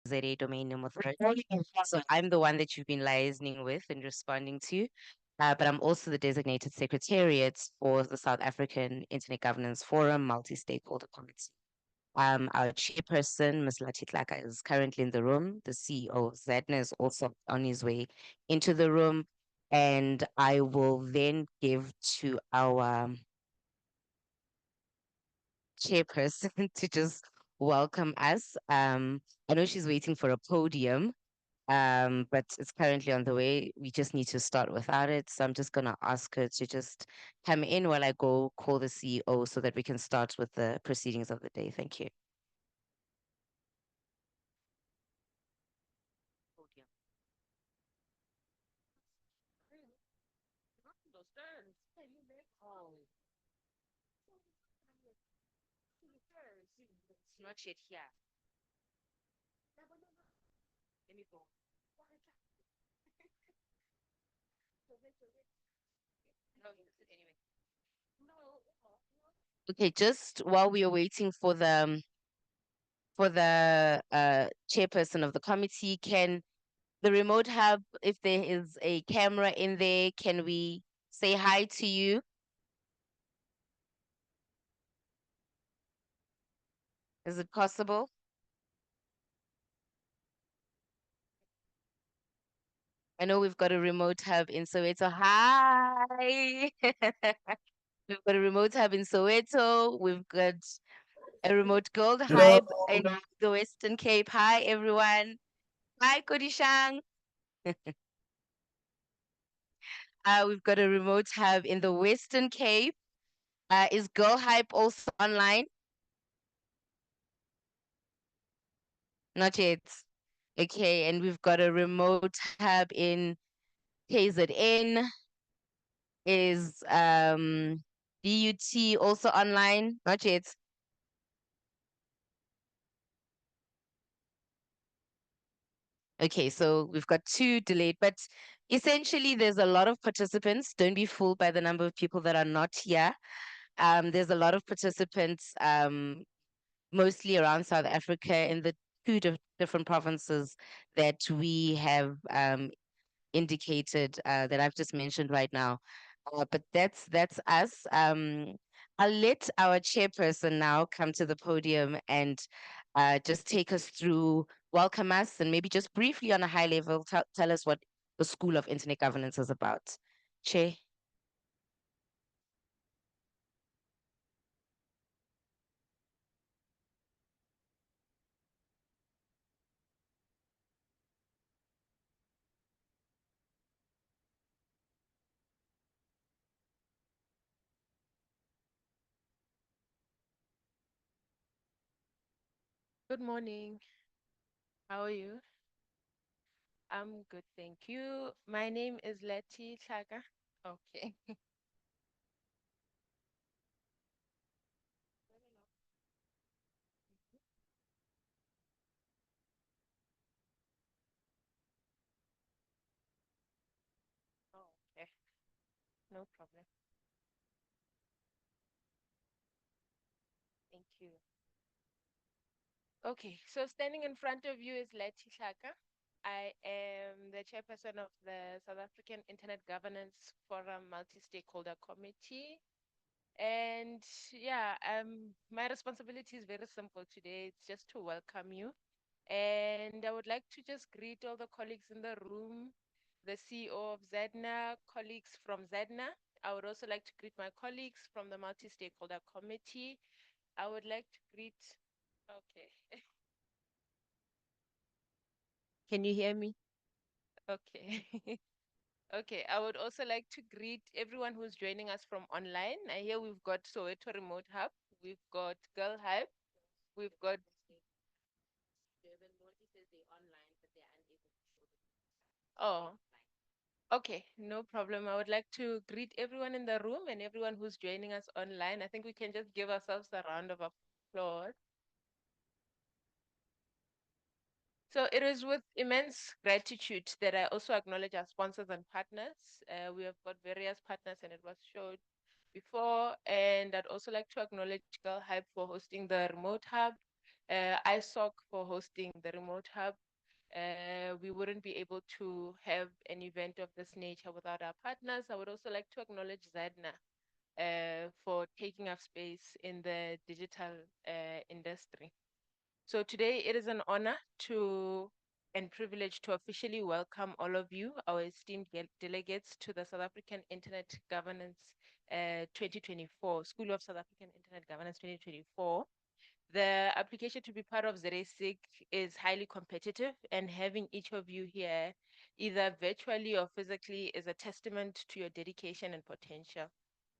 ZA Domain Name Authority. So I'm the one that you've been liaising with and responding to. But I'm also the designated secretariat for the South African Internet Governance Forum Multi-Stakeholder Committee. Our chairperson, Ms. Latitlaka, is currently in the room. The CEO of ZADNA is also on his way into the room. And I will then give to our chairperson to just welcome us. I know she's waiting for a podium, but it's currently on the way. We just need to start without it. So I'm just going to ask her to just come in while I go call the CEO so that we can start with the proceedings of the day. Thank you. Podium. It's not yet here. Let me go. No, anyway. Okay, just while we are waiting for the chairperson of the committee, can the remote hub, if there is a camera in there, can we say hi to you? Is it possible? I know we've got a remote hub in Soweto. Hi. We've got a remote hub in Soweto. We've got a remote gold Hello. hub in the Western Cape. Hi, everyone. Hi, Kodishang. We've got a remote hub in the Western Cape. Is Girl Hype also online? Not yet. Okay, and we've got a remote hub in KZN. Is DUT also online? Not yet. Okay, so we've got two delayed, but essentially there's a lot of participants. Don't be fooled by the number of people that are not here. There's a lot of participants, mostly around South Africa in the two different provinces that we have indicated that I've just mentioned right now. But that's us. I'll let our chairperson now come to the podium and just take us through, welcome us, and maybe just briefly on a high level, tell us what the School of Internet Governance is about. Chair. Good morning. How are you? I'm good, thank you. My name is Letty Chaga. Okay. Oh, okay. No problem. Thank you. Okay, so standing in front of you is Letty Chaga. I am the chairperson of the South African Internet Governance Forum Multi-Stakeholder Committee. And yeah, my responsibility is very simple today. It's just to welcome you. And I would like to just greet all the colleagues in the room, the CEO of ZADNA, colleagues from ZADNA. I would also like to greet my colleagues from the Multi-Stakeholder Committee. I would like to greet, okay. Can you hear me? Okay. Okay, I would also like to greet everyone who's joining us from online. I hear we've got Soweto Remote Hub, we've got Girl Hype, we've got oh, okay, no problem. I would like to greet everyone in the room and everyone who's joining us online. I think we can just give ourselves a round of applause. So it is with immense gratitude that I also acknowledge our sponsors and partners. We have got various partners and it was showed before. And I'd also like to acknowledge Girl Hype for hosting the remote hub. ISSAC for hosting the remote hub. We wouldn't be able to have an event of this nature without our partners. I would also like to acknowledge ZADNA for taking up space in the digital industry. So today it is an honor to and privilege to officially welcome all of you, our esteemed delegates, to the South African Internet Governance 2024, School of South African Internet Governance 2024. The application to be part of ZAIGF is highly competitive, and having each of you here, either virtually or physically, is a testament to your dedication and potential.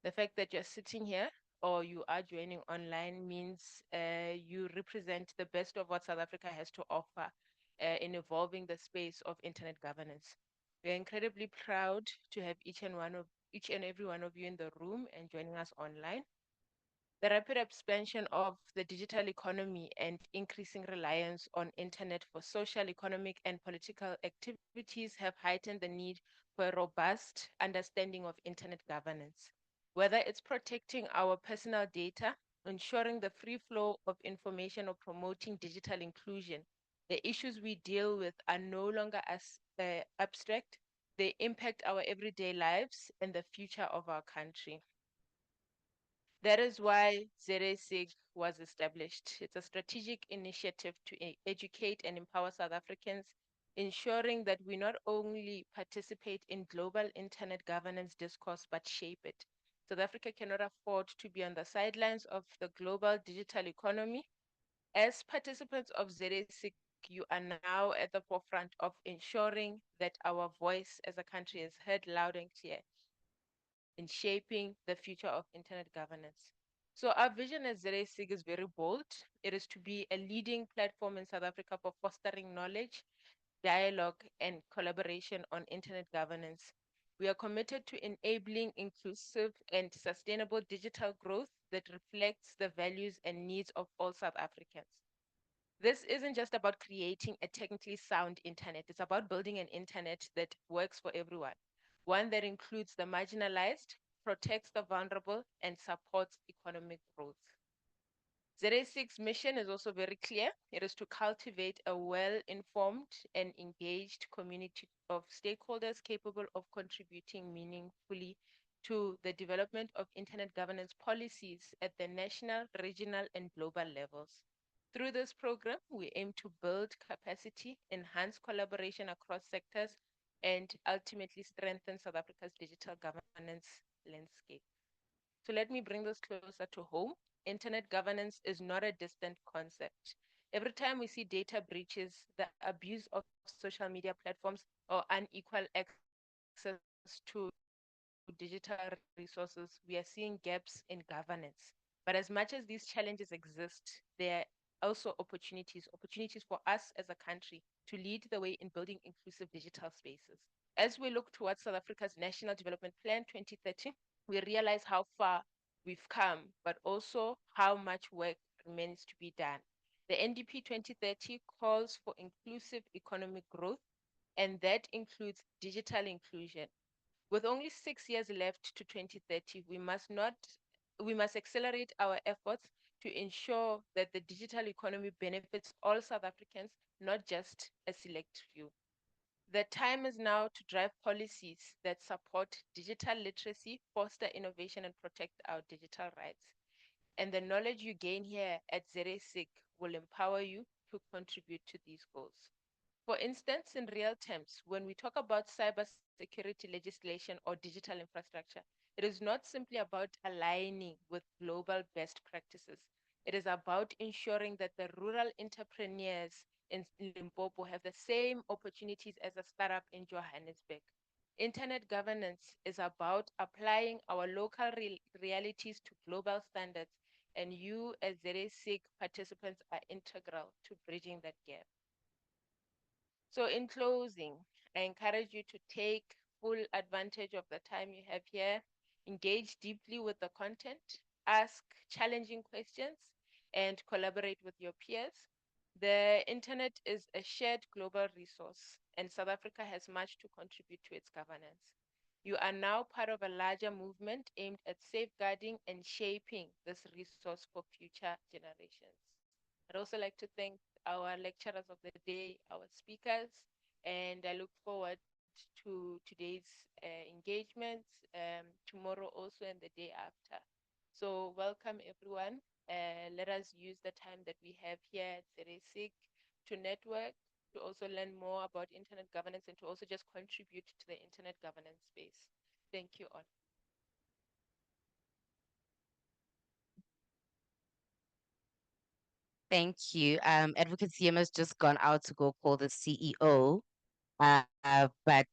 The fact that you're sitting here or you are joining online means you represent the best of what South Africa has to offer in evolving the space of internet governance. We're incredibly proud to have each and every one of you in the room and joining us online. The rapid expansion of the digital economy and increasing reliance on internet for social, economic, and political activities have heightened the need for a robust understanding of internet governance. Whether it's protecting our personal data, ensuring the free flow of information, or promoting digital inclusion, the issues we deal with are no longer as abstract. They impact our everyday lives and the future of our country. That is why ZAIGF was established. It's a strategic initiative to educate and empower South Africans, ensuring that we not only participate in global internet governance discourse, but shape it. South Africa cannot afford to be on the sidelines of the global digital economy. As participants of ZAIGF, you are now at the forefront of ensuring that our voice as a country is heard loud and clear in shaping the future of internet governance. So our vision as ZAIGF is very bold. It is to be a leading platform in South Africa for fostering knowledge, dialogue, and collaboration on internet governance. We are committed to enabling inclusive and sustainable digital growth that reflects the values and needs of all South Africans. This isn't just about creating a technically sound internet. It's about building an internet that works for everyone, one that includes the marginalized, protects the vulnerable, and supports economic growth. ZAIGF's mission is also very clear. It is to cultivate a well-informed and engaged community of stakeholders capable of contributing meaningfully to the development of internet governance policies at the national, regional, and global levels. Through this program, we aim to build capacity, enhance collaboration across sectors, and ultimately strengthen South Africa's digital governance landscape. So let me bring this closer to home. Internet governance is not a distant concept. Every time we see data breaches, the abuse of social media platforms, or unequal access to digital resources, we are seeing gaps in governance. But as much as these challenges exist, there are also opportunities for us as a country to lead the way in building inclusive digital spaces. As we look towards South Africa's National Development Plan 2030, we realize how far we've come, but also how much work remains to be done. The NDP 2030 calls for inclusive economic growth, and that includes digital inclusion. With only 6 years left to 2030, we must accelerate our efforts to ensure that the digital economy benefits all South Africans, not just a select few. The time is now to drive policies that support digital literacy, foster innovation, and protect our digital rights. And the knowledge you gain here at ZAIGF will empower you to contribute to these goals. For instance, in real terms, when we talk about cybersecurity legislation or digital infrastructure, it is not simply about aligning with global best practices. It is about ensuring that the rural entrepreneurs in Limpopo have the same opportunities as a startup in Johannesburg. Internet governance is about applying our local realities to global standards, and you as ZAIGF participants are integral to bridging that gap. So in closing, I encourage you to take full advantage of the time you have here, engage deeply with the content, ask challenging questions, and collaborate with your peers. The internet is a shared global resource, and South Africa has much to contribute to its governance. You are now part of a larger movement aimed at safeguarding and shaping this resource for future generations. I'd also like to thank our lecturers of the day, our speakers, and I look forward to today's engagements, tomorrow also, and the day after. So welcome everyone. Let us use the time that we have here at ZAIGF to network, to also learn more about internet governance, and to also just contribute to the internet governance space. Thank you all. Thank you. Advocate CM has just gone out to go call the CEO, but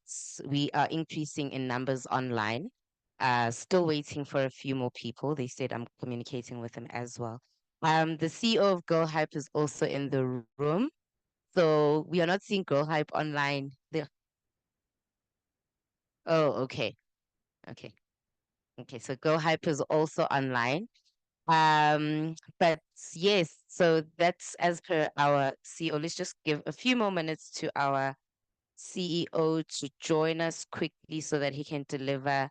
we are increasing in numbers online. Still waiting for a few more people. They said I'm communicating with them as well. The CEO of Girl Hype is also in the room. So we are not seeing Girl Hype online. Oh, okay. Okay. Okay. So Girl Hype is also online. But yes, so that's as per our CEO. Let's just give a few more minutes to our CEO to join us quickly so that he can deliver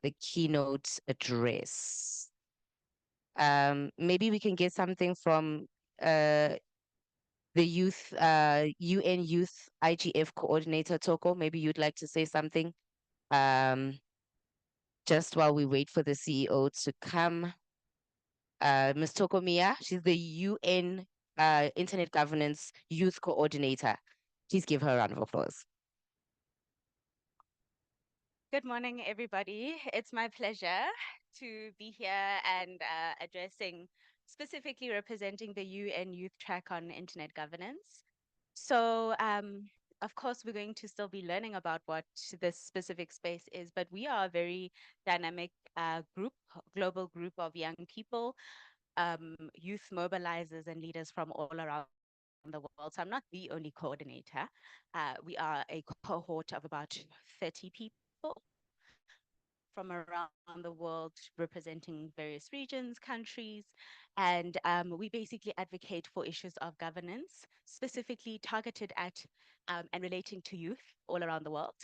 the keynote address. Maybe we can get something from the youth, UN Youth IGF coordinator, Toko. Maybe you'd like to say something just while we wait for the CEO to come. Ms. Toko Mia, she's the UN Internet Governance Youth Coordinator. Please give her a round of applause. Good morning, everybody. It's my pleasure to be here and addressing, specifically representing the UN Youth Track on Internet Governance. So, of course, we're going to still be learning about what this specific space is, but we are a very dynamic group, global group of young people, youth mobilizers and leaders from all around the world. So I'm not the only coordinator. We are a cohort of about 30 people from around the world representing various regions, countries, and we basically advocate for issues of governance, specifically targeted at and relating to youth all around the world.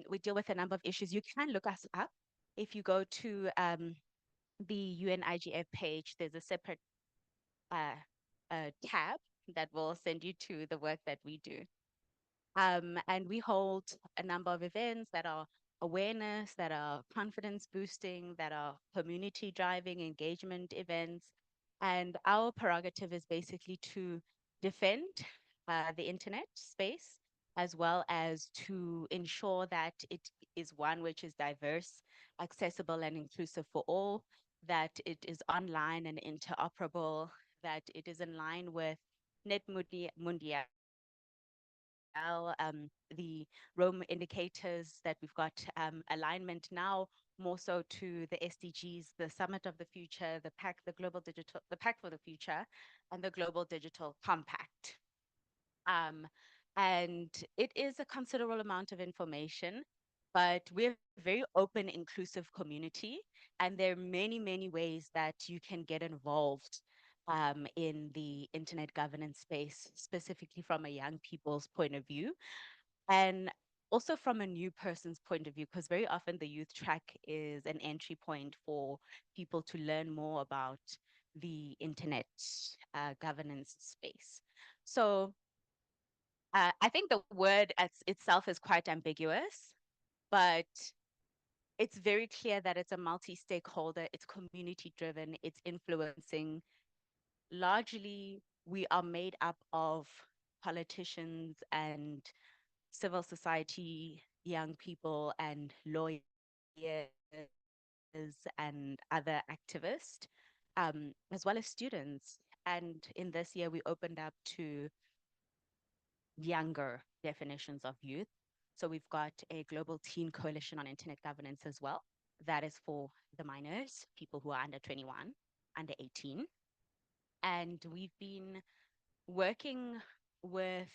We deal with a number of issues. You can look us up. If you go to the UNIGF page, there's a separate uh, tab that will send you to the work that we do. And we hold a number of events that are awareness, that are confidence boosting, that are community driving engagement events. And our prerogative is basically to defend the internet space, as well as to ensure that it is one which is diverse, accessible, and inclusive for all, that it is online and interoperable, that it is in line with Net Mundial, the Rome indicators, that we've got alignment now more so to the SDGs, the Summit of the Future, the Pact for the Future, and the Global Digital Compact. Um, and it is a considerable amount of information, but we're a very open, inclusive community. And there are many, many ways that you can get involved in the internet governance space, specifically from a young people's point of view. And also from a new person's point of view, because very often the youth track is an entry point for people to learn more about the internet governance space. So I think the word as itself is quite ambiguous, but it's very clear that it's a multi-stakeholder, it's community driven, it's influencing. Largely, we are made up of politicians and civil society, young people and lawyers and other activists, as well as students. And in this year, we opened up to younger definitions of youth. So we've got a global teen coalition on internet governance as well. That is for the minors, people who are under 21, under 18. And we've been working with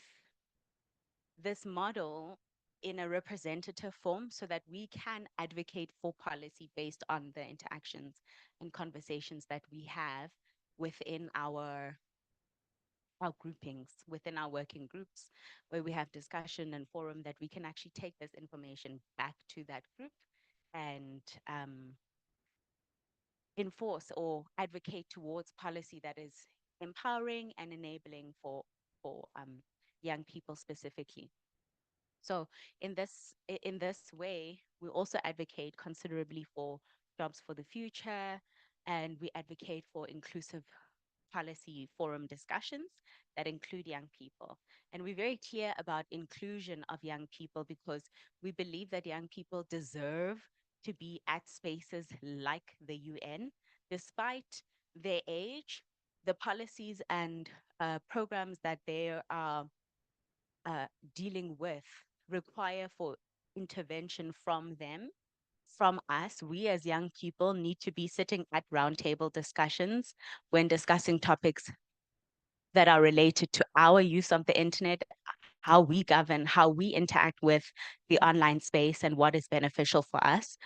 this model in a representative form so that we can advocate for policy based on the interactions and conversations that we have within our groupings, within our working groups, where we have discussion and forum that we can actually take this information back to that group and enforce or advocate towards policy that is empowering and enabling for young people specifically. So in this way, we also advocate considerably for jobs for the future, and we advocate for inclusive policy forum discussions that include young people. And we're very clear about inclusion of young people because we believe that young people deserve to be at spaces like the UN, despite their age. The policies and programs that they are dealing with require for intervention from them, from us. We as young people need to be sitting at roundtable discussions when discussing topics that are related to our use of the internet, how we govern, how we interact with the online space, and what is beneficial for us.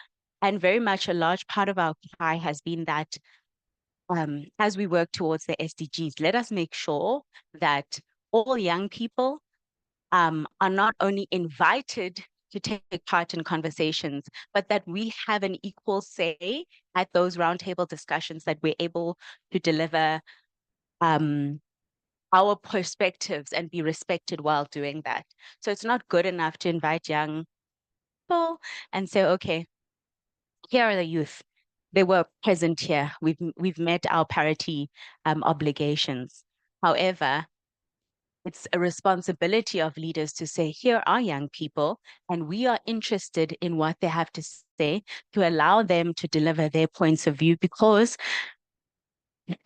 And very much a large part of our cry has been that as we work towards the SDGs, let us make sure that all young people are not only invited to take part in conversations, but that we have an equal say at those roundtable discussions, that we're able to deliver our perspectives and be respected while doing that. So it's not good enough to invite young people and say, okay, here are the youth. They were present here. We've met our parity obligations. However, it's a responsibility of leaders to say, here are young people, and we are interested in what they have to say, to allow them to deliver their points of view, because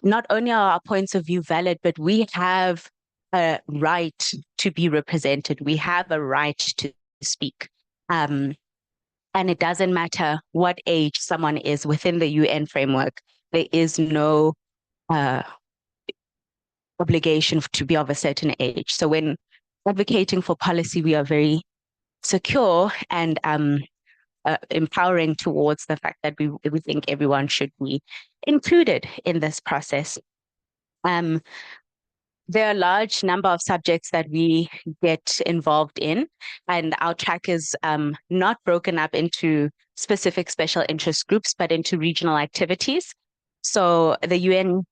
not only are our points of view valid, but we have a right to be represented. We have a right to speak. And it doesn't matter what age someone is within the UN framework. There is no obligation to be of a certain age. So when advocating for policy, we are very secure and empowering towards the fact that we think everyone should be included in this process. There are a large number of subjects that we get involved in, and our track is not broken up into specific special interest groups, but into regional activities. So the UN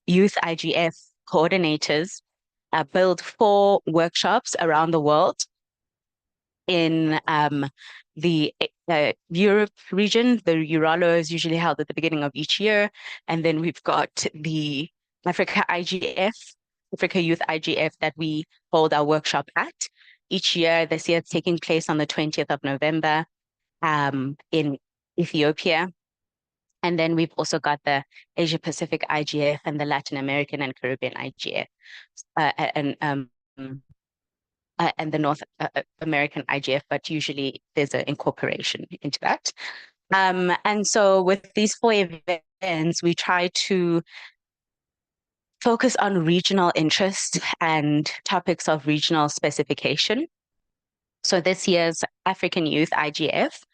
Youth IGF coordinators build 4 workshops around the world in the Europe region. The Eurolo is usually held at the beginning of each year. And then we've got the Africa IGF, Africa Youth IGF, that we hold our workshop at each year. This year it's taking place on the 20th of November in Ethiopia. And then we've also got the Asia Pacific IGF and the Latin American and Caribbean IGF, and the North American IGF, but usually there's an incorporation into that. And so with these 4 events, we try to focus on regional interest and topics of regional specification. So this year's African Youth IGF,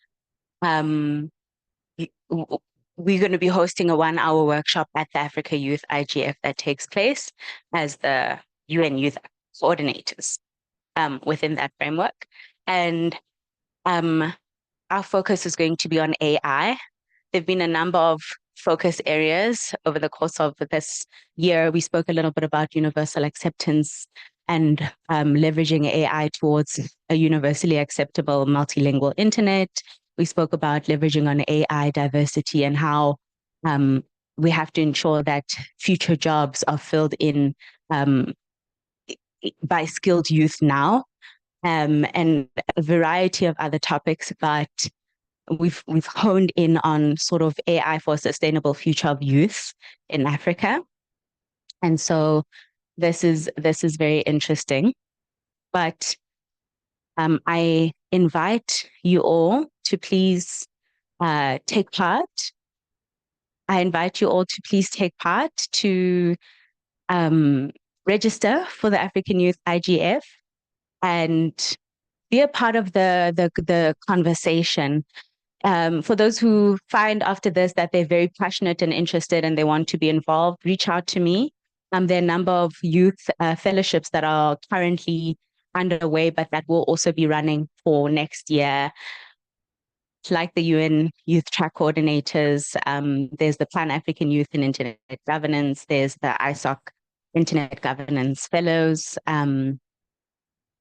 we're going to be hosting a 1-hour workshop at the Africa Youth IGF that takes place as the UN Youth coordinators within that framework. And our focus is going to be on AI. There've been a number of focus areas over the course of this year. We spoke a little bit about universal acceptance and leveraging AI towards a universally acceptable multilingual internet. We spoke about leveraging on AI diversity and how we have to ensure that future jobs are filled in by skilled youth now, and a variety of other topics, but we've honed in on sort of AI for a sustainable future of youth in Africa. And so this is very interesting. But I invite you all to please take part. I invite you all to please take part, to register for the African Youth IGF and be a part of the conversation. For those who find after this that they're very passionate and interested and they want to be involved, reach out to me. There are a number of youth fellowships that are currently underway, but that will also be running for next year. Like the UN Youth Track Coordinators, there's the Pan-African Youth in Internet Governance, there's the ISSAC Internet Governance Fellows.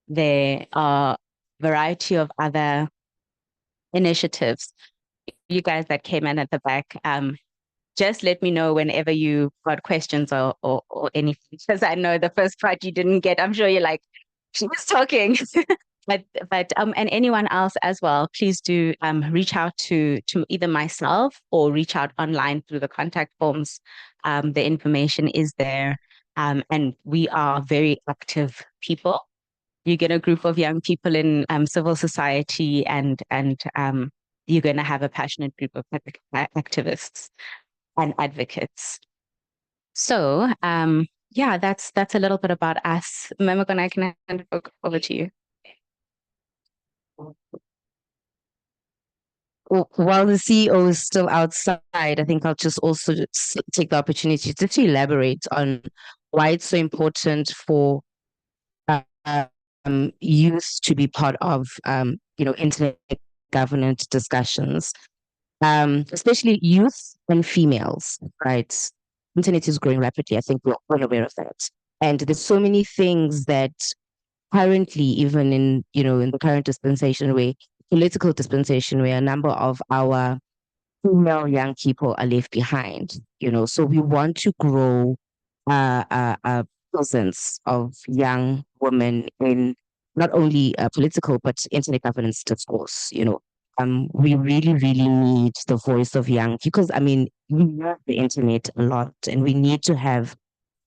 There are a variety of other initiatives. You guys that came in at the back, just let me know whenever you got questions or anything, because I know the first part you didn't get. I'm sure you're like, she was talking. But and anyone else as well, please do reach out to either myself or reach out online through the contact forms. The information is there, and we are very active people. You get a group of young people in civil society, and you're going to have a passionate group of activists and advocates. So, yeah, that's a little bit about us. Memogona, I can hand it over to you. While the CEO is still outside, I think I'll just also take the opportunity to elaborate on why it's so important for youth to be part of, internet governance discussions, especially youth and females, right? Internet is growing rapidly. I think we're all aware of that. And there's so many things that currently, even in the current dispensation where political dispensation, where a number of our female young people are left behind, so we want to grow a presence of young women in not only political but internet governance discourse. We really, really need the voice of young, because we use the internet a lot, and we need to have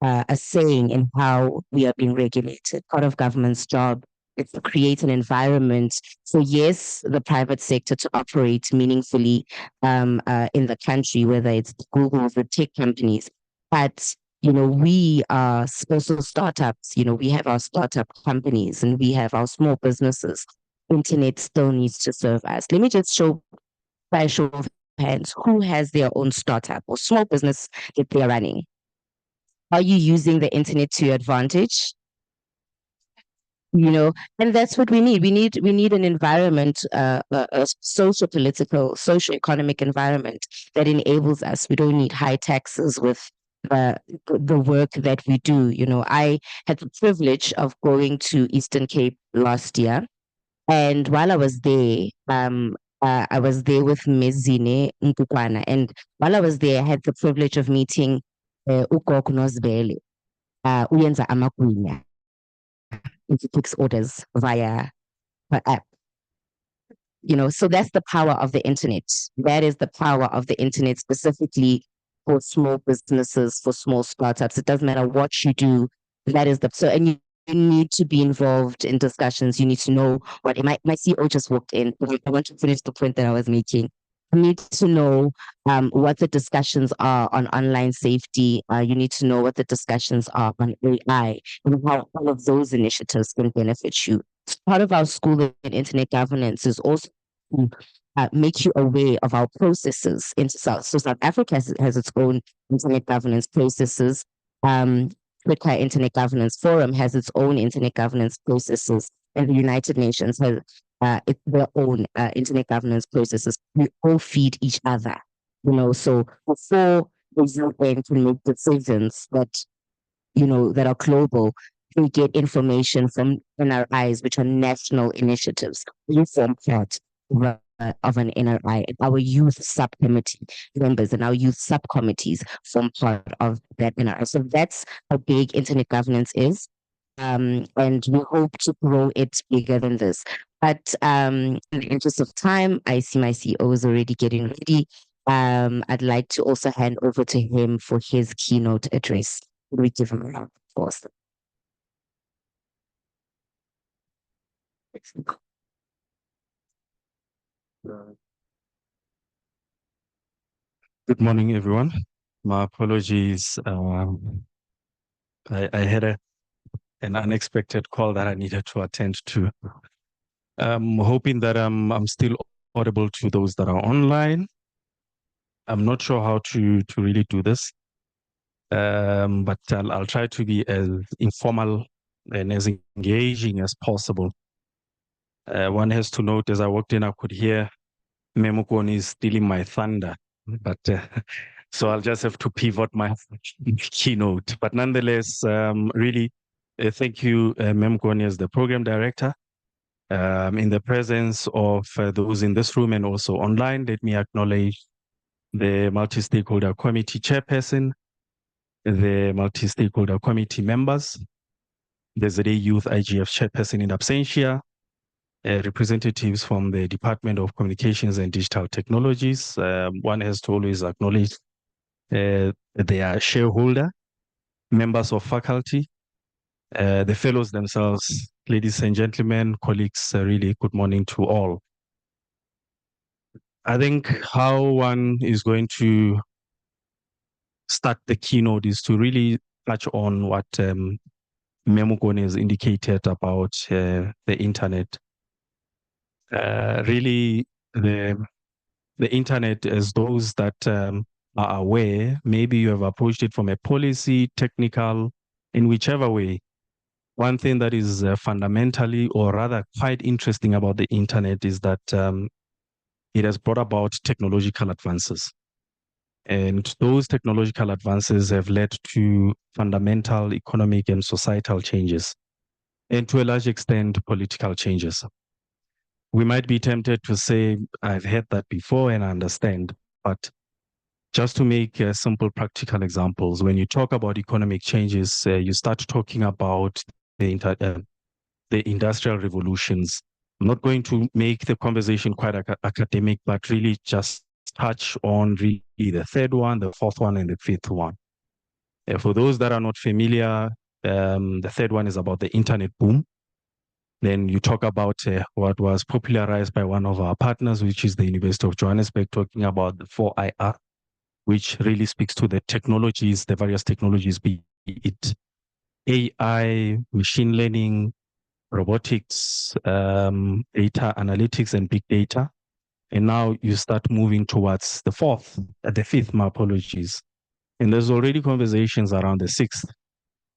a saying in how we are being regulated. Part of government's job is to create an environment for, yes, the private sector to operate meaningfully in the country, whether it's Google, the tech companies. But, we are also startups. We have our startup companies and we have our small businesses. Internet still needs to serve us. Let me just show, by a show of hands, who has their own startup or small business that they're running. Are you using the internet to your advantage? And that's what we need. We need an environment, a social, political, socio-economic environment that enables us. We don't need high taxes with the work that we do. I had the privilege of going to Eastern Cape last year, and while I was there, I was there with Mezine Nkukwana, and while I was there, I had the privilege of meeting uGogo Nozibele, uyenza amagwinya. He takes orders via her app. So that's the power of the internet. That is the power of the internet, specifically for small businesses, for small startups. It doesn't matter what you do. That is and you need to be involved in discussions. You need to know what my CEO just walked in. I want to finish the point that I was making. You need to know what the discussions are on online safety. You need to know what the discussions are on AI and how all of those initiatives can benefit you. Part of our school in internet governance is also to make you aware of our processes in South. So South Africa has its own internet governance processes. Africa Internet Governance Forum has its own internet governance processes, and the United Nations has their own internet governance processes. We all feed each other, so before the UN can make decisions that, that are global, we get information from NRIs, which are national initiatives. We form part of an NRI. Our youth subcommittee members and our youth subcommittees form part of that NRI. So that's how big internet governance is. And we hope to grow it bigger than this. But in the interest of time, I see my CEO is already getting ready. I'd like to also hand over to him for his keynote address. Can we give him a round of applause? Good morning, everyone. My apologies. I had an unexpected call that I needed to attend to. I'm hoping that I'm still audible to those that are online. I'm not sure how to really do this, but I'll try to be as informal and as engaging as possible. One has to note, as I walked in, I could hear Memokoni is stealing my thunder, but So I'll just have to pivot my keynote. But nonetheless, really, thank you, Mem Goni, as the program director. In the presence of those in this room and also online, let me acknowledge the multi-stakeholder committee chairperson, the multi-stakeholder committee members, the ZA Youth IGF chairperson in absentia, representatives from the Department of Communications and Digital Technologies. One has to always acknowledge their shareholder, members of faculty, the fellows themselves, ladies and gentlemen, colleagues, really good morning to all. I think how one is going to start the keynote is to really touch on what Memukone has indicated about the internet. Really, the internet, as those that are aware, maybe you have approached it from a policy, technical, in whichever way. One thing that is fundamentally, or rather quite interesting about the internet is that it has brought about technological advances. And those technological advances have led to fundamental economic and societal changes, and to a large extent, political changes. We might be tempted to say, I've heard that before and I understand, but just to make simple practical examples, when you talk about economic changes, you start talking about the industrial revolutions. I'm not going to make the conversation quite academic, but really just touch on really the third one, the fourth one, and the fifth one. For those that are not familiar, the third one is about the internet boom. Then you talk about what was popularized by one of our partners, which is the University of Johannesburg, talking about the 4IR, which really speaks to the technologies, the various technologies, be it AI, machine learning, robotics, data analytics, and big data. And now you start moving towards the fifth, my apologies. And there's already conversations around the sixth.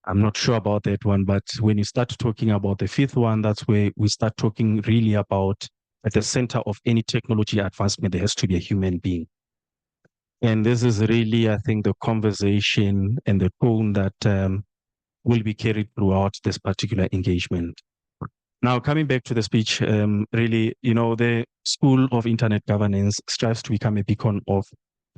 I'm not sure about that one, but when you start talking about the fifth one, that's where we start talking really about at the center of any technology advancement, there has to be a human being. And this is really, I think, the conversation and the tone that will be carried throughout this particular engagement. Now, coming back to the speech, really, the School of Internet Governance strives to become a beacon of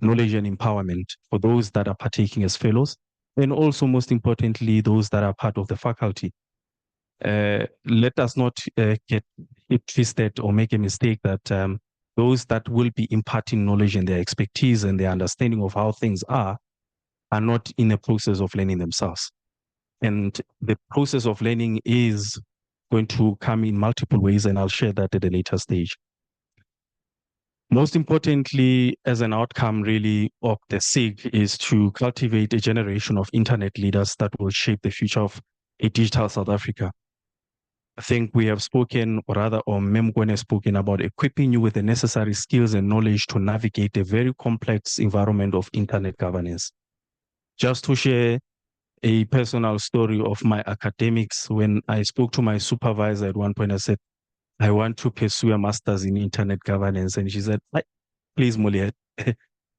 knowledge and empowerment for those that are partaking as fellows, and also, most importantly, those that are part of the faculty. Let us not get it twisted or make a mistake that those that will be imparting knowledge and their expertise and their understanding of how things are not in a process of learning themselves. And the process of learning is going to come in multiple ways, and I'll share that at a later stage. Most importantly, as an outcome really of the SIG is to cultivate a generation of internet leaders that will shape the future of a digital South Africa. I think we have spoken, or rather, or Memgwen has spoken about equipping you with the necessary skills and knowledge to navigate a very complex environment of internet governance. Just to share a personal story of my academics, when I spoke to my supervisor at one point, I said, I want to pursue a master's in internet governance. And she said, please, Moliet,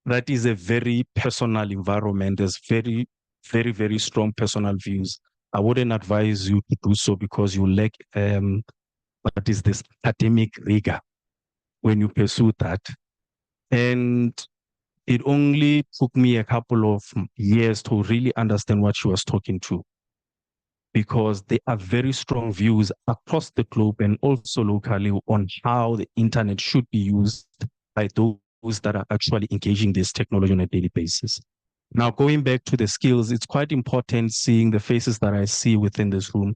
that is a very personal environment. There's very, very, very strong personal views. I wouldn't advise you to do so because you lack what is this academic rigor when you pursue that. And it only took me a couple of years to really understand what she was talking to, because there are very strong views across the globe and also locally on how the internet should be used by those that are actually engaging this technology on a daily basis. Now, going back to the skills, it's quite important seeing the faces that I see within this room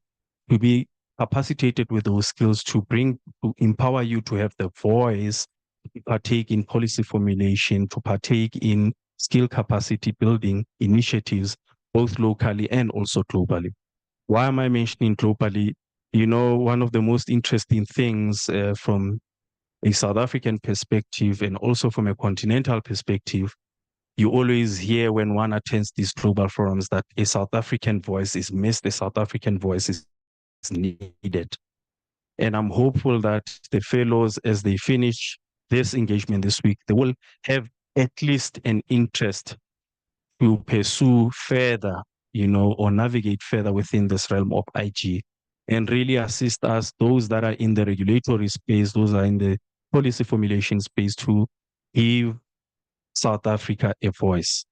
to be capacitated with those skills to empower you to have the voice, to partake in policy formulation, to partake in skill capacity building initiatives, both locally and also globally. Why am I mentioning globally? One of the most interesting things from a South African perspective and also from a continental perspective, you always hear when one attends these global forums that a South African voice is missed, a South African voice is needed. And I'm hopeful that the fellows, as they finish this engagement this week, they will have at least an interest to pursue further, or navigate further within this realm of IG and really assist us, those that are in the regulatory space, those are in the policy formulation space, to give South Africa a voice.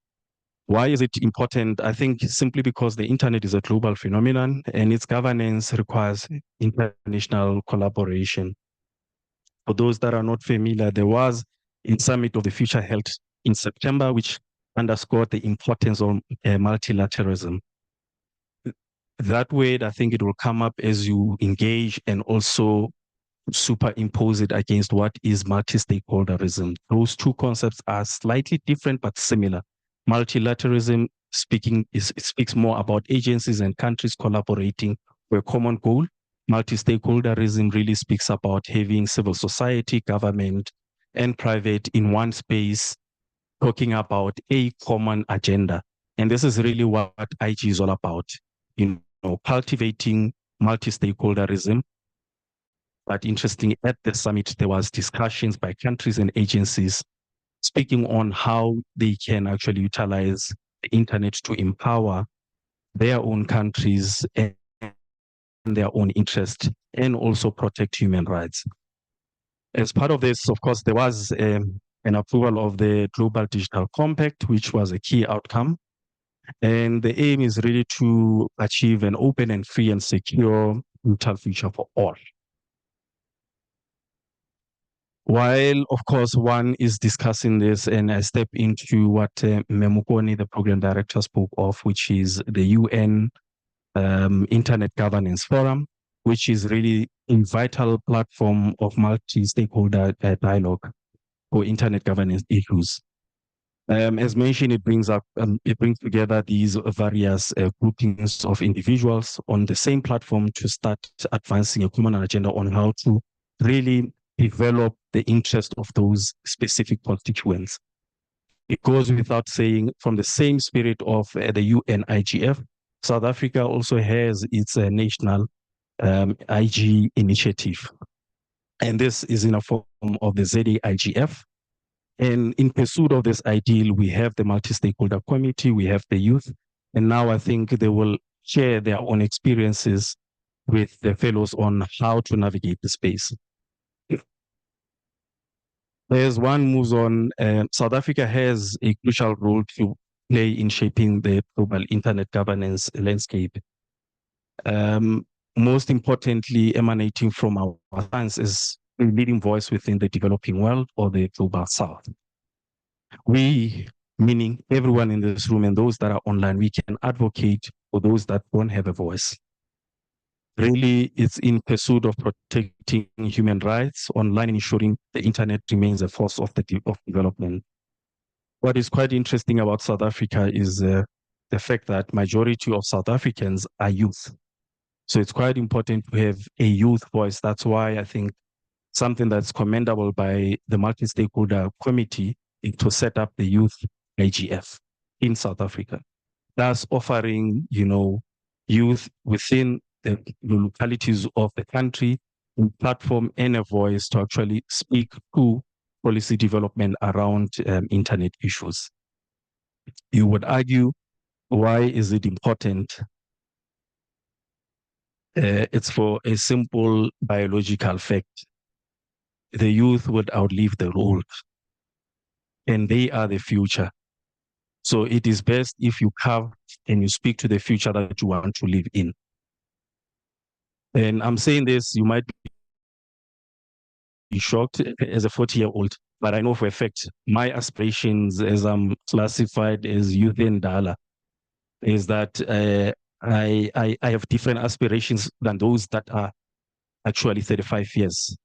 Why is it important? I think simply because the internet is a global phenomenon and its governance requires international collaboration. For those that are not familiar, there was a Summit of the Future held in September, which underscored the importance of multilateralism. That way, I think it will come up as you engage and also superimpose it against what is multi-stakeholderism. Those two concepts are slightly different but similar. Multilateralism speaks more about agencies and countries collaborating for a common goal. Multi-stakeholderism really speaks about having civil society, government, and private in one space, talking about a common agenda. And this is really what IG is all about, cultivating multi-stakeholderism. But interestingly, at the summit, there was discussions by countries and agencies speaking on how they can actually utilize the internet to empower their own countries and their own interest, and also protect human rights. As part of this, of course, there was an approval of the Global Digital Compact, which was a key outcome. And the aim is really to achieve an open and free and secure digital future for all. While, of course, one is discussing this, and I step into what Memukoni, the program director, spoke of, which is the UN Internet Governance Forum, which is really a vital platform of multi-stakeholder dialogue for internet governance issues. As mentioned, it brings together these various groupings of individuals on the same platform to start advancing a common agenda on how to really develop the interest of those specific constituents. It goes without saying, from the same spirit of the UN IGF, South Africa also has its national IG initiative. And this is in a form of the ZAIGF. And in pursuit of this ideal, we have the multi-stakeholder committee, we have the youth, and now I think they will share their own experiences with the fellows on how to navigate the space. As one moves on, South Africa has a crucial role to play in shaping the global internet governance landscape. Most importantly, emanating from our science is a leading voice within the developing world or the global south. We, meaning everyone in this room and those that are online, we can advocate for those that don't have a voice. Really, it's in pursuit of protecting human rights online, ensuring the internet remains a force of development. What is quite interesting about South Africa is the fact that majority of South Africans are youth. So it's quite important to have a youth voice. That's why I think something that's commendable by the multi-stakeholder committee is to set up the youth IGF in South Africa. Thus offering, youth within the localities of the country a platform and a voice to actually speak to policy development around internet issues. You would argue, why is it important? It's for a simple biological fact. The youth would outlive the old, and they are the future. So it is best if you carve and you speak to the future that you want to live in. And I'm saying this, you might be shocked as a 40-year-old, but I know for a fact, my aspirations as I'm classified as youth and Dala is that I have different aspirations than those that are actually 35 years.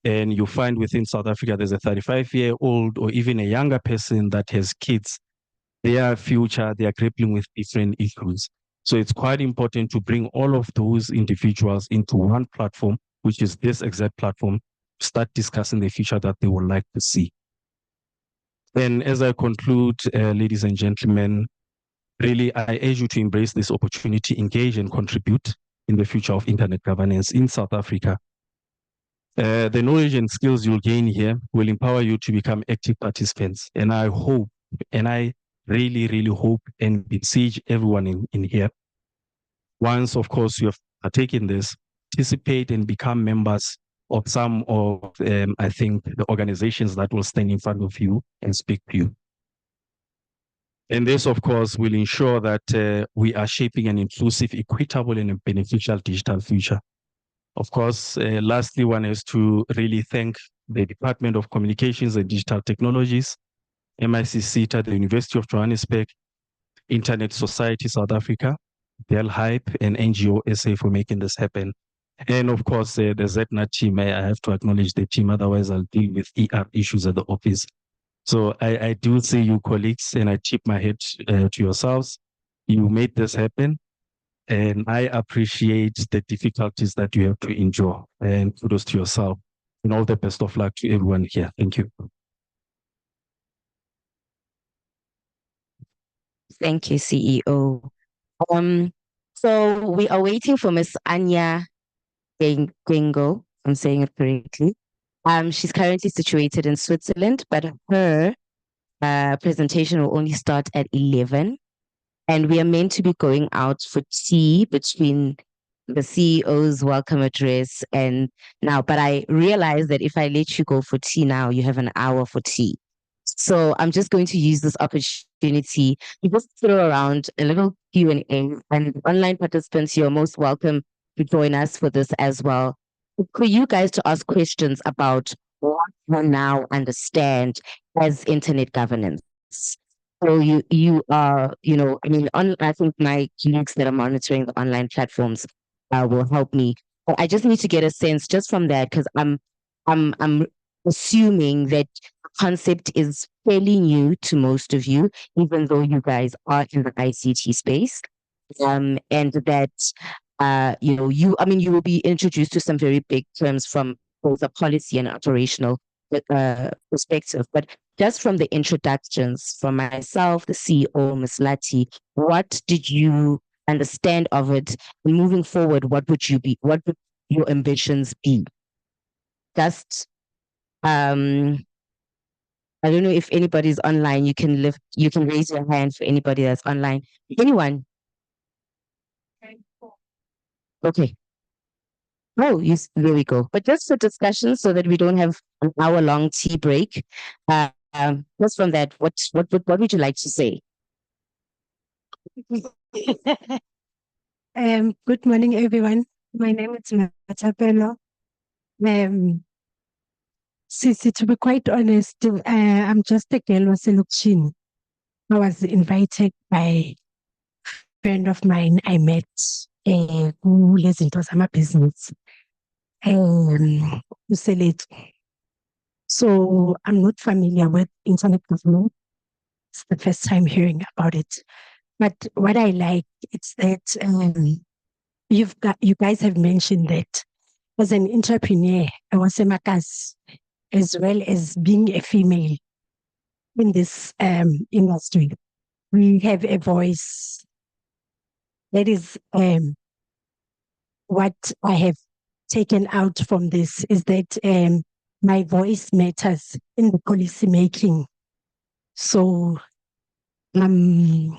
And you find within South Africa, there's a 35-year-old or even a younger person that has kids. Their future, they are grappling with different issues. So it's quite important to bring all of those individuals into one platform, which is this exact platform, start discussing the future that they would like to see. And as I conclude, ladies and gentlemen, really, I urge you to embrace this opportunity, engage and contribute in the future of internet governance in South Africa. The knowledge and skills you'll gain here will empower you to become active participants. And I hope, and I really hope and beseech everyone in here, once, of course, you have taken this, participate and become members of some of, I think, the organizations that will stand in front of you and speak to you. And this, of course, will ensure that we are shaping an inclusive, equitable, and a beneficial digital future. Of course, lastly, one is to really thank the Department of Communications and Digital Technologies, MICC, the University of Johannesburg, Internet Society South Africa, Dell Hype, and NGO SA for making this happen. And of course, the ZADNA team, I have to acknowledge the team, otherwise I'll deal with ER issues at the office. So I do see you colleagues, and I tip my head to yourselves. You made this happen, and I appreciate the difficulties that you have to endure, and kudos to yourself, and all the best of luck to everyone here. Thank you. Thank you, CEO. So we are waiting for Miss Anya Gwengo, I'm saying it correctly. She's currently situated in Switzerland, but her presentation will only start at 11. And we are meant to be going out for tea between the CEO's welcome address and now. But I realized that if I let you go for tea now, you have an hour for tea. So I'm just going to use this opportunity to just throw around a little Q&A. And online participants, you're most welcome to join us for this as well. For you guys to ask questions about what you now understand as internet governance. So you are, I mean, I think my colleagues that are monitoring the online platforms will help me. But I just need to get a sense just from that, because I'm assuming that the concept is fairly new to most of you, even though you guys are in the ICT space, and that you will be introduced to some very big terms from both a policy and operational perspective. But just from the introductions from myself, the CEO, Ms. Lati, what did you understand of it? And moving forward, what would your ambitions be? Just I don't know if anybody's online. You can raise your hand for anybody that's online. Anyone? Okay. Oh, yes, there we go. But just for discussion, so that we don't have an hour-long tea break. Just from that, what would you like to say? Good morning, everyone. My name is Matapelo. Sisi, to be quite honest, I'm just a girl was in I was invited by a friend of mine I met who lives into some business. To sell it. So I'm not familiar with internet government. It's the first time hearing about it. But what I like is that you guys have mentioned that as an entrepreneur, I was a makas, as well as being a female in this industry. We have a voice. That is what I have taken out from this, is that my voice matters in the policy making. So I'm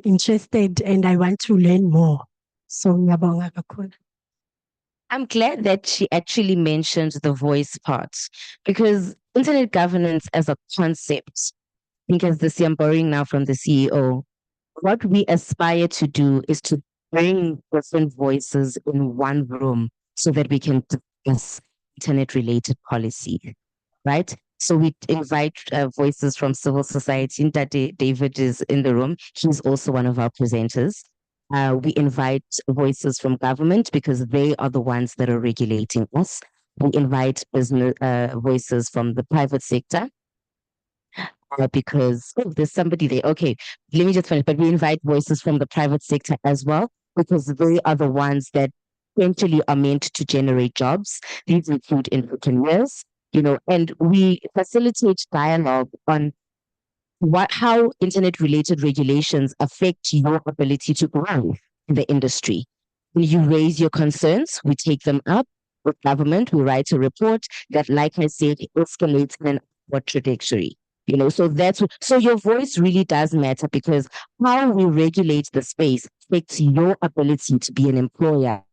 interested and I want to learn more. So ngiyabonga kakhulu. I'm glad that she actually mentioned the voice part, because internet governance as a concept, because I'm borrowing now from the CEO, what we aspire to do is to bring different voices in one room so that we can discuss internet-related policy, right? So we invite voices from civil society. David is in the room. He's also one of our presenters. We invite voices from government because they are the ones that are regulating us. We invite business voices from the private sector because there's somebody there. Okay, let me just finish. But we invite voices from the private sector as well because they are the ones that essentially are meant to generate jobs. These include entrepreneurs, and we facilitate dialogue on how internet-related regulations affect your ability to grow in the industry. When you raise your concerns, we take them up with government. We write a report that, like I said, escalates in an upward trajectory. So so your voice really does matter, because how we regulate the space affects your ability to be an employer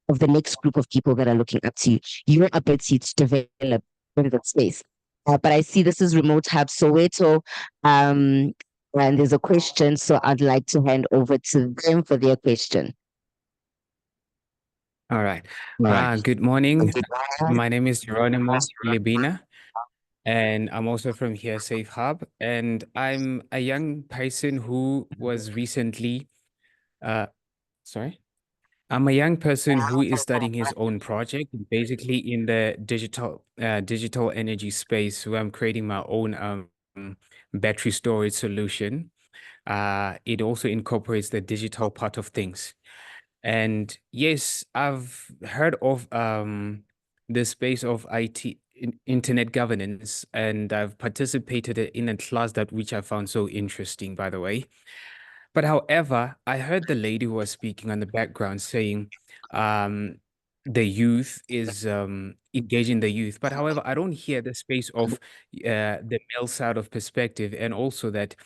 of the next group of people that are looking up to you, your ability to develop in that space. But I see this is Remote Hub Soweto, and there's a question, so I'd like to hand over to them for their question. All right. Good morning. My name is Geronimo Libina, and I'm also from here, Safe Hub. And I'm a young person who was recently, I'm a young person who is studying his own project, basically in the digital energy space, where I'm creating my own battery storage solution. It also incorporates the digital part of things. And yes, I've heard of the space of IT, internet governance, and I've participated in a class which I found so interesting, by the way. But however, I heard the lady who was speaking on the background saying the youth is engaging the youth. But however, I don't hear the space of the male side of perspective, and also that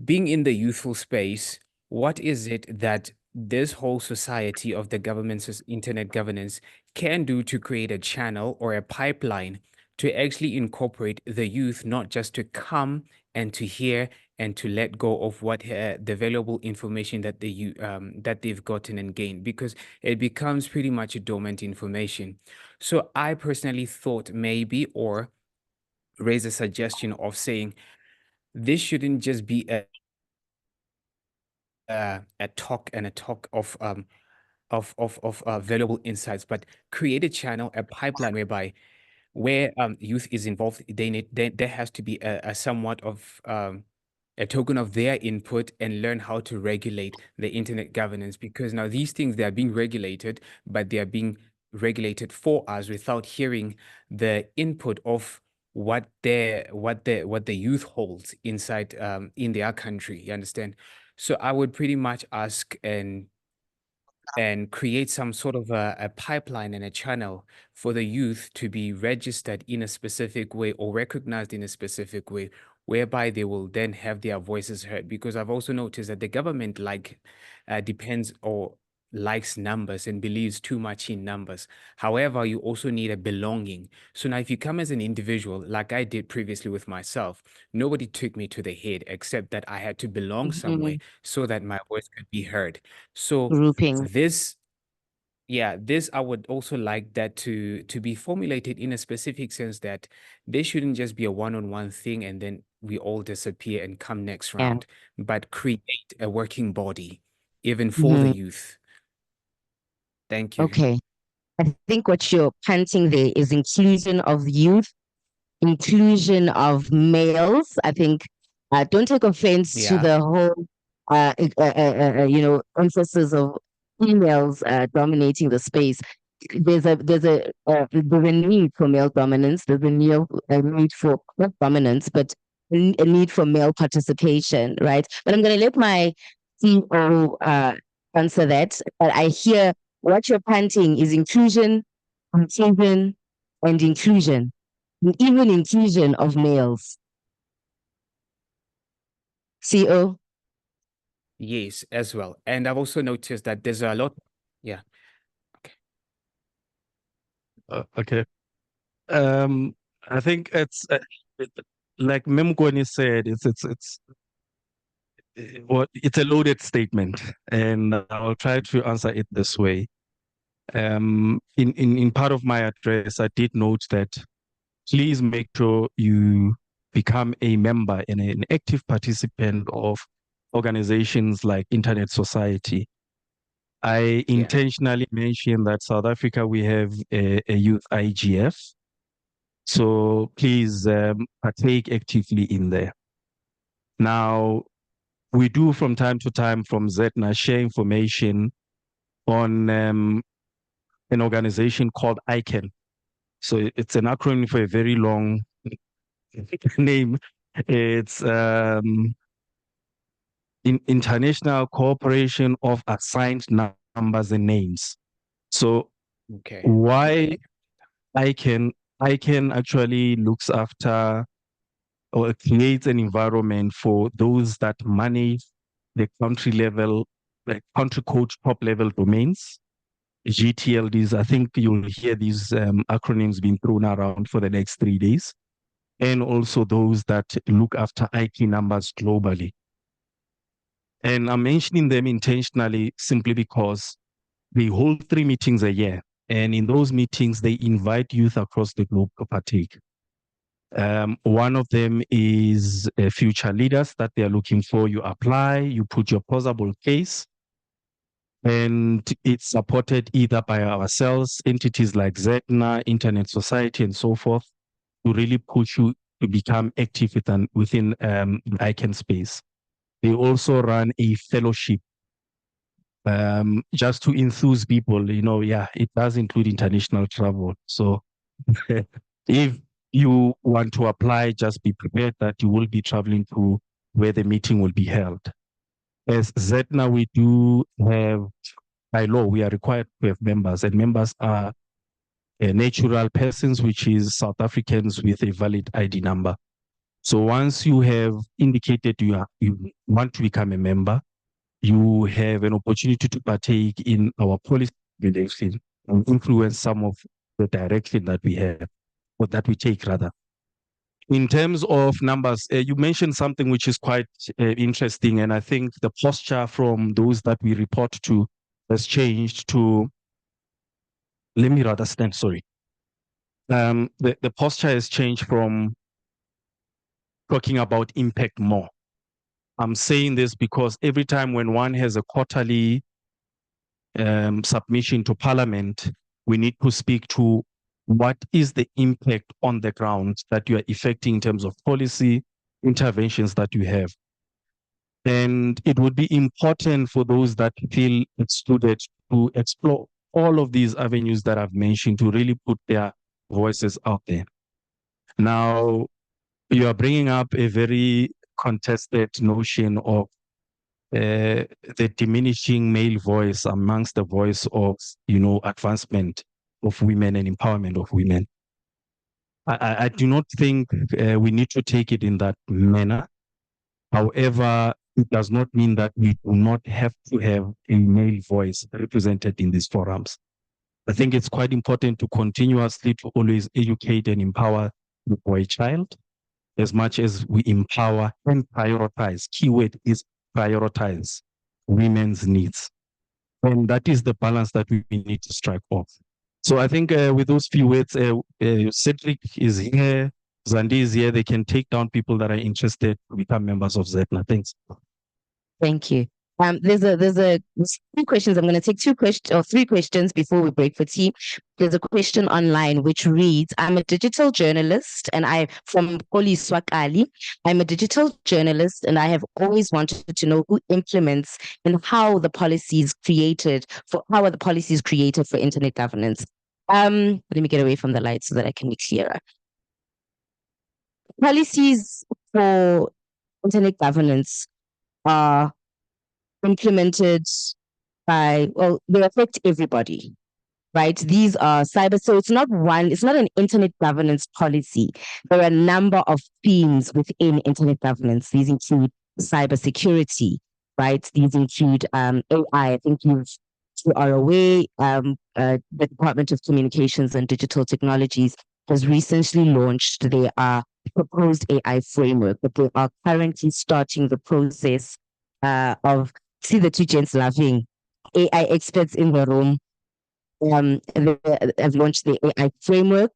being in the youthful space, what is it that this whole society of the government's internet governance can do to create a channel or a pipeline to actually incorporate the youth, not just to come and to hear and to let go of what the valuable information that that they've gotten and gained, because it becomes pretty much a dormant information. So I personally thought maybe, or raise a suggestion of saying, this shouldn't just be a talk of valuable insights, but create a channel, a pipeline where youth is involved. There has to be a somewhat of a token of their input, and learn how to regulate the internet governance, because now these things, they are being regulated, but they are being regulated for us without hearing the input of what the youth holds inside in their country. You understand? So I would pretty much ask and create some sort of a pipeline and a channel for the youth to be registered in a specific way, or recognized in a specific way, whereby they will then have their voices heard. Because I've also noticed that the government depends or likes numbers and believes too much in numbers. However, you also need a belonging. So now if you come as an individual, like I did previously with myself, nobody took me to the head, except that I had to belong somewhere so that my voice could be heard. So Grouping. this I would also like that to be formulated in a specific sense, that this shouldn't just be a one-on-one thing and then we all disappear and come next Yeah. round, but create a working body even for the youth. Thank you. Okay. I think what you're panting there is inclusion of youth, inclusion of males. I think, don't take offense to the whole, emphasis of females dominating the space. There's a need for male dominance. There's a need for not dominance, but a need for male participation, right? But I'm going to let my CEO answer that. But I hear what you're panting is inclusion, and inclusion, and even inclusion of males. CO? Yes, as well. And I've also noticed that there's a lot. Yeah. Okay. I think it's like Memkwani said, it's a loaded statement, and I'll try to answer it this way. In part of my address, I did note that please make sure you become a member and an active participant of organizations like Internet Society. I intentionally mentioned that South Africa, we have a youth IGF. So please partake actively in there. Now, we do from time to time from ZADNA share information on an organization called ICANN. So it's an acronym for a very long name. It's International Corporation of Assigned Numbers and Names. So why ICANN actually looks after or creates an environment for those that manage the country level, like country code top level domains, GTLDs. I think you'll hear these acronyms being thrown around for the next 3 days. And also those that look after IP numbers globally. And I'm mentioning them intentionally simply because they hold 3 meetings a year. And in those meetings, they invite youth across the globe to partake. One of them is future leaders that they are looking for. You apply, you put your plausible case, and it's supported either by ourselves, entities like ZADNA, Internet Society, and so forth, to really push you to become active within the ICANN space. They also run a fellowship just to enthuse people. It does include international travel. So if you want to apply, just be prepared that you will be traveling to where the meeting will be held. As ZADNA, we do have, by law, we are required to have members, and members are natural persons, which is South Africans with a valid ID number. So once you have indicated you want to become a member, you have an opportunity to partake in our policy direction and influence some of the direction that we have, or that we take rather. In terms of numbers, you mentioned something which is quite interesting, and I think the posture from those that we report to has changed to, let me rather stand, sorry. The posture has changed from talking about impact more. I'm saying this because every time when one has a quarterly submission to Parliament, we need to speak to what is the impact on the ground that you are effecting in terms of policy interventions that you have. And it would be important for those that feel excluded to explore all of these avenues that I've mentioned, to really put their voices out there. Now, you are bringing up a very contested notion of the diminishing male voice amongst the voice of, advancement of women and empowerment of women. I do not think we need to take it in that manner. However, it does not mean that we do not have to have a male voice represented in these forums. I think it's quite important to continuously to always educate and empower the boy child, as much as we empower and prioritize. Keyword is prioritize women's needs. And that is the balance that we need to strike off. So I think with those few words, Cedric is here, Zandi is here. They can take down people that are interested to become members of ZADNA. Thanks. Thank you. There's 3 questions. I'm going to take 2 questions or 3 questions before we break for tea. There's a question online which reads, I'm a digital journalist and from Koli Swakali. I'm a digital journalist and I have always wanted to know who implements and how are the policies created for internet governance. Let me get away from the light so that I can be clearer. Policies for internet governance are implemented they affect everybody, right? These are cyber, so it's not an internet governance policy. There are a number of themes within internet governance. These include cybersecurity, right? These include AI. I think you are aware, the Department of Communications and Digital Technologies has recently launched their proposed AI framework, but they are currently starting the process of, see the 2 gents laughing, AI experts in the room. They have launched the AI framework.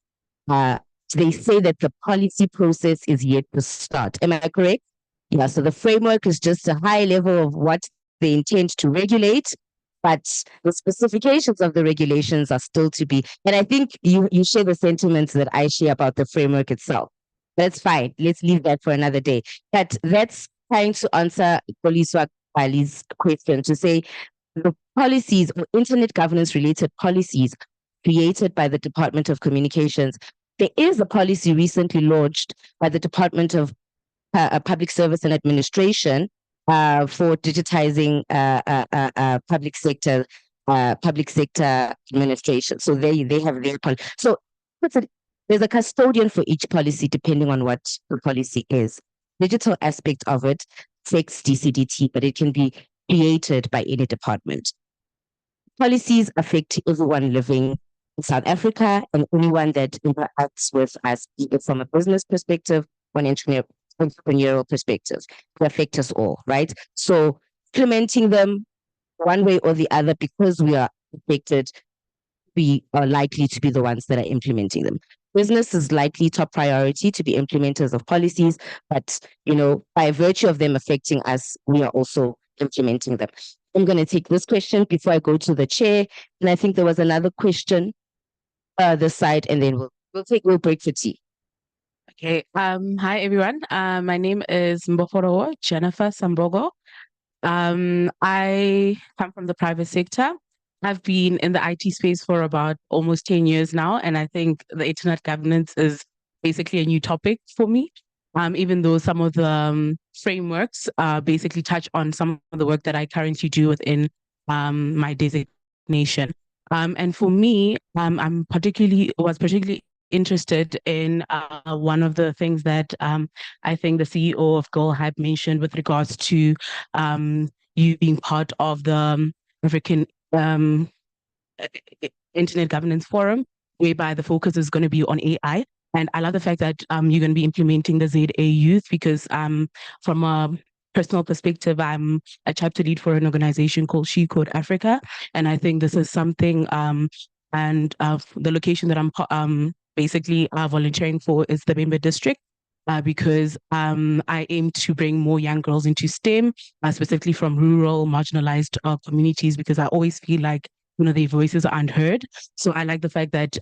They say that the policy process is yet to start. Am I correct? Yeah, so the framework is just a high level of what they intend to regulate, but the specifications of the regulations are still to be. And I think you share the sentiments that I share about the framework itself. That's fine. Let's leave that for another day. But that's trying to answer Koliswa Ali's question, to say the policies or internet governance related policies created by the Department of Communications. There is a policy recently launched by the Department of Public Service and Administration for digitizing public sector administration. So they have their policy. So There's a custodian for each policy depending on what the policy is. Digital aspect of it affects DCDT, but it can be created by any department. Policies affect everyone living in South Africa and anyone that interacts with us, either from a business perspective or an entrepreneurial perspective. They affect us all, right? So implementing them one way or the other, because we are affected, we are likely to be the ones that are implementing them. Business is likely top priority to be implementers of policies, but by virtue of them affecting us, we are also implementing them. I'm going to take this question before I go to the chair, and I think there was another question this side, and then we'll break for tea. Okay. Hi everyone. My name is Mboforo Jennifer Sambogo. I come from the private sector. I've been in the IT space for about almost 10 years now, and I think the internet governance is basically a new topic for me. Even though some of the frameworks basically touch on some of the work that I currently do within my designation. And for me, I'm particularly interested in one of the things that I think the CEO of Girl Hype mentioned with regards to you being part of the African Internet Governance Forum, whereby the focus is going to be on AI. And I love the fact that you're going to be implementing the ZA Youth, because from a personal perspective, I'm a chapter lead for an organization called She Code Africa. And I think this is something, and the location that I'm basically volunteering for is the Member District. Because I aim to bring more young girls into STEM, specifically from rural, marginalized communities, because I always feel like their voices are unheard. So I like the fact that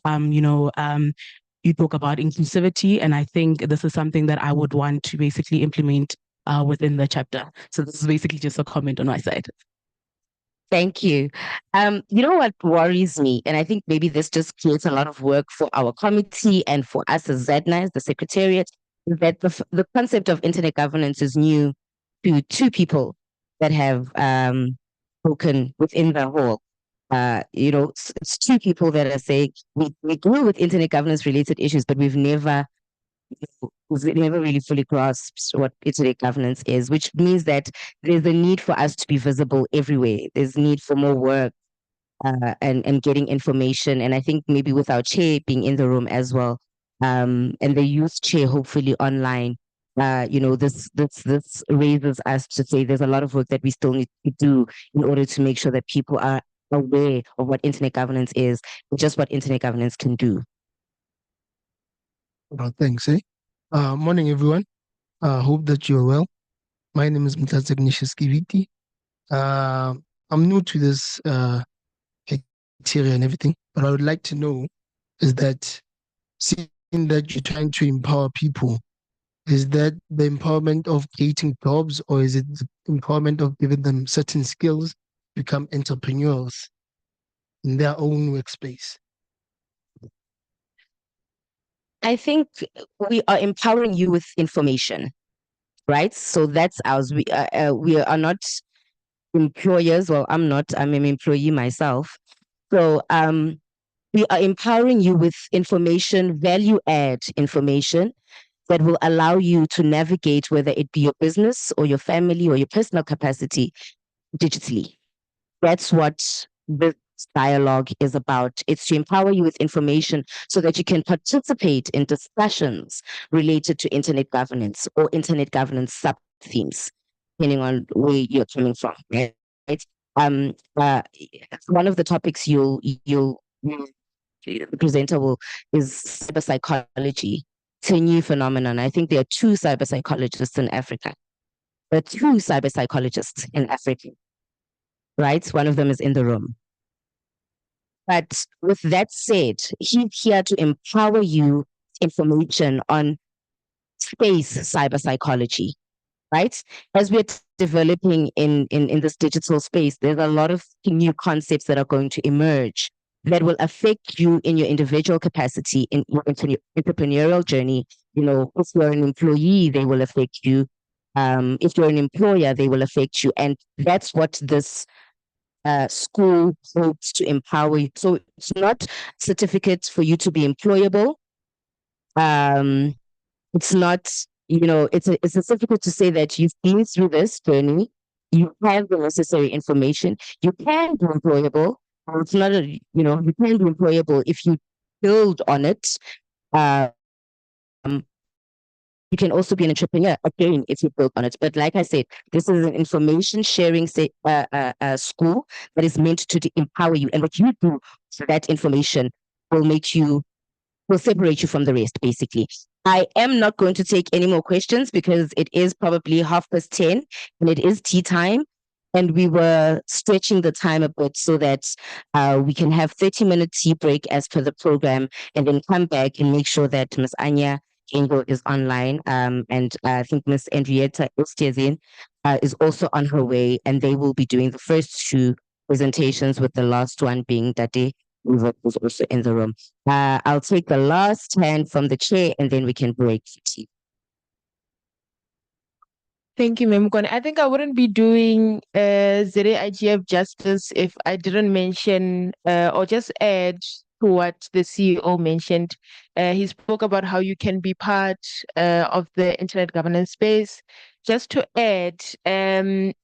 you talk about inclusivity, and I think this is something that I would want to basically implement within the chapter. So this is basically just a comment on my side. Thank you. You know what worries me, and I think maybe this just creates a lot of work for our committee and for us as ZADNA, as the Secretariat, is that the concept of internet governance is new to two people that have spoken within the hall. It's two people that are saying we deal with internet governance related issues, but we've never really fully grasped what internet governance is, which means that there's a need for us to be visible everywhere. There's need for more work and getting information. And I think maybe with our chair being in the room as well, and the youth chair hopefully online, this raises us to say there's a lot of work that we still need to do in order to make sure that people are aware of what internet governance is, and just what internet governance can do. Thanks. Morning, everyone. Hope that you're well. My name is Mthatse Ignatius Kiviti. I'm new to this criteria and everything, but I would like to know is that seeing that you're trying to empower people, is that the empowerment of creating jobs, or is it the empowerment of giving them certain skills to become entrepreneurs in their own workspace? I think we are empowering you with information, right? So that's ours. We are not employers. Well, I'm not. I'm an employee myself. So we are empowering you with information, value add information that will allow you to navigate, whether it be your business or your family or your personal capacity, digitally. That's what this dialogue is about. It's to empower you with information so that you can participate in discussions related to internet governance or internet governance sub-themes, depending on where you're coming from, right? One of the topics the presenter is cyber psychology. It's a new phenomenon. I think there are two cyber psychologists in Africa. There are two cyber psychologists in Africa, right? One of them is in the room. But with that said, he's here to empower you information on space cyber psychology, right? As we're developing in this digital space, there's a lot of new concepts that are going to emerge that will affect you in your individual capacity, in your entrepreneurial journey. If you're an employee, they will affect you. If you're an employer, they will affect you. And that's what this school hopes to empower you. So it's not certificate for you to be employable. It's not, it's a certificate to say that you've been through this journey, you have the necessary information, you can be employable. It's not you can be employable if you build on it. Um, you can also be an entrepreneur again if you build on it. But like I said, this is an information sharing school that is meant to empower you, and what you do for that information will separate you from the rest, basically. I am not going to take any more questions because it is probably 10:30 and it is tea time. And we were stretching the time a bit so that we can have 30-minute tea break as per the program, and then come back and make sure that Miss Anya Angel is online. And I think Miss Henrietta Ostiazin is also on her way, and they will be doing the first two presentations, with the last one being Dade who's also in the room. I'll take the last hand from the chair, and then we can break for tea. Thank you, Ma'am. I think I wouldn't be doing ZAIGF justice if I didn't mention or just add to what the CEO mentioned. He spoke about how you can be part of the internet governance space. Just to add,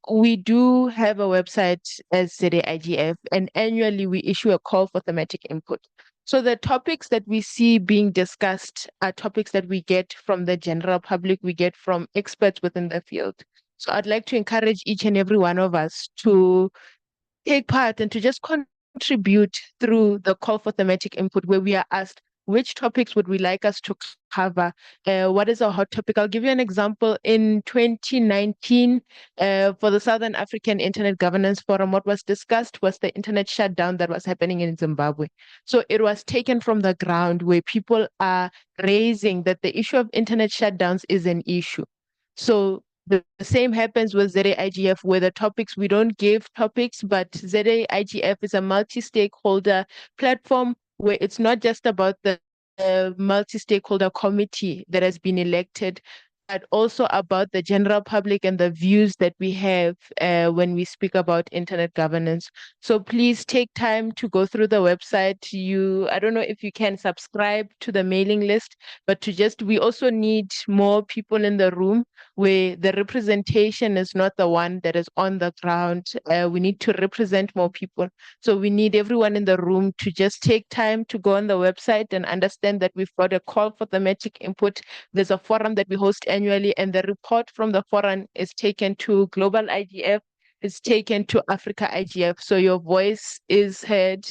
we do have a website as ZAIGF, and annually we issue a call for thematic input. So the topics that we see being discussed are topics that we get from the general public, we get from experts within the field. So I'd like to encourage each and every one of us to take part and to just contribute through the call for thematic input, where we are asked, which topics would we like us to cover? What is a hot topic? I'll give you an example. In 2019, for the Southern African Internet Governance Forum, what was discussed was the internet shutdown that was happening in Zimbabwe. So it was taken from the ground, where people are raising that the issue of internet shutdowns is an issue. So the same happens with ZAIGF, where the topics, we don't give topics, but ZAIGF is a multi-stakeholder platform where it's not just about the multi-stakeholder committee that has been elected, but also about the general public and the views that we have when we speak about internet governance. So please take time to go through the website. I don't know if you can subscribe to the mailing list, but we also need more people in the room where the representation is not the one that is on the ground. We need to represent more people. So we need everyone in the room to just take time to go on the website and understand that we've got a call for thematic input. There's a forum that we host annually, and the report from the forum is taken to Global IGF, is taken to Africa IGF. So your voice is heard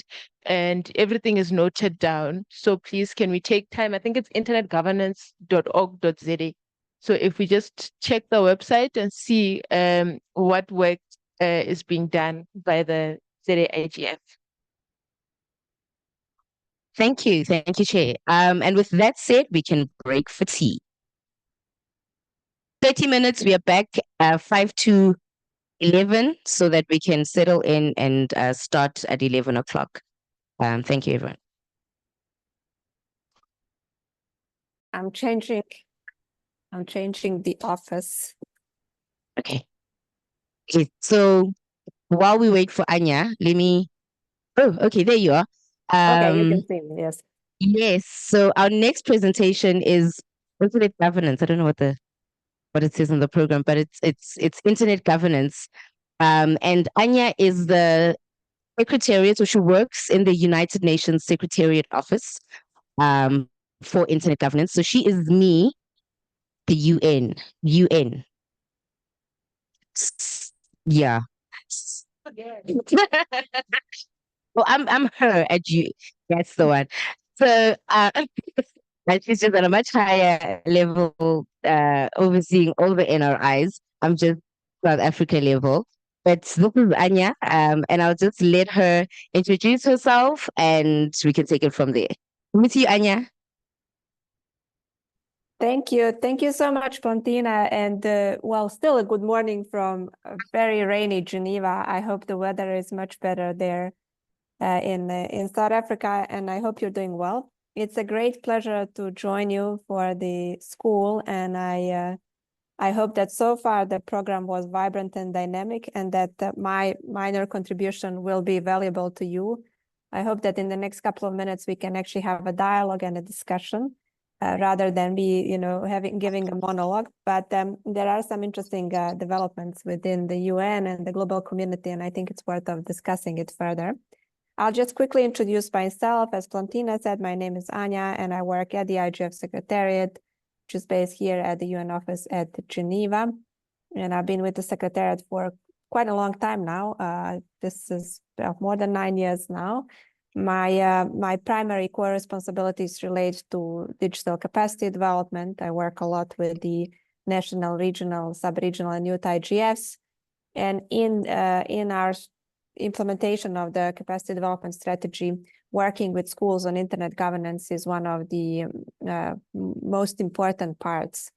and everything is noted down. So please, can we take time? I think it's internetgovernance.org.za. So if we just check the website and see what work is being done by the ZAIGF. Thank you, Chair. And with that said, we can break for tea. 30 minutes, we are back 5 to 11, so that we can settle in and start at 11 o'clock. Thank you, everyone. I'm changing the office. Okay. So while we wait for Anya, let me. Oh, okay, there you are. Okay, you can see me. Yes. Yes. So our next presentation is internet governance. I don't know what it says on the program, but it's internet governance. And Anya is the secretariat, so she works in the United Nations Secretariat Office for internet governance. So she is me, the UN. Yeah. Well, I'm her at you. That's the one. So and she's just at a much higher level, overseeing all the NRIs. I'm just South Africa level. But this is Anya, and I'll just let her introduce herself, and we can take it from there. With you, Anya. Thank you. Thank you so much, Pontina. And still a good morning from a very rainy Geneva. I hope the weather is much better there in South Africa, and I hope you're doing well. It's a great pleasure to join you for the school, and I hope that so far the program was vibrant and dynamic, and that my minor contribution will be valuable to you. I hope that in the next couple of minutes we can actually have a dialogue and a discussion. rather than be, giving a monologue. But there are some interesting developments within the UN and the global community, and I think it's worth of discussing it further. I'll just quickly introduce myself. As Plantina said, my name is Anya, and I work at the IGF Secretariat, which is based here at the UN office at Geneva. And I've been with the Secretariat for quite a long time now. This is more than 9 years now. My primary core responsibilities relate to digital capacity development. I work a lot with the national, regional, sub-regional, and youth IGFs. And in our implementation of the capacity development strategy, working with schools on internet governance is one of the most important parts.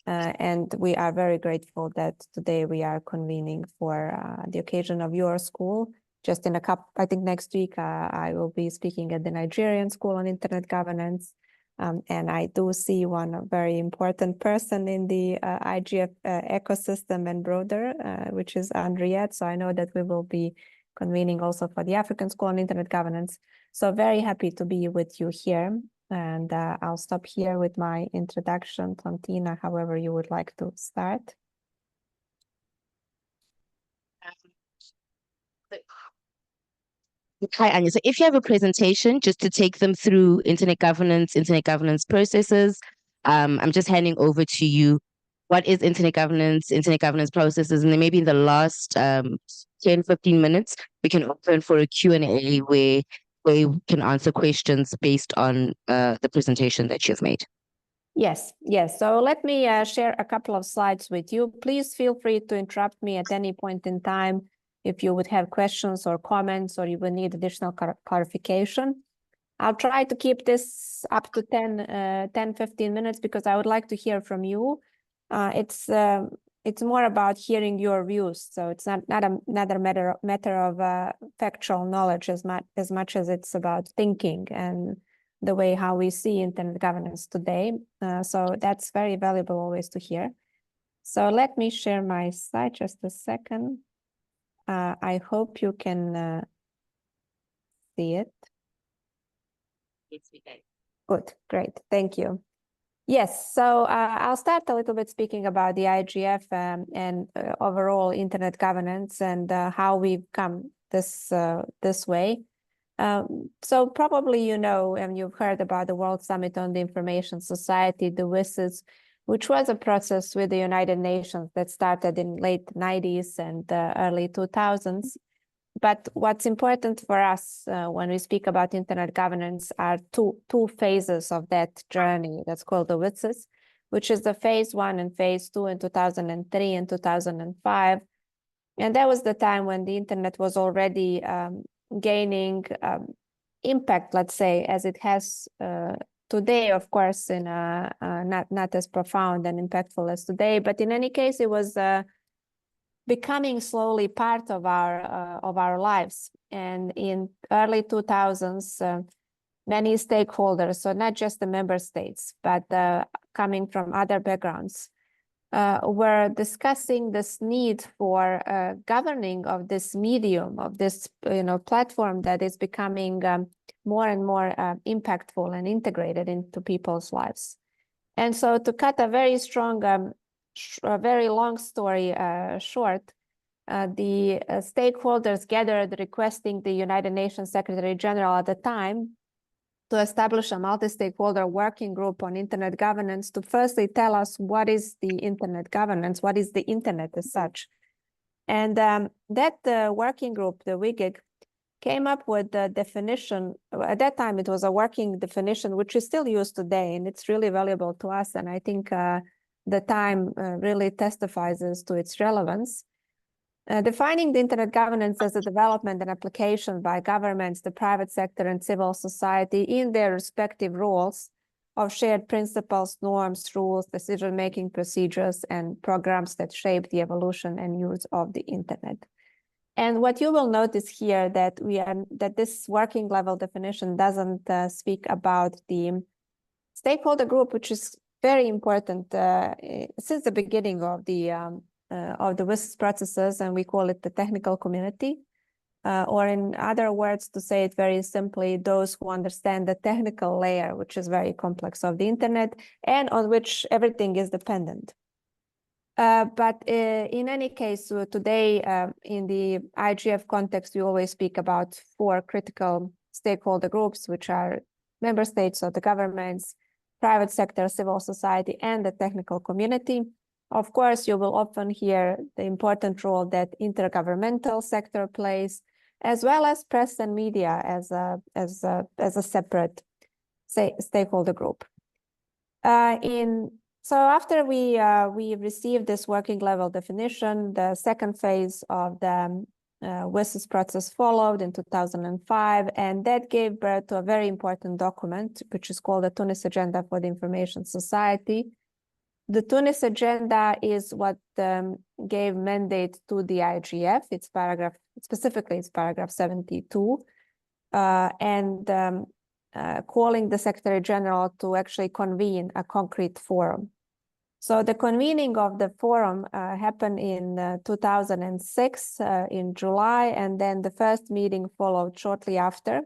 And we are very grateful that today we are convening for the occasion of your school. Just in I think next week, I will be speaking at the Nigerian School on Internet Governance. And I do see one very important person in the IGF ecosystem and broader, which is Andriette. So I know that we will be convening also for the African School on Internet Governance. So very happy to be with you here. And I'll stop here with my introduction. Plantina, however you would like to start. Hi, Anya. So if you have a presentation, just to take them through internet governance processes, I'm just handing over to you. What is internet governance processes, and then maybe in the last 10, 15 minutes, we can open for a Q&A where you can answer questions based on the presentation that you've made. Yes. So let me share a couple of slides with you. Please feel free to interrupt me at any point in time if you would have questions or comments, or you will need additional clarification. I'll try to keep this up to 10-15 minutes because I would like to hear from you. It's more about hearing your views. So it's not a matter of factual knowledge as much as it's about thinking and the way how we see internet governance today. So that's very valuable always to hear. So let me share my slide just a second. I hope you can see it. Yes, we can. Good, great, thank you. Yes, so I'll start a little bit speaking about the IGF and overall internet governance and how we've come this way. So probably you know, and you've heard about the World Summit on the Information Society, the WSIS, which was a process with the United Nations that started in late 90s and early 2000s. But what's important for us when we speak about internet governance are two phases of that journey. That's called the WSIS, which is the phase 1 and phase 2 in 2003 and 2005. And that was the time when the internet was already gaining impact, let's say, as it has today, of course, in not as profound and impactful as today. But in any case, it was becoming slowly part of our lives. And in early 2000s, many stakeholders, so not just the member states, but coming from other backgrounds, were discussing this need for governing of this medium, of this platform that is becoming more and more impactful and integrated into people's lives. And so to cut a very strong, a very long story short, the stakeholders gathered requesting the United Nations Secretary General at the time to establish a multi-stakeholder working group on internet governance to firstly tell us what is the internet governance, what is the internet as such. And that working group, the WIGIG, came up with the definition. At that time, it was a working definition, which is still used today, and it's really valuable to us. And I think the time really testifies to its relevance. Defining the internet governance as a development and application by governments, the private sector, and civil society in their respective roles of shared principles, norms, rules, decision-making procedures, and programs that shape the evolution and use of the internet. And what you will notice here that this working level definition doesn't speak about the stakeholder group, which is very important since the beginning of the WSIS processes, and we call it the technical community. or in other words, to say it very simply, those who understand the technical layer, which is very complex, of the internet, and on which everything is dependent. But in any case, today, in the IGF context, we always speak about 4 critical stakeholder groups, which are member states or the governments, private sector, civil society, and the technical community. Of course, you will often hear the important role that intergovernmental sector plays, as well as press and media as a separate stakeholder group. So after we received this working level definition, the second phase of the WSIS process followed in 2005, and that gave birth to a very important document, which is called the Tunis Agenda for the Information Society. The Tunis Agenda is what gave mandate to the IGF. It's specifically paragraph 72, and calling the Secretary General to actually convene a concrete forum. So the convening of the forum happened in 2006 in July, and then the first meeting followed shortly after.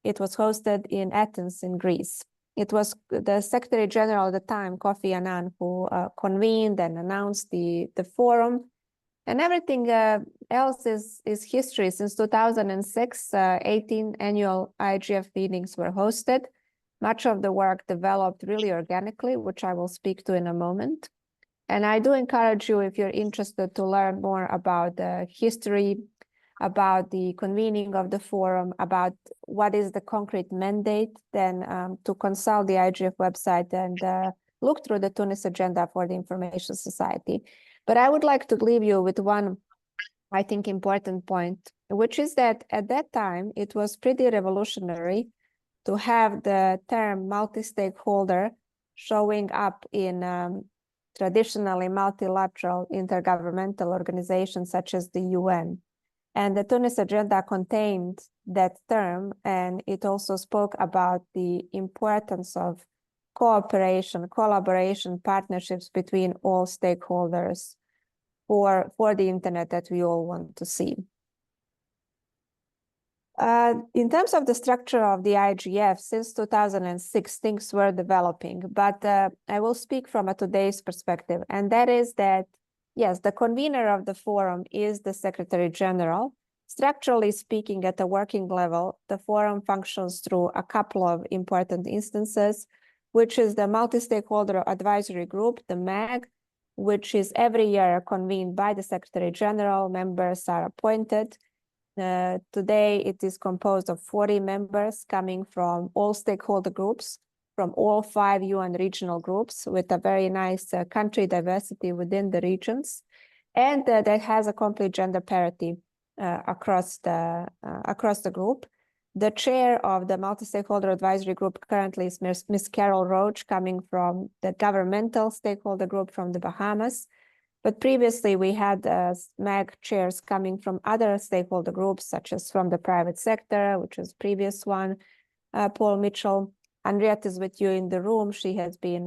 It was hosted in Athens in Greece. It was the Secretary General at the time, Kofi Annan, who convened and announced the forum. And everything else is history. Since 2006, 18 annual IGF meetings were hosted. Much of the work developed really organically, which I will speak to in a moment. And I do encourage you, if you're interested, to learn more about the history, about the convening of the forum, about what is the concrete mandate, then to consult the IGF website and look through the Tunis Agenda for the Information Society. But I would like to leave you with one, I think, important point, which is that at that time, it was pretty revolutionary to have the term multi-stakeholder showing up in traditionally multilateral intergovernmental organizations such as the UN. And the Tunis Agenda contained that term, and it also spoke about the importance of cooperation, collaboration, partnerships between all stakeholders for the internet that we all want to see. In terms of the structure of the IGF, since 2006, things were developing, but I will speak from today's perspective, and that is that, yes, the convener of the forum is the Secretary General. Structurally speaking, at the working level, the forum functions through a couple of important instances, which is the Multi-Stakeholder Advisory Group, the MAG, which is every year convened by the Secretary General. Members are appointed. Today, it is composed of 40 members coming from all stakeholder groups, from all 5 UN regional groups, with a very nice country diversity within the regions, and that has a complete gender parity across the group. The chair of the Multi-Stakeholder Advisory Group currently is Ms. Carol Roach, coming from the governmental stakeholder group from the Bahamas. But previously, we had MAG chairs coming from other stakeholder groups, such as from the private sector, which was previous one, Paul Mitchell. Henriette is with you in the room. She has been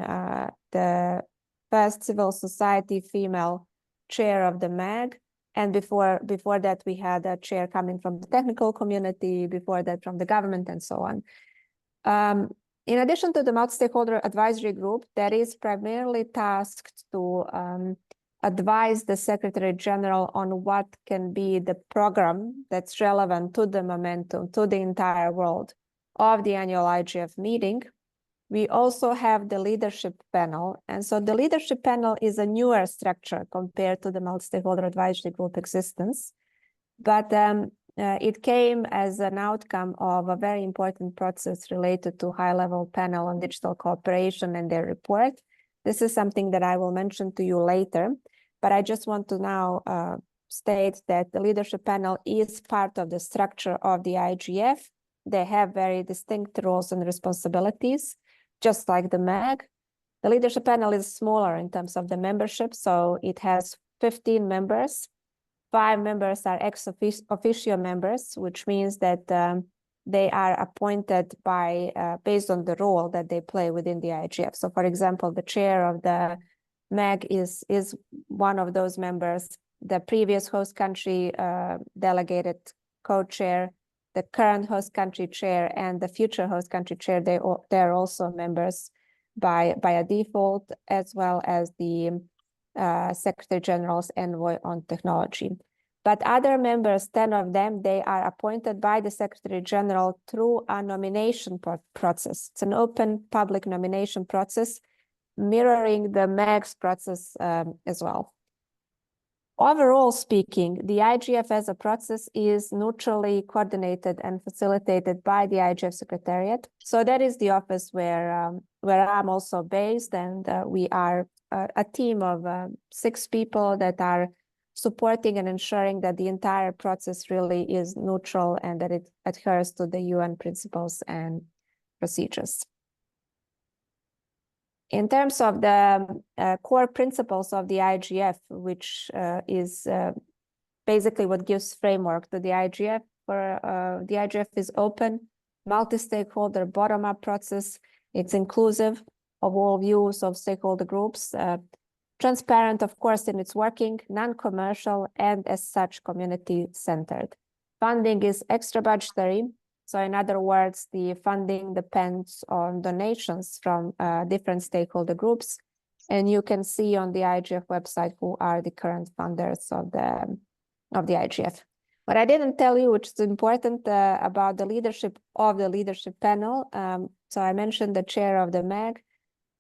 the first civil society female chair of the MAG. And before that, we had a chair coming from the technical community, before that from the government, and so on. In addition to the Multi-Stakeholder Advisory Group, that is primarily tasked to advise the Secretary General on what can be the program that's relevant to the momentum, to the entire world of the annual IGF meeting. We also have the leadership panel. And so the leadership panel is a newer structure compared to the Multi-Stakeholder Advisory Group existence. But it came as an outcome of a very important process related to high-level panel on digital cooperation and their report. This is something that I will mention to you later. But I just want to now state that the leadership panel is part of the structure of the IGF. They have very distinct roles and responsibilities, just like the MAG. The leadership panel is smaller in terms of the membership, so it has 15 members. 5 members are ex officio members, which means that they are appointed by based on the role that they play within the IGF. So, for example, the chair of the MAG is one of those members. The previous host country delegated co-chair, the current host country chair, and the future host country chair. They're also members by a default, as well as the Secretary General's envoy on technology. But other members, 10 of them, they are appointed by the Secretary General through a nomination process. It's an open public nomination process, mirroring the MAG's process as well. Overall speaking, the IGF as a process is neutrally coordinated and facilitated by the IGF Secretariat. So that is the office where I'm also based, and we are a team of 6 people that are supporting and ensuring that the entire process really is neutral and that it adheres to the UN principles and procedures. In terms of the core principles of the IGF, which is basically what gives framework to the IGF, the IGF is open, multi-stakeholder, bottom-up process. It's inclusive of all views of stakeholder groups, transparent, of course, in its working, non-commercial, and as such, community-centered. Funding is extra budgetary. So in other words, the funding depends on donations from different stakeholder groups. And you can see on the IGF website who are the current funders of the IGF. What I didn't tell you, which is important about the leadership of the leadership panel. So I mentioned the chair of the MAG.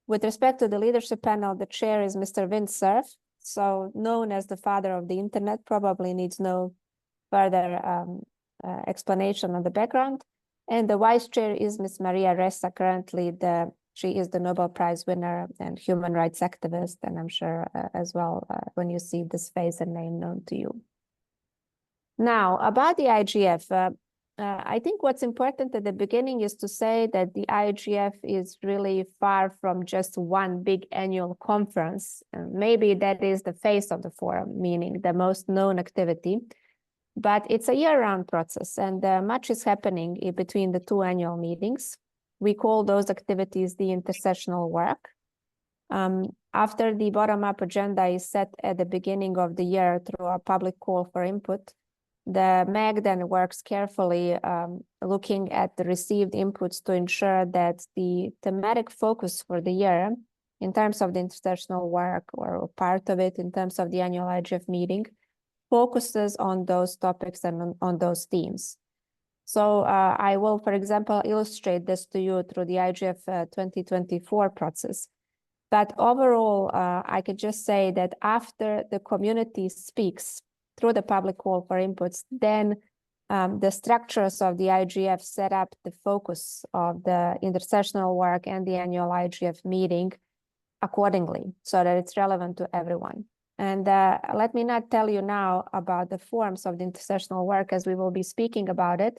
With respect to the leadership panel, the chair is Mr. Vint Cerf, so known as the father of the internet, probably needs no further explanation on the background. And the vice chair is Ms. Maria Ressa. Currently, she is the Nobel Prize winner and human rights activist, and I'm sure as well when you see this face and name known to you. Now, about the IGF, I think what's important at the beginning is to say that the IGF is really far from just one big annual conference. Maybe that is the face of the forum, meaning the most known activity. But it's a year-round process, and much is happening in between the 2 annual meetings. We call those activities the intersessional work. After the bottom-up agenda is set at the beginning of the year through a public call for input, the MAG then works carefully looking at the received inputs to ensure that the thematic focus for the year in terms of the intersessional work, or part of it in terms of the annual IGF meeting, focuses on those topics and on those themes. So I will, for example, illustrate this to you through the IGF 2024 process. But overall, I could just say that after the community speaks through the public call for inputs, then the structures of the IGF set up the focus of the intersessional work and the annual IGF meeting accordingly, so that it's relevant to everyone. And let me not tell you now about the forms of the intersessional work, as we will be speaking about it,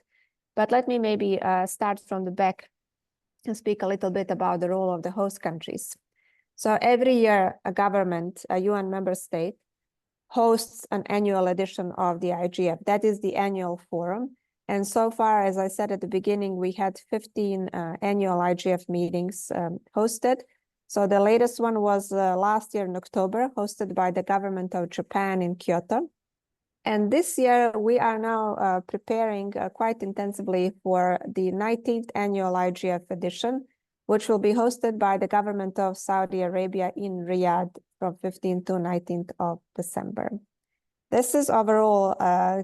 but let me maybe start from the back and speak a little bit about the role of the host countries. So every year, a government, a UN member state, hosts an annual edition of the IGF. That is the annual forum. And so far, as I said at the beginning, we had 15 annual IGF meetings hosted. So the latest one was last year in October, hosted by the government of Japan in Kyoto. And this year, we are now preparing quite intensively for the 19th annual IGF edition, which will be hosted by the government of Saudi Arabia in Riyadh from 15th to 19th of December. This is overall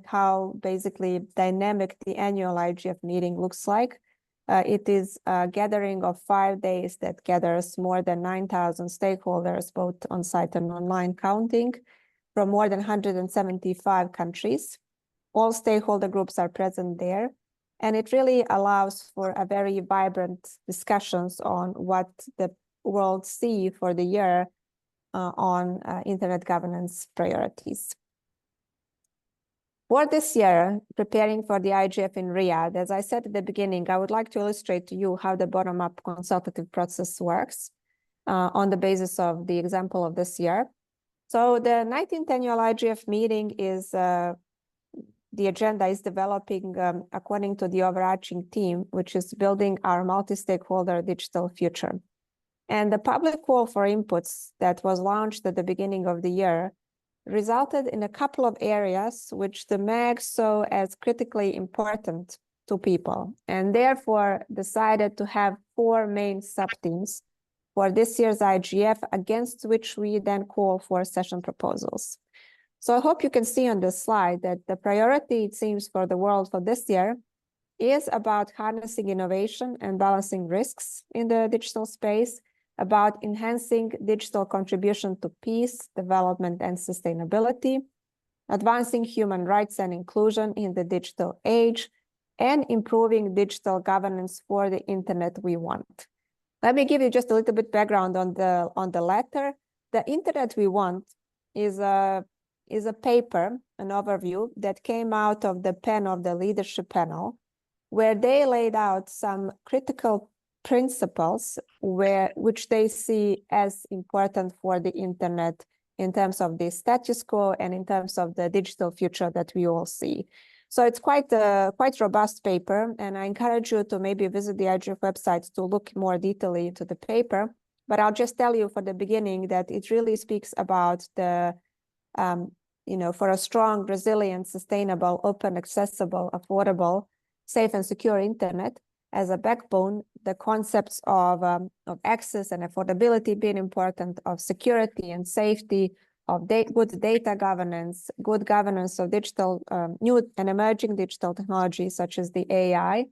how basically dynamic the annual IGF meeting looks like. It is a gathering of 5 days that gathers more than 9,000 stakeholders, both on site and online, counting from more than 175 countries. All stakeholder groups are present there. And it really allows for a very vibrant discussions on what the world see for the year on internet governance priorities. For this year, preparing for the IGF in Riyadh, as I said at the beginning, I would like to illustrate to you how the bottom-up consultative process works on the basis of the example of this year. So the 19th annual IGF meeting is, the agenda is developing according to the overarching theme, which is building our multi-stakeholder digital future. And the public call for inputs that was launched at the beginning of the year resulted in a couple of areas which the MAG saw as critically important to people, and therefore decided to have 4 main sub-themes for this year's IGF, against which we then call for session proposals. So I hope you can see on this slide that the priority, it seems, for the world for this year is about harnessing innovation and balancing risks in the digital space, about enhancing digital contribution to peace, development, and sustainability, advancing human rights and inclusion in the digital age, and improving digital governance for the internet we want. Let me give you just a little bit background on the latter. The internet we want is a paper, an overview that came out of the pen of the leadership panel, where they laid out some critical principles which they see as important for the internet in terms of the status quo and in terms of the digital future that we all see. So it's quite a robust paper, and I encourage you to maybe visit the IGF website to look more detailedly into the paper. But I'll just tell you for the beginning that it really speaks about the, for a strong, resilient, sustainable, open, accessible, affordable, safe and secure internet as a backbone, the concepts of access and affordability being important, of security and safety, of good data governance, good governance of digital, new and emerging digital technologies such as the AI,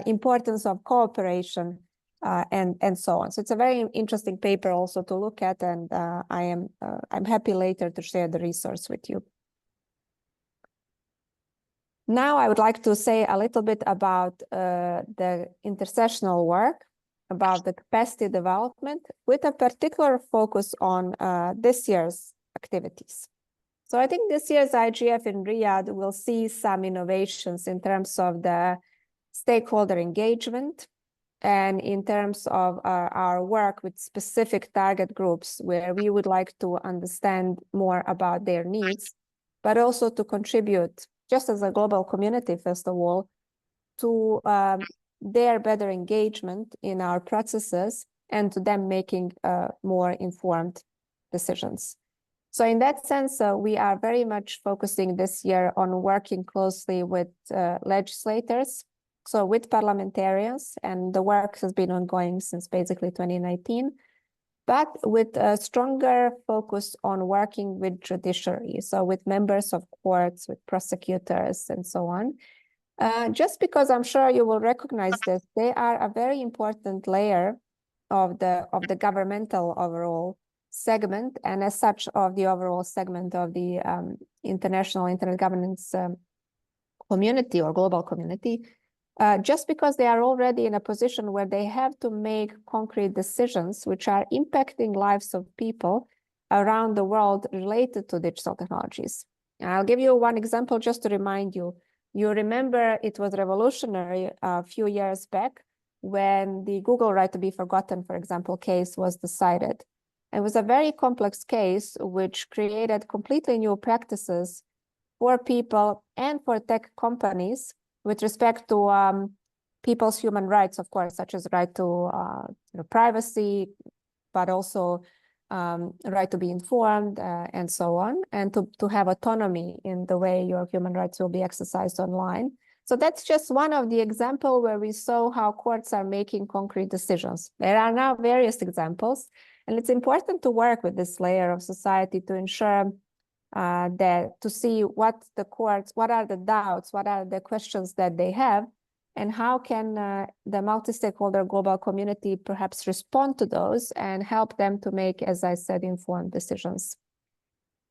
importance of cooperation, and so on. So it's a very interesting paper also to look at, and I'm happy later to share the resource with you. Now I would like to say a little bit about the intersessional work, about the capacity development, with a particular focus on this year's activities. So I think this year's IGF in Riyadh will see some innovations in terms of the stakeholder engagement and in terms of our work with specific target groups, where we would like to understand more about their needs, but also to contribute, just as a global community, first of all, to their better engagement in our processes and to them making more informed decisions. So in that sense, we are very much focusing this year on working closely with legislators, so with parliamentarians, and the work has been ongoing since basically 2019, but with a stronger focus on working with judiciary, so with members of courts, with prosecutors, and so on. Just because I'm sure you will recognize this, they are a very important layer of the governmental overall segment, and as such of the overall segment of the international internet governance community or global community, just because they are already in a position where they have to make concrete decisions which are impacting lives of people around the world related to digital technologies. And I'll give you one example just to remind you. You remember it was revolutionary a few years back when the Google Right to be Forgotten, for example, case was decided. It was a very complex case which created completely new practices for people and for tech companies with respect to people's human rights, of course, such as right to privacy, but also right to be informed and so on, and to have autonomy in the way your human rights will be exercised online. So that's just one of the examples where we saw how courts are making concrete decisions. There are now various examples, and it's important to work with this layer of society to ensure to see what the courts, what are the doubts, what are the questions that they have, and how can the multi-stakeholder global community perhaps respond to those and help them to make, as I said, informed decisions.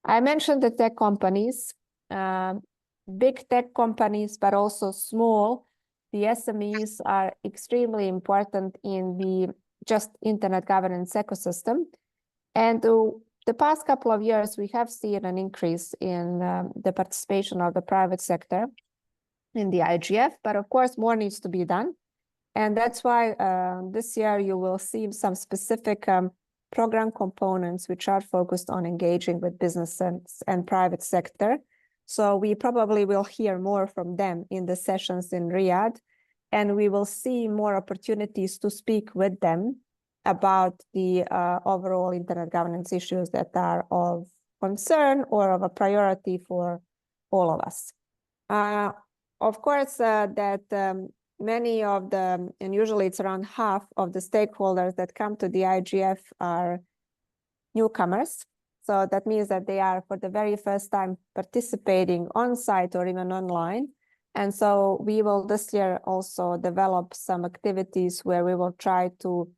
I mentioned the tech companies, big tech companies, but also small. The SMEs are extremely important in the just internet governance ecosystem. And the past couple of years, we have seen an increase in the participation of the private sector in the IGF, but of course, more needs to be done. And that's why this year you will see some specific program components which are focused on engaging with business and private sector. So we probably will hear more from them in the sessions in Riyadh, and we will see more opportunities to speak with them about the overall internet governance issues that are of concern or of a priority for all of us. Of course, many of the, and usually it's around half of the stakeholders that come to the IGF are newcomers. So that means that they are for the very first time participating on site or even online. And so we will this year also develop some activities where we will try to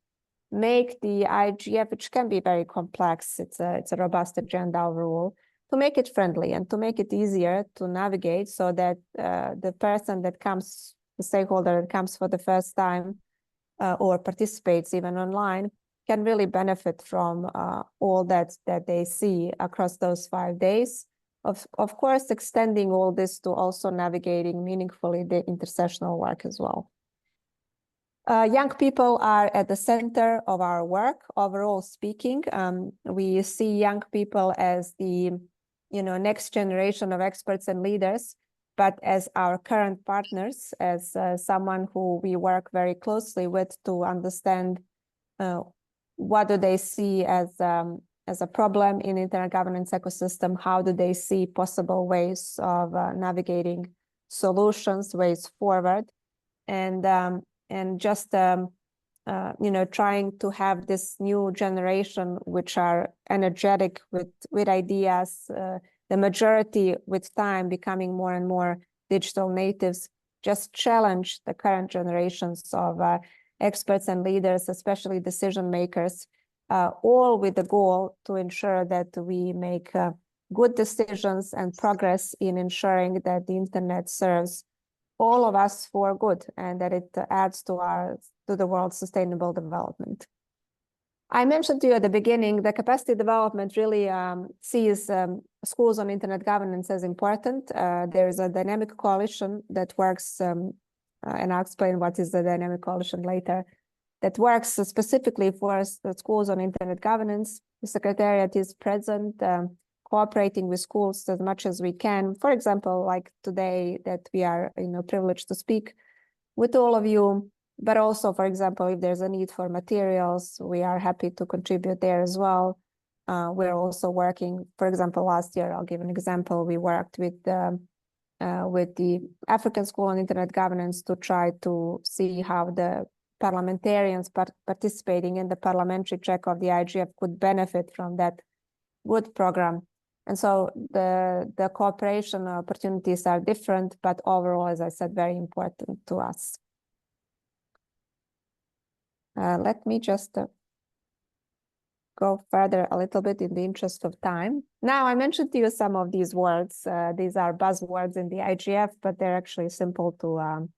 make the IGF, which can be very complex, it's a robust agenda overall, to make it friendly and to make it easier to navigate so that the person that comes, the stakeholder that comes for the first time or participates even online can really benefit from all that they see across those 5 days. Of course, extending all this to also navigating meaningfully the intersessional work as well. Young people are at the center of our work, overall speaking. We see young people as the next generation of experts and leaders, but as our current partners, as someone who we work very closely with to understand what do they see as a problem in internet governance ecosystem, how do they see possible ways of navigating solutions, ways forward, and just trying to have this new generation which are energetic with ideas, the majority with time becoming more and more digital natives, just challenge the current generations of experts and leaders, especially decision makers, all with the goal to ensure that we make good decisions and progress in ensuring that the internet serves all of us for good and that it adds to the world's sustainable development. I mentioned to you at the beginning, the capacity development really sees schools on internet governance as important. There's a dynamic coalition that works, and I'll explain what is the dynamic coalition later, that works specifically for schools on internet governance. The Secretariat is present, cooperating with schools as much as we can. For example, like today that we are privileged to speak with all of you, but also, for example, if there's a need for materials, we are happy to contribute there as well. We're also working, for example, last year, I'll give an example, we worked with the African School on Internet Governance to try to see how the parliamentarians participating in the parliamentary track of the IGF could benefit from that good program. And so the cooperation opportunities are different, but overall, as I said, very important to us. Let me just go further a little bit in the interest of time. Now, I mentioned to you some of these words. These are buzzwords in the IGF, but they're actually simple to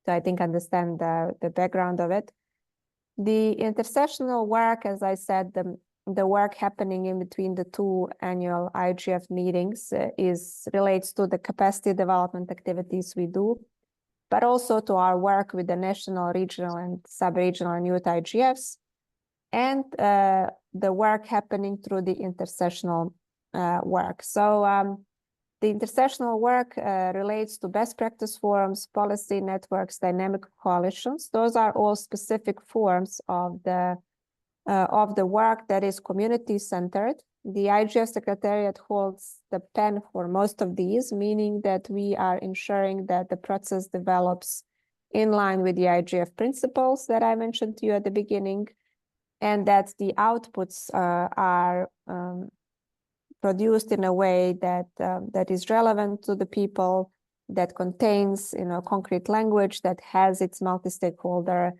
I think, understand the background of it. The intersessional work, as I said, the work happening in between the 2 annual IGF meetings relates to the capacity development activities we do, but also to our work with the national, regional, and sub-regional and youth IGFs, and the work happening through the intersessional work. So the intersessional work relates to best practice forums, policy networks, dynamic coalitions. Those are all specific forms of the work that is community-centered. The IGF Secretariat holds the pen for most of these, meaning that we are ensuring that the process develops in line with the IGF principles that I mentioned to you at the beginning, and that the outputs are produced in a way that is relevant to the people, that contains concrete language, that has its multi-stakeholder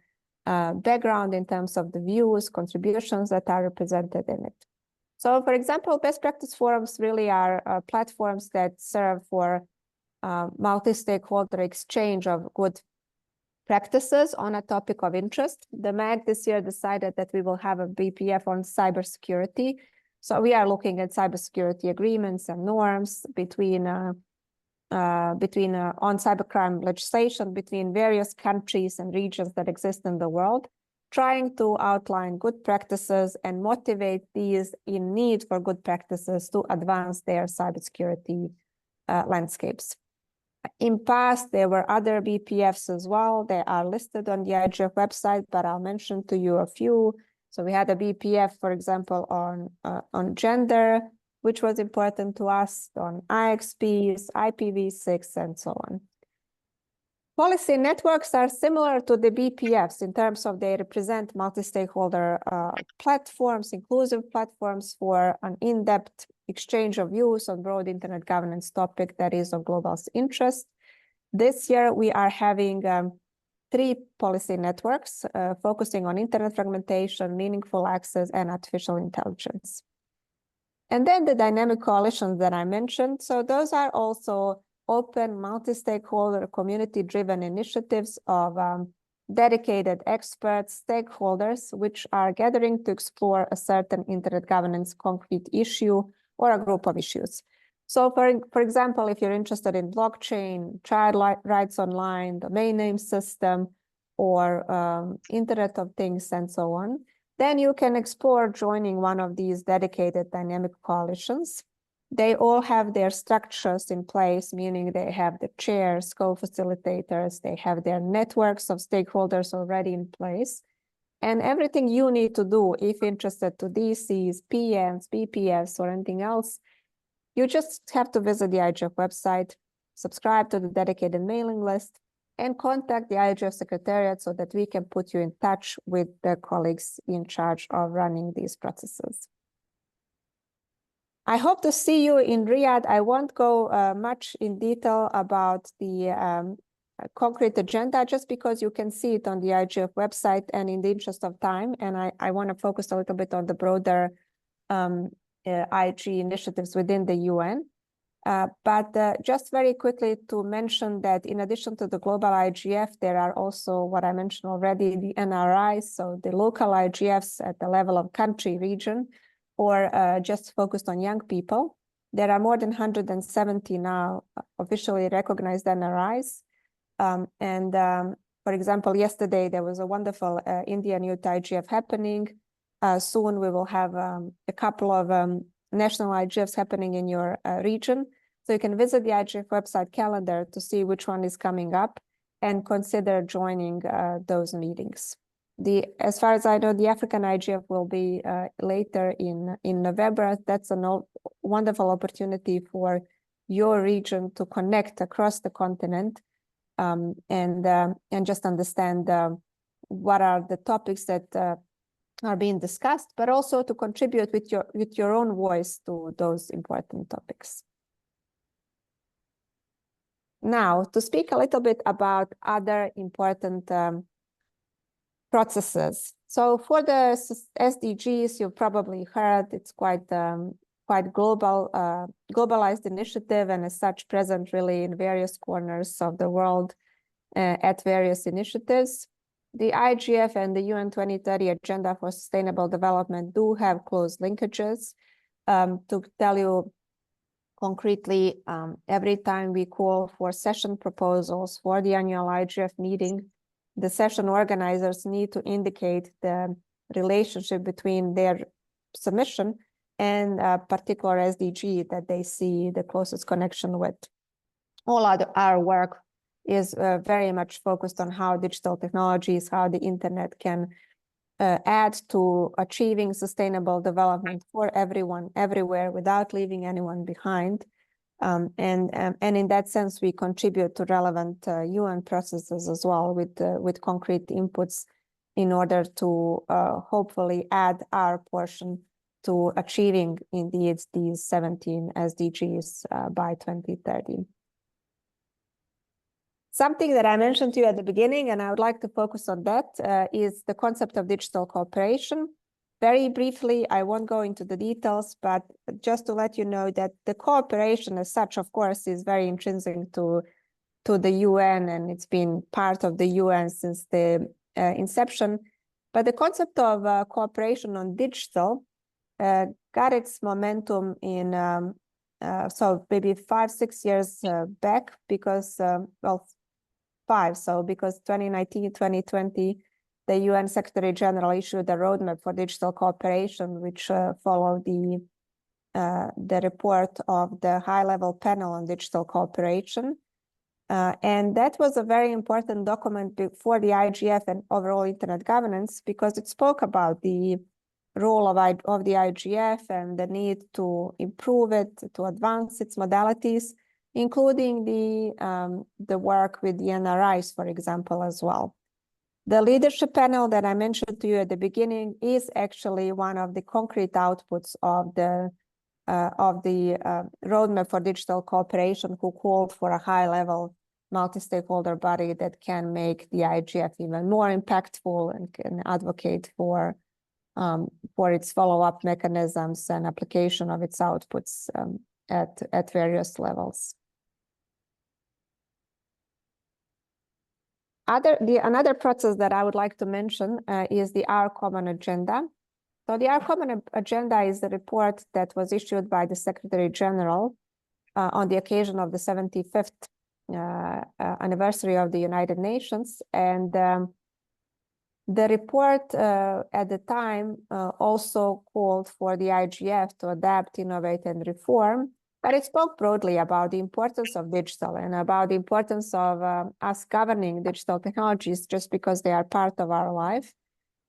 background in terms of the views, contributions that are represented in it. So, for example, best practice forums really are platforms that serve for multi-stakeholder exchange of good practices on a topic of interest. The MAG this year decided that we will have a BPF on cybersecurity. So we are looking at cybersecurity agreements and norms between on cybercrime legislation between various countries and regions that exist in the world, trying to outline good practices and motivate these in need for good practices to advance their cybersecurity landscapes. In past, there were other BPFs as well. They are listed on the IGF website, but I'll mention to you a few. So we had a BPF, for example, on gender. which was important to us, on IXPs, IPv6, and so on. Policy networks are similar to the BPFs in terms of they represent multi-stakeholder platforms, inclusive platforms for an in-depth exchange of views on broad internet governance topic that is of global interest. This year, we are having 3 policy networks focusing on internet fragmentation, meaningful access, and artificial intelligence. And then the dynamic coalitions that I mentioned. So those are also open, multi-stakeholder, community-driven initiatives of dedicated experts, stakeholders, which are gathering to explore a certain internet governance concrete issue or a group of issues. So for example, if you're interested in blockchain, child rights online, domain name system, or Internet of Things, and so on, then you can explore joining one of these dedicated dynamic coalitions. They all have their structures in place, meaning they have the chairs, co-facilitators, they have their networks of stakeholders already in place. And everything you need to do, if interested to DCs, PMs, BPFs, or anything else, you just have to visit the IGF website, subscribe to the dedicated mailing list, and contact the IGF Secretariat so that we can put you in touch with the colleagues in charge of running these processes. I hope to see you in Riyadh. I won't go much in detail about the concrete agenda, just because you can see it on the IGF website, and in the interest of time, and I want to focus a little bit on the broader IG initiatives within the UN. But just very quickly to mention that in addition to the global IGF, there are also what I mentioned already, the NRIs, so the local IGFs at the level of country, region, or just focused on young people. There are more than 170 now officially recognized NRIs. For example, yesterday there was a wonderful Indian Youth IGF happening. Soon we will have a couple of national IGFs happening in your region. So you can visit the IGF website calendar to see which one is coming up and consider joining those meetings. As far as I know, the African IGF will be later in November. That's a wonderful opportunity for your region to connect across the continent and just understand what are the topics that are being discussed, but also to contribute with your own voice to those important topics. Now, to speak a little bit about other important processes. So for the SDGs, you've probably heard it's quite globalized initiative, and as such present really in various corners of the world at various initiatives. The IGF and the UN 2030 Agenda for Sustainable Development do have close linkages. To tell you concretely, every time we call for session proposals for the annual IGF meeting, the session organizers need to indicate the relationship between their submission and a particular SDG that they see the closest connection with. All our work is very much focused on how digital technologies, how the internet can add to achieving sustainable development for everyone, everywhere, without leaving anyone behind. And in that sense, we contribute to relevant UN processes as well with concrete inputs in order to hopefully add our portion to achieving indeed these 17 SDGs by 2030. Something that I mentioned to you at the beginning, and I would like to focus on that, is the concept of digital cooperation. Very briefly, I won't go into the details, but just to let you know that the cooperation as such, of course, is very intrinsic to the UN, and it's been part of the UN since the inception. But the concept of cooperation on digital got its momentum in, so maybe 5-6 years back, because, because 2019, 2020, the UN Secretary General issued a roadmap for digital cooperation, which followed the report of the high-level panel on digital cooperation. And that was a very important document for the IGF and overall internet governance, because it spoke about the role of the IGF and the need to improve it, to advance its modalities, including the work with the NRIs, for example, as well. The leadership panel that I mentioned to you at the beginning is actually one of the concrete outputs of the roadmap for digital cooperation, who called for a high-level multi-stakeholder body that can make the IGF even more impactful and can advocate for its follow-up mechanisms and application of its outputs at various levels. Another process that I would like to mention is the Our Common Agenda. So the Our Common Agenda is the report that was issued by the Secretary General on the occasion of the 75th anniversary of the United Nations. And the report at the time also called for the IGF to adapt, innovate, and reform. But it spoke broadly about the importance of digital and about the importance of us governing digital technologies just because they are part of our life.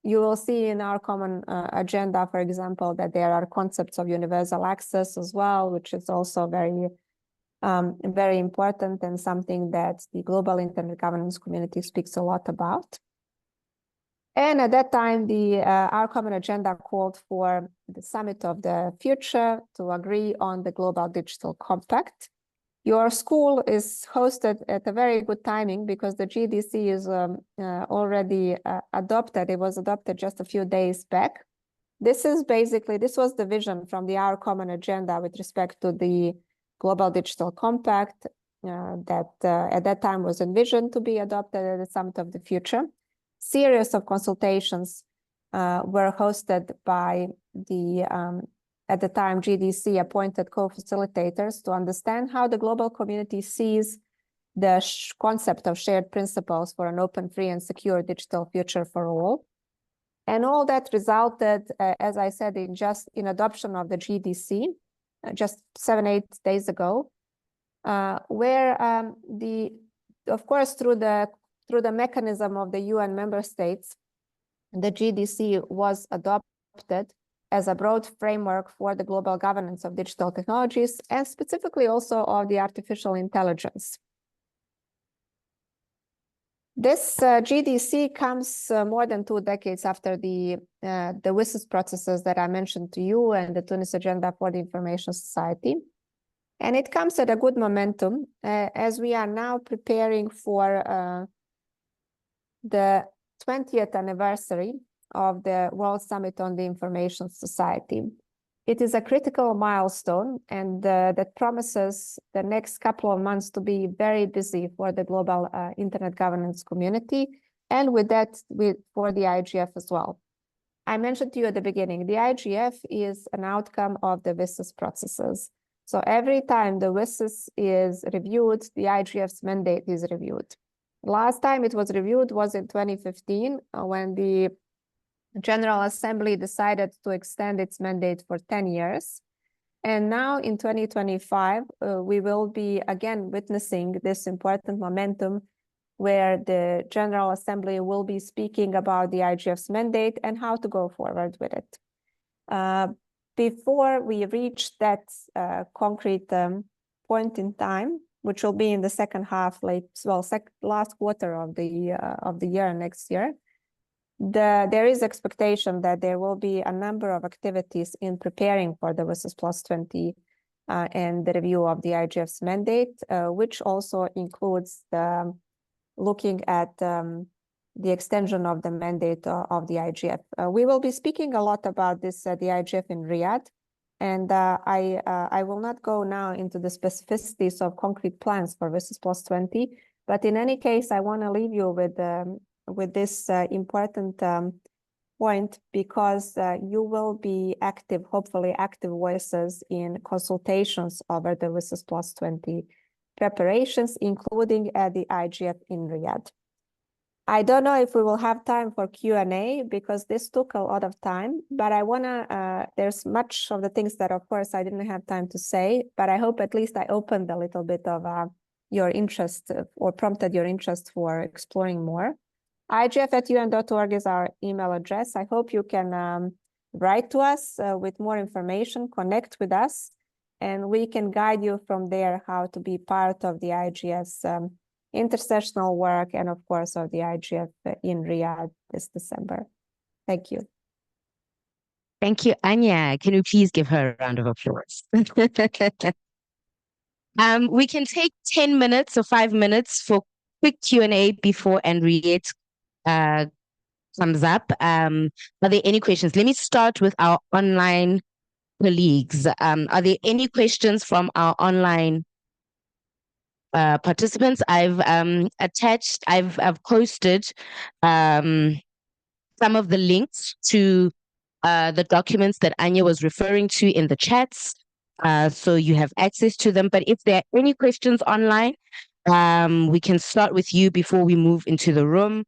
You will see in Our Common Agenda, for example, that there are concepts of universal access as well, which is also very important and something that the global internet governance community speaks a lot about. And at that time, Our Common Agenda called for the Summit of the Future to agree on the Global Digital Compact. Your school is hosted at a very good timing because the GDC is already adopted. It was adopted just a few days back. This was the vision from the Our Common Agenda with respect to the Global Digital Compact that at that time was envisioned to be adopted at the Summit of the Future. Series of consultations were hosted by the, at the time, GDC appointed co-facilitators to understand how the global community sees the concept of shared principles for an open, free, and secure digital future for all. And all that resulted, as I said, in adoption of the GDC just 7-8 days ago, where of course, through the mechanism of the UN member states, the GDC was adopted as a broad framework for the global governance of digital technologies and specifically also of the artificial intelligence. This GDC comes more than 2 decades after the WSIS processes that I mentioned to you and the Tunis Agenda for the Information Society. And it comes at a good momentum as we are now preparing for the 20th anniversary of the World Summit on the Information Society. It is a critical milestone and that promises the next couple of months to be very busy for the global internet governance community and with that for the IGF as well. I mentioned to you at the beginning, the IGF is an outcome of the WSIS processes. So every time the WSIS is reviewed, the IGF's mandate is reviewed. Last time it was reviewed was in 2015 when the General Assembly decided to extend its mandate for 10 years. And now in 2025, we will be again witnessing this important momentum where the General Assembly will be speaking about the IGF's mandate and how to go forward with it. Before we reach that concrete point in time, which will be in the second half, last quarter of the year next year, there is expectation that there will be a number of activities in preparing for the WSIS Plus 20 and the review of the IGF's mandate, which also includes looking at the extension of the mandate of the IGF. We will be speaking a lot about this the IGF in Riyadh, and I will not go now into the specificities of concrete plans for WSIS Plus 20, but in any case, I want to leave you with this important point because you will be active, hopefully active voices in consultations over the WSIS Plus 20 preparations, including at the IGF in Riyadh. I don't know if we will have time for Q&A because this took a lot of time, but I want to, there's much of the things that, of course, I didn't have time to say, but I hope at least I opened a little bit of your interest or prompted your interest for exploring more. IGF@un.org is our email address. I hope you can write to us with more information, connect with us, and we can guide you from there how to be part of the IGF's intersessional work and, of course, of the IGF in Riyadh this December. Thank you. Thank you, Anya. Can we please give her a round of applause? We can take 10 minutes or 5 minutes for quick Q&A before Henriette comes up. Are there any questions? Let me start with our online colleagues. Are there any questions from our online participants? I've attached, I've posted some of the links to the documents that Anya was referring to in the chats. So you have access to them. But if there are any questions online, we can start with you before we move into the room.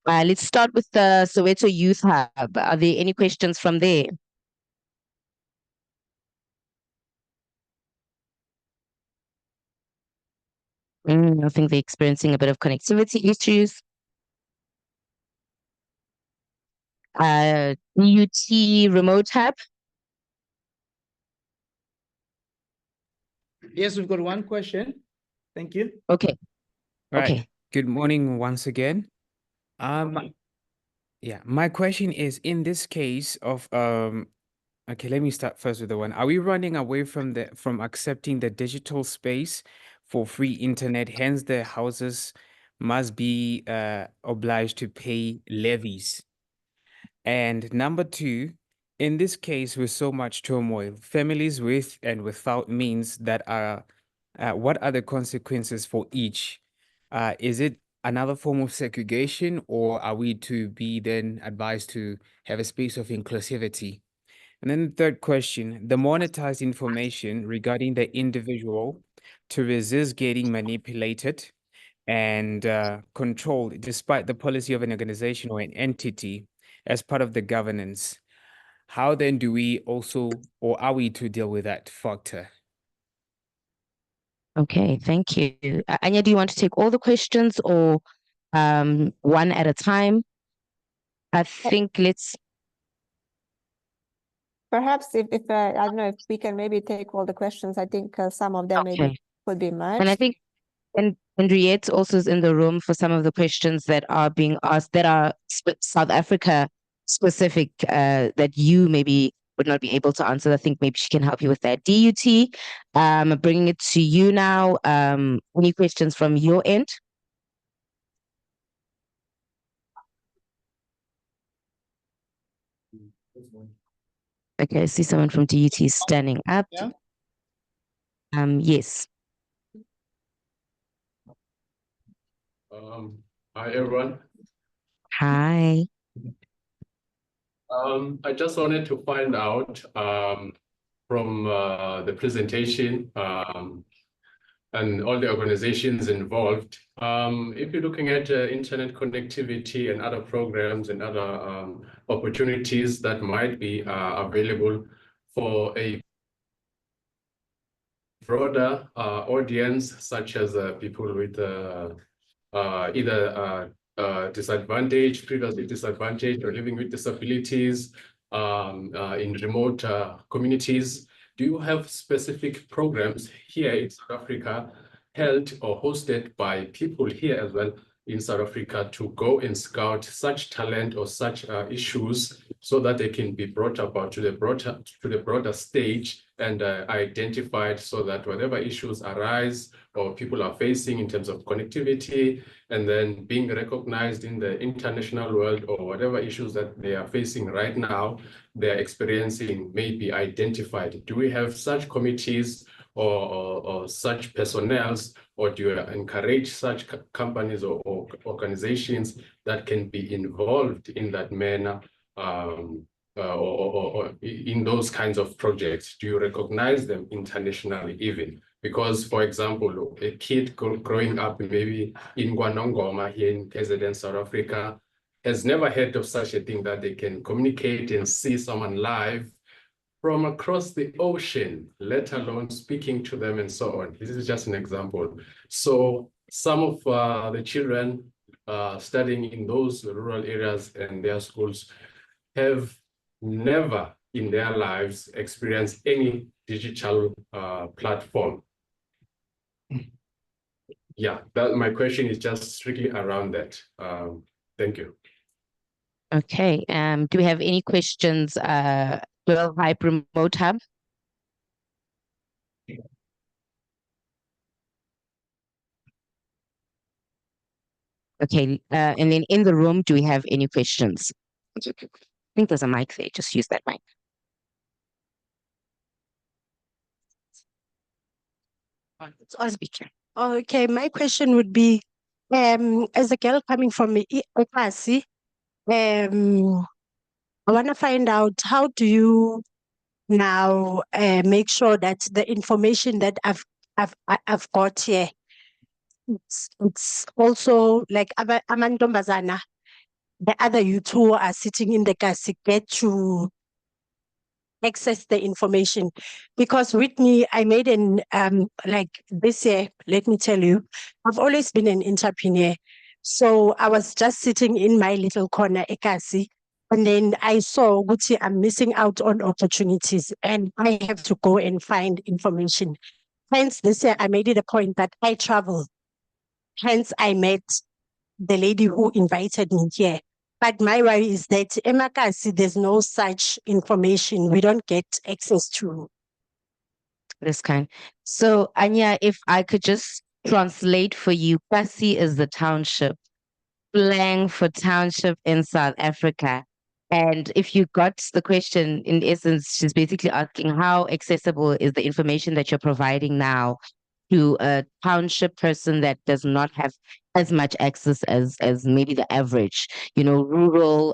Let's start with the Soweto Youth Hub. Are there any questions from there? I think they're experiencing a bit of connectivity issues. DUT Remote Hub. Yes, we've got one question. Thank you. Okay. Right. Okay. Good morning once again. Yeah, my question is, in this case of okay, let me start first with the one. Are we running away from accepting the digital space for free internet? Hence, the houses must be obliged to pay levies. And number two, in this case, with so much turmoil, families with and without means that are, what are the consequences for each? Is it another form of segregation, or are we to be then advised to have a space of inclusivity? And then the third question, the monetized information regarding the individual to resist getting manipulated and controlled despite the policy of an organization or an entity as part of the governance. How then do we also, or are we to deal with that factor? Okay, thank you. Anya, do you want to take all the questions or one at a time? I think let's... Perhaps if I don't know if we can maybe take all the questions. I think some of them maybe could be merged. And I think Henriette also is in the room for some of the questions that are being asked that are South Africa specific that you maybe would not be able to answer. I think maybe she can help you with that. DUT, bringing it to you now. Any questions from your end? Okay, I see someone from DUT standing up. Yeah. Yes. Hi, everyone. Hi. I just wanted to find out from the presentation and all the organizations involved, if you're looking at internet connectivity and other programs and other opportunities that might be available for a broader audience, such as people with either disadvantaged, previously disadvantaged, or living with disabilities in remote communities. Do you have specific programs here in South Africa held or hosted by people here as well in South Africa to go and scout such talent or such issues so that they can be brought about to the broader stage and identified, so that whatever issues arise or people are facing in terms of connectivity and then being recognized in the international world, or whatever issues that they are facing right now, they're experiencing, may be identified? Do we have such committees or such personnels, or do you encourage such companies or organizations that can be involved in that manner or in those kinds of projects? Do you recognize them internationally even? Because, for example, a kid growing up maybe in Guanongoma here in KZN, South Africa, has never heard of such a thing, that they can communicate and see someone live from across the ocean, let alone speaking to them and so on. This is just an example. So some of the children studying in those rural areas and their schools have never in their lives experienced any digital platform. Yeah, my question is just strictly around that. Thank you. Okay. Do we have any questions? Girl Hype Remote Hub. Okay. And then in the room, do we have any questions? I think there's a mic there. Just use that mic. It's all speaking. Okay, my question would be, as a girl coming from Ekasi, I want to find out, how do you now make sure that the information that I've got here, it's also like amantombazana, the other youth who are sitting in the kasi get to access the information. Because with me, I made like this year, let me tell you, I've always been an entrepreneur. So I was just sitting in my little corner, Ekasi, and then I saw, Guti, I'm missing out on opportunities and I have to go and find information. Hence, this year I made it a point that I travel. Hence, I met the lady who invited me here. But my worry is that Emakasi, there's no such information. We don't get access to this kind. So, Anya, if I could just translate for you, Kasi is the township, slang for township in South Africa. And if you got the question, in essence, she's basically asking how accessible is the information that you're providing now to a township person that does not have as much access as maybe the average, rural,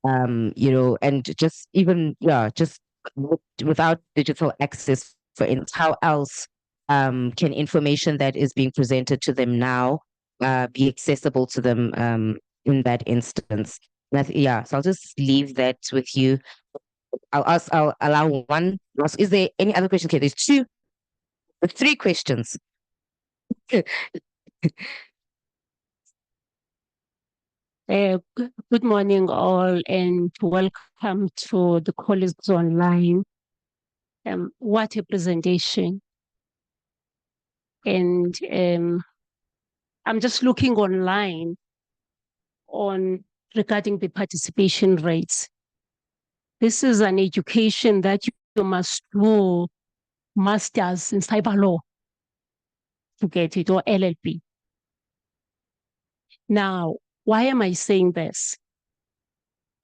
and just even, just without digital access, for instance, how else can information that is being presented to them now be accessible to them in that instance? So I'll just leave that with you. I'll allow one last. Is there any other question? Okay, there's three questions. Good morning, all, and welcome to the colleagues online. What a presentation. And I'm just looking online regarding the participation rates. This is an education that you must do masters in cyber law to get it, or LLB. Now, why am I saying this?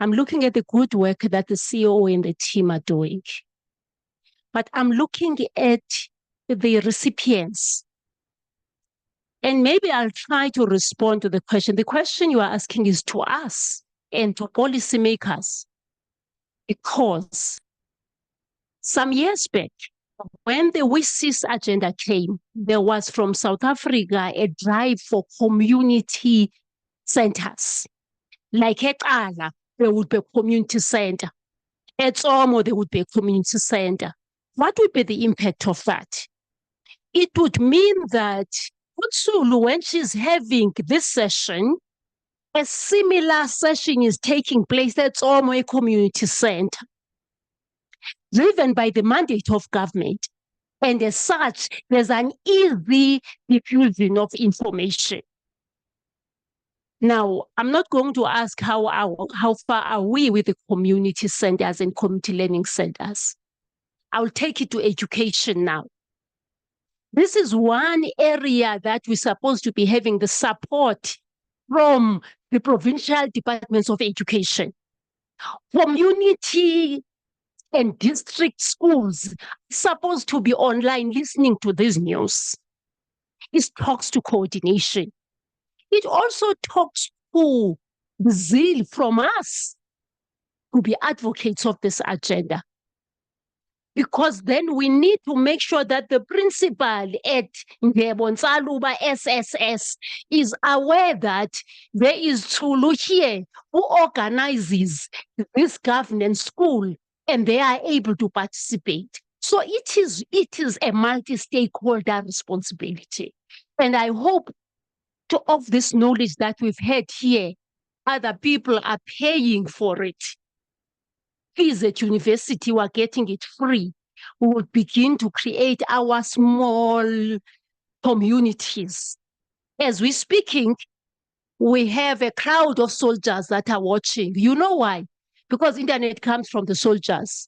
I'm looking at the good work that the CEO and the team are doing, but I'm looking at the recipients. And maybe I'll try to respond to the question. The question you are asking is to us and to policymakers, because some years back, when the WSIS agenda came, there was from South Africa a drive for community centers. Like at Ala, there would be a community center. At Omo, there would be a community center. What would be the impact of that? It would mean that KwaZulu, when she's having this session, a similar session is taking place at Omo, a community center, driven by the mandate of government. And as such, there's an easy diffusion of information. Now, I'm not going to ask how far are we with the community centers and community learning centers. I'll take it to education now. This is one area that we're supposed to be having the support from the provincial departments of education. Community and district schools are supposed to be online listening to this news. It talks to coordination. It also talks to the zeal from us to be advocates of this agenda. Because then we need to make sure that the principal at Ngebonsaluba SSS is aware that there is Tsulu here who organizes this governance school and they are able to participate. So it is a multi-stakeholder responsibility. And I hope of this knowledge that we've had here, other people are paying for it. Fees at university were getting it free. We would begin to create our small communities. As we're speaking, we have a crowd of soldiers that are watching. You know why? Because internet comes from the soldiers.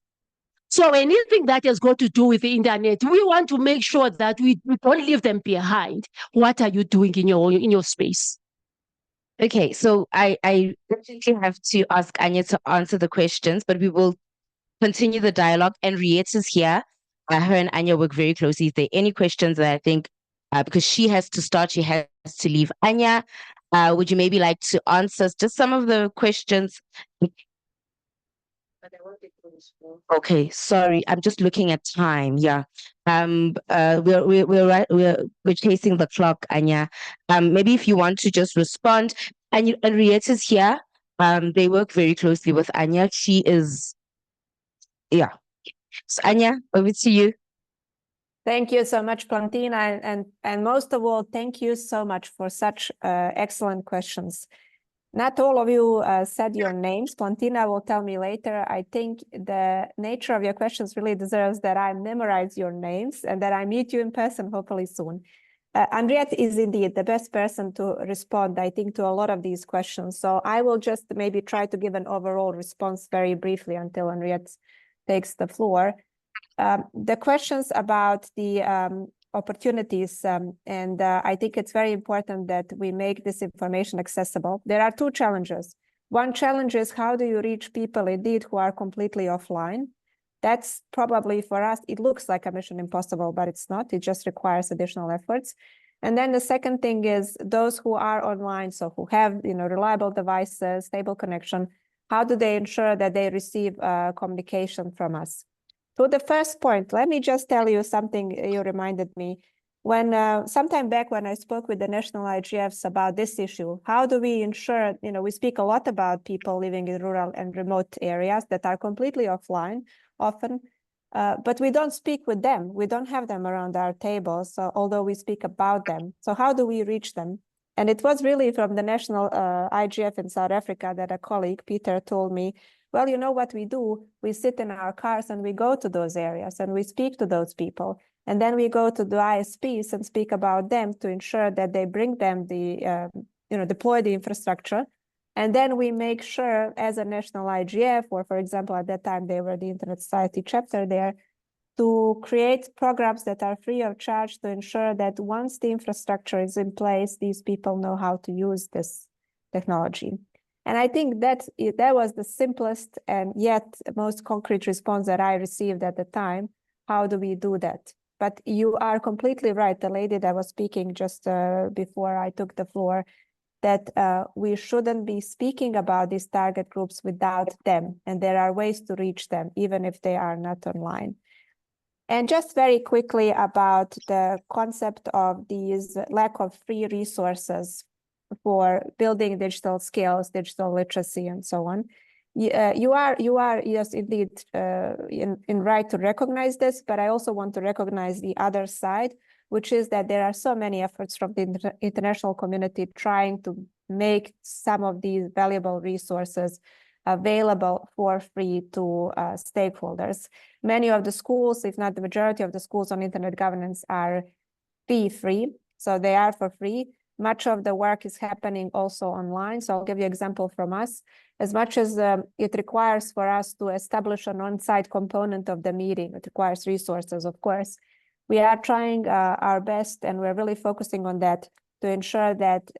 So anything that has got to do with the internet, we want to make sure that we don't leave them behind. What are you doing in your space? Okay, so I definitely have to ask Anya to answer the questions, but we will continue the dialogue. And Riet is here. Her and Anya work very closely. If there are any questions that I think, because she has to start, she has to leave. Anya, would you maybe like to answer just some of the questions? Okay, sorry, I'm just looking at time. Yeah, we're chasing the clock, Anya. Maybe if you want to just respond, and Riet is here. They work very closely with Anya. She is, yeah. So Anya, over to you. Thank you so much, Plantina, and most of all, thank you so much for such excellent questions. Not all of you said your names. Plantina will tell me later. I think the nature of your questions really deserves that I memorize your names and that I meet you in person hopefully soon. Henriette is indeed the best person to respond, I think, to a lot of these questions. So I will just maybe try to give an overall response very briefly until Henriette takes the floor. The questions about the opportunities, and I think it's very important that we make this information accessible. There are two challenges. One challenge is how do you reach people indeed who are completely offline? That's probably for us, it looks like a mission impossible, but it's not. It just requires additional efforts. And then the second thing is those who are online, so who have reliable devices, stable connection, how do they ensure that they receive communication from us? To the first point, let me just tell you something you reminded me. When sometime back when I spoke with the national IGFs about this issue, how do we ensure, we speak a lot about people living in rural and remote areas that are completely offline often, but we don't speak with them. We don't have them around our tables, so although we speak about them. So how do we reach them? And it was really from the national IGF in South Africa that a colleague, Peter, told me, well, you know what we do? We sit in our cars and we go to those areas and we speak to those people. And then we go to the ISPs and speak about them to ensure that they bring them the, deploy the infrastructure. And then we make sure as a national IGF, or for example, at that time, they were the Internet Society chapter there, to create programs that are free of charge to ensure that once the infrastructure is in place, these people know how to use this technology. And I think that was the simplest and yet most concrete response that I received at the time. How do we do that? But you are completely right. The lady that was speaking just before I took the floor, that we shouldn't be speaking about these target groups without them. And there are ways to reach them, even if they are not online. And just very quickly about the concept of these lack of free resources for building digital skills, digital literacy, and so on. You are yes, indeed, in right to recognize this, but I also want to recognize the other side, which is that there are so many efforts from the international community trying to make some of these valuable resources available for free to stakeholders. Many of the schools, if not the majority of the schools on internet governance, are fee-free, so they are for free. Much of the work is happening also online. So I'll give you an example from us. As much as it requires for us to establish an on-site component of the meeting, it requires resources, of course. We are trying our best, and we're really focusing on that to ensure that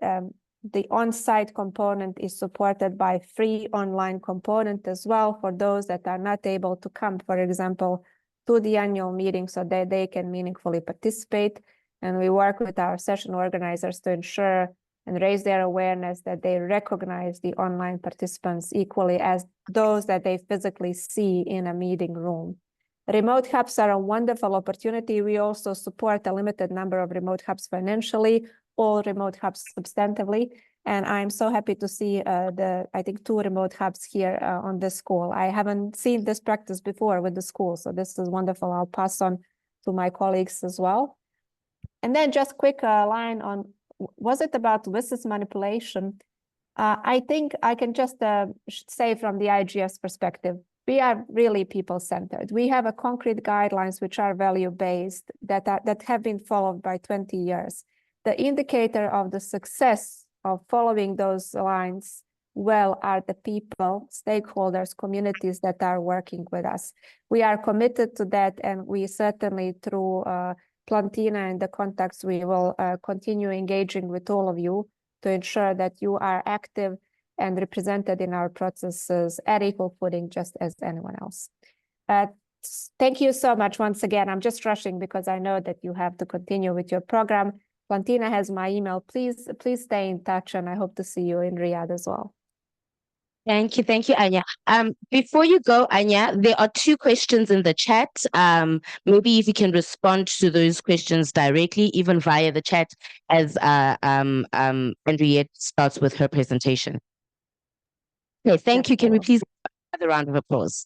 the on-site component is supported by free online component as well for those that are not able to come, for example, to the annual meeting so that they can meaningfully participate. And we work with our session organizers to ensure and raise their awareness that they recognize the online participants equally as those that they physically see in a meeting room. Remote hubs are a wonderful opportunity. We also support a limited number of remote hubs financially, all remote hubs substantively. And I'm so happy to see I think 2 remote hubs here on this call. I haven't seen this practice before with the school, so this is wonderful. I'll pass on to my colleagues as well. And then just quick line on was it about business manipulation? I think I can just say from the IGF's perspective, we are really people-centered. We have a concrete guidelines which are value-based that have been followed by 20 years. The indicator of the success of following those lines well are the people, stakeholders, communities that are working with us. We are committed to that, and we certainly through Plantina and the contacts, we will continue engaging with all of you to ensure that you are active and represented in our processes at equal footing, just as anyone else. Thank you so much once again. I'm just rushing because I know that you have to continue with your program. Plantina has my email. Please stay in touch, and I hope to see you in Riyadh as well. Thank you, Anya. Before you go, Anya, there are 2 questions in the chat. Maybe if you can respond to those questions directly, even via the chat, as Henriette starts with her presentation. Okay, thank you. Can we please have a round of applause?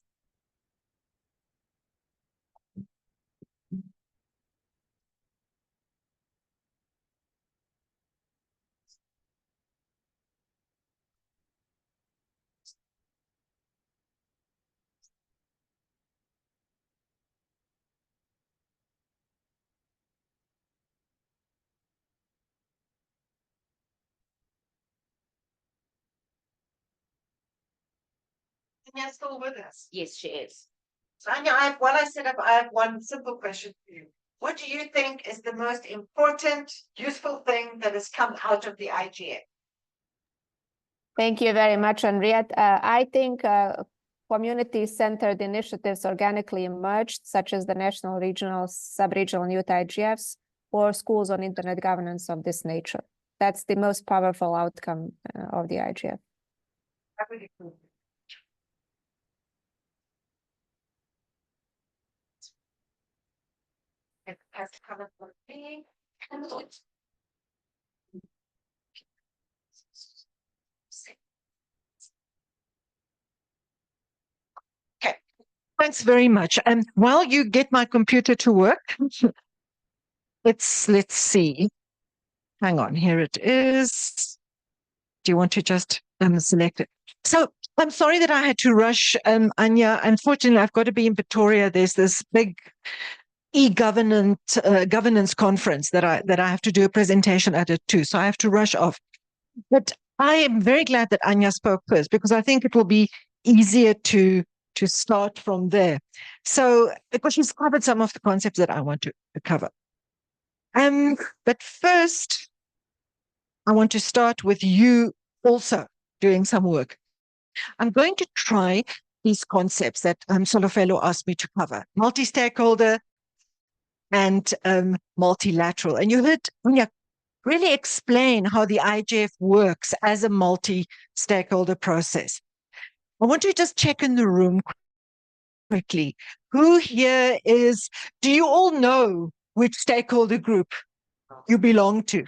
Anya's still with us? Yes, she is. So Anya, I have one simple question for you. What do you think is the most important, useful thing that has come out of the IGF? Thank you very much, Henriette. I think community-centered initiatives organically emerged, such as the national, regional, sub-regional youth IGFs, or schools on internet governance of this nature. That's the most powerful outcome of the IGF. It has come from me. Okay, thanks very much. And while you get my computer to work, let's see. Hang on, here it is. Do you want to just select it? So I'm sorry that I had to rush, Anya. Unfortunately, I've got to be in Pretoria. There's this big governance conference that I have to do a presentation at it too. So I have to rush off. But I am very glad that Anya spoke first, because I think it will be easier to start from there. So because she's covered some of the concepts that I want to cover. But first, I want to start with you also doing some work. I'm going to try these concepts that Solofelo asked me to cover: multi-stakeholder and multilateral. And you heard Anya really explain how the IGF works as a multi-stakeholder process. I want to just check in the room quickly. Who here do you all know which stakeholder group you belong to?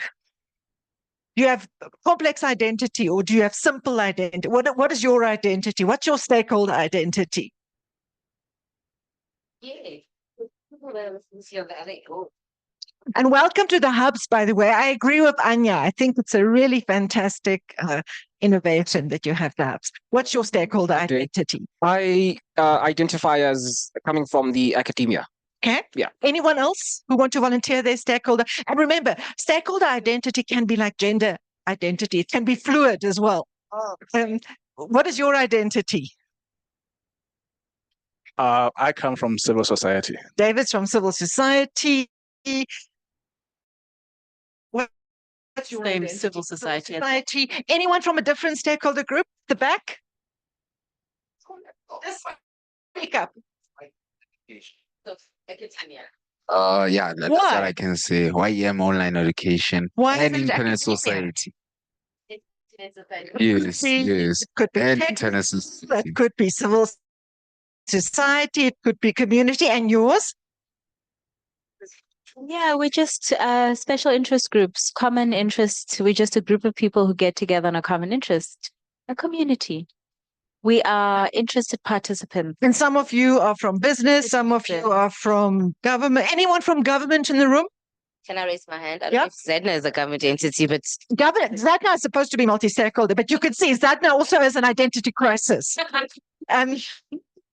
Do you have complex identity, or do you have simple identity? What is your identity? What's your stakeholder identity? Yeah. And welcome to the hubs, by the way. I agree with Anya. I think it's a really fantastic innovation that you have the hubs. What's your stakeholder identity? I identify as coming from the academia. Okay. Yeah. Anyone else who want to volunteer their stakeholder? And remember, stakeholder identity can be like gender identity. It can be fluid as well. What is your identity? I come from civil society. David's from civil society. What's your Same, identity? civil society. Anyone from a different stakeholder group? The back? Just speak up. Yeah, that's what I can say. YEM online education and internet society. Yes, yes. Could be and internet society. It could be civil society, it could be community. And yours? Yeah, we're just special interest groups, common interests. We're just a group of people who get together on a common interest, a community. We are interested participants. And some of you are from business, some of you are from government. Anyone from government in the room? Can I raise my hand? I don't know if ZADNA is a government entity, but ZADNA is supposed to be multi-stakeholder, but you can see ZADNA also has an identity crisis.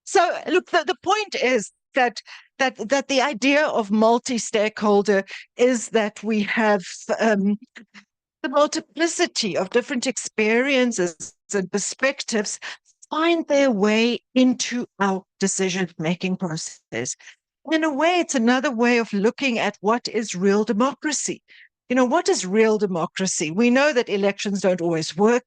So look, the point is that the idea of multi-stakeholder is that we have the multiplicity of different experiences and perspectives find their way into our decision-making process. In a way, it's another way of looking at what is real democracy. You know, what is real democracy? We know that elections don't always work.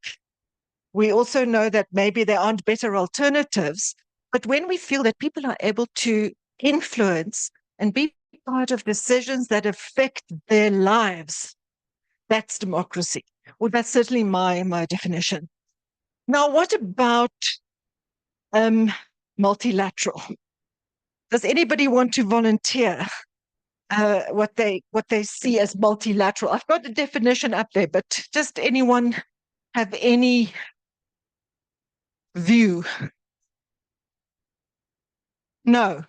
We also know that maybe there aren't better alternatives. But when we feel that people are able to influence and be part of decisions that affect their lives, that's democracy. Well, that's certainly my definition. Now, what about multilateral? Does anybody want to volunteer what they see as multilateral? I've got the definition up there, but just anyone have any view? No.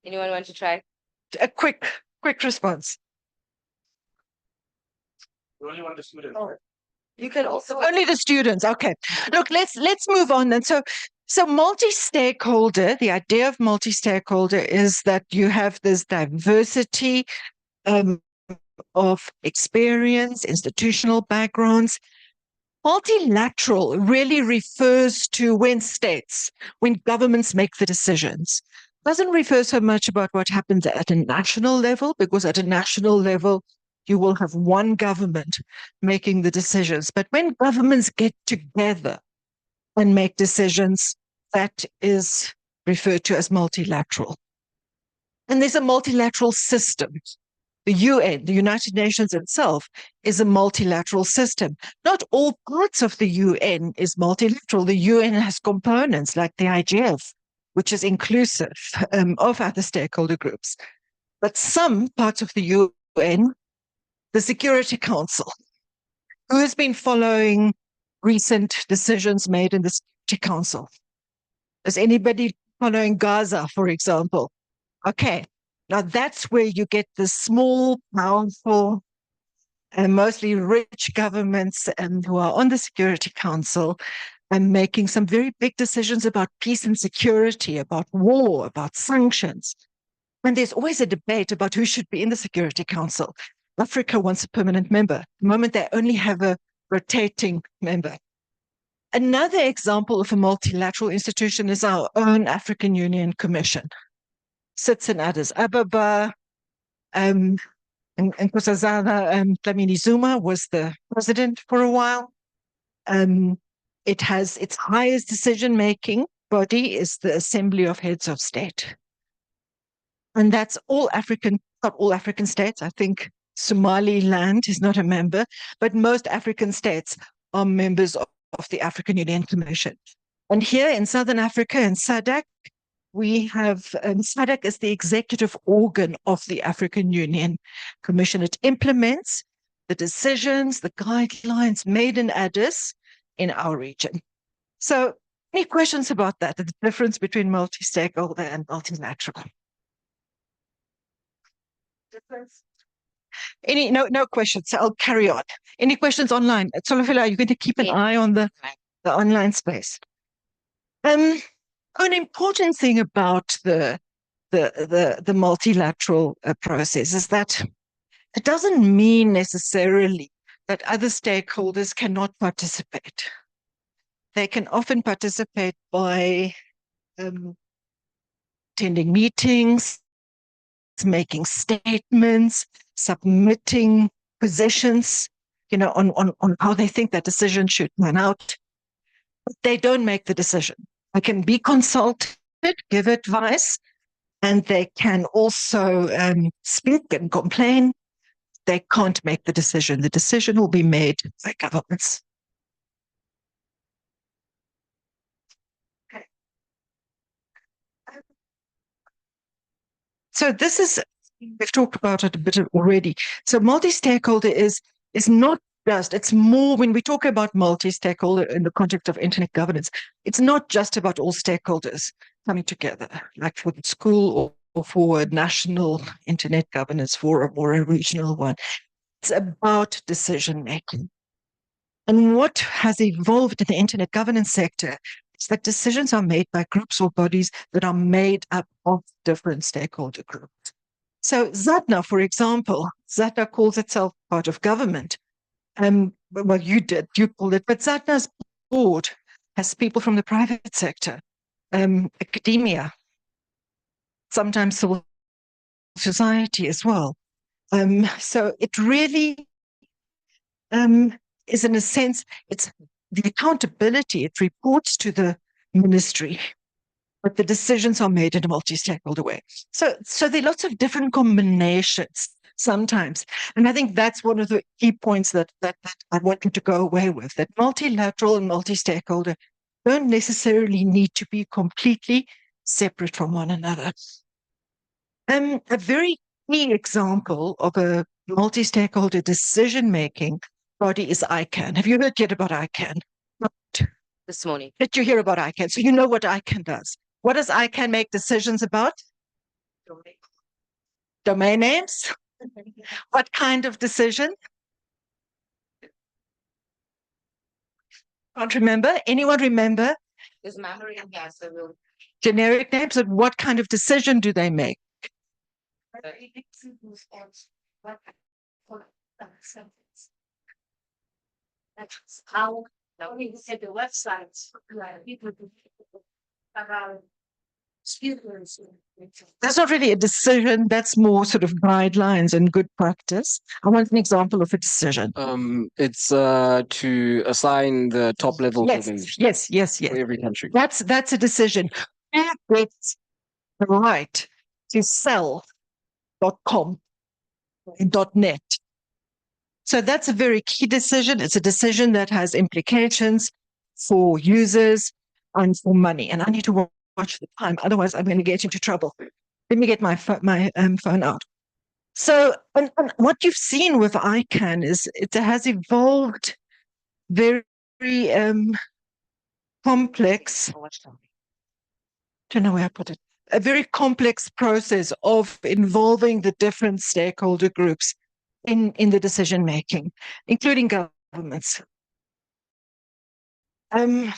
Anyone want to try? A quick response. You only want the students. You can also only the students. Okay. Look, let's move on then. So multi-stakeholder, the idea of multi-stakeholder is that you have this diversity of experience, institutional backgrounds. Multilateral really refers to when governments make the decisions. Doesn't refer so much about what happens at a national level, because at a national level, you will have one government making the decisions. But when governments get together and make decisions, that is referred to as multilateral. And there's a multilateral system. The UN, the United Nations itself, is a multilateral system. Not all parts of the UN is multilateral. The UN has components like the IGF, which is inclusive of other stakeholder groups. But some parts of the UN, the Security Council, who has been following recent decisions made in the Security Council? Is anybody following Gaza, for example? Okay, now that's where you get the small, powerful, and mostly rich governments who are on the Security Council and making some very big decisions about peace and security, about war, about sanctions. And there's always a debate about who should be in the Security Council. Africa wants a permanent member. At the moment, they only have a rotating member. Another example of a multilateral institution is our own African Union Commission. Sits in Addis Ababa, and Nkosazana Dlamini Zuma was the president for a while. It has its highest decision-making body is the Assembly of Heads of State. And that's all African, not all African states. I think Somaliland is not a member, but most African states are members of the African Union Commission. And here in Southern Africa, in SADC, we have SADC is the executive organ of the African Union Commission. It implements the decisions, the guidelines made in Addis in our region. So any questions about that, the difference between multi-stakeholder and multilateral? Difference? No questions. So I'll carry on. Any questions online? Solofela, are you going to keep an eye on the online space? An important thing about the multilateral process is that it doesn't mean necessarily that other stakeholders cannot participate. They can often participate by attending meetings, making statements, submitting positions, on how they think that decision should turn out. But they don't make the decision. They can be consulted, give advice, and they can also speak and complain. They can't make the decision. The decision will be made by governments. Okay. So this is, we've talked about it a bit already. So multi-stakeholder is not just, it's more, when we talk about multi-stakeholder in the context of internet governance, it's not just about all stakeholders coming together, like for the school for a national internet governance forum or a regional one. It's about decision making. And what has evolved in the internet governance sector is that decisions are made by groups or bodies that are made up of different stakeholder groups. So ZADNA, for example, ZADNA calls itself part of government. Well, you called it, but ZADNA's board has people from the private sector, academia, sometimes civil society as well. So it really is, in a sense, it's the accountability. It reports to the ministry, but the decisions are made in a multi-stakeholder way. So there are lots of different combinations sometimes. And I think that's one of the key points that I want you to go away with, that multilateral and multi-stakeholder don't necessarily need to be completely separate from one another. A very key example of a multi-stakeholder decision-making body is ICANN. Have you heard yet about ICANN? This morning. Did you hear about ICANN? So you know what ICANN does. What does ICANN make decisions about? Domain names. What kind of decision? Can't remember. Anyone remember? There's memory in here, so we'll... Generic names. And what kind of decision do they make? That's how we said the websites people around students. That's not really a decision. That's more sort of guidelines and good practice. I want an example of a decision. It's to assign the top level Yes. for every country. That's a decision. Who gets the right to sell .com and .net? So that's a very key decision. It's a decision that has implications for users and for money. And I need to watch the time, otherwise I'm going to get into trouble. Let me get my phone out. So, and what you've seen with ICANN is it has evolved very complex. Don't know where I put it. A very complex process of involving the different stakeholder groups in the decision making, including governments. That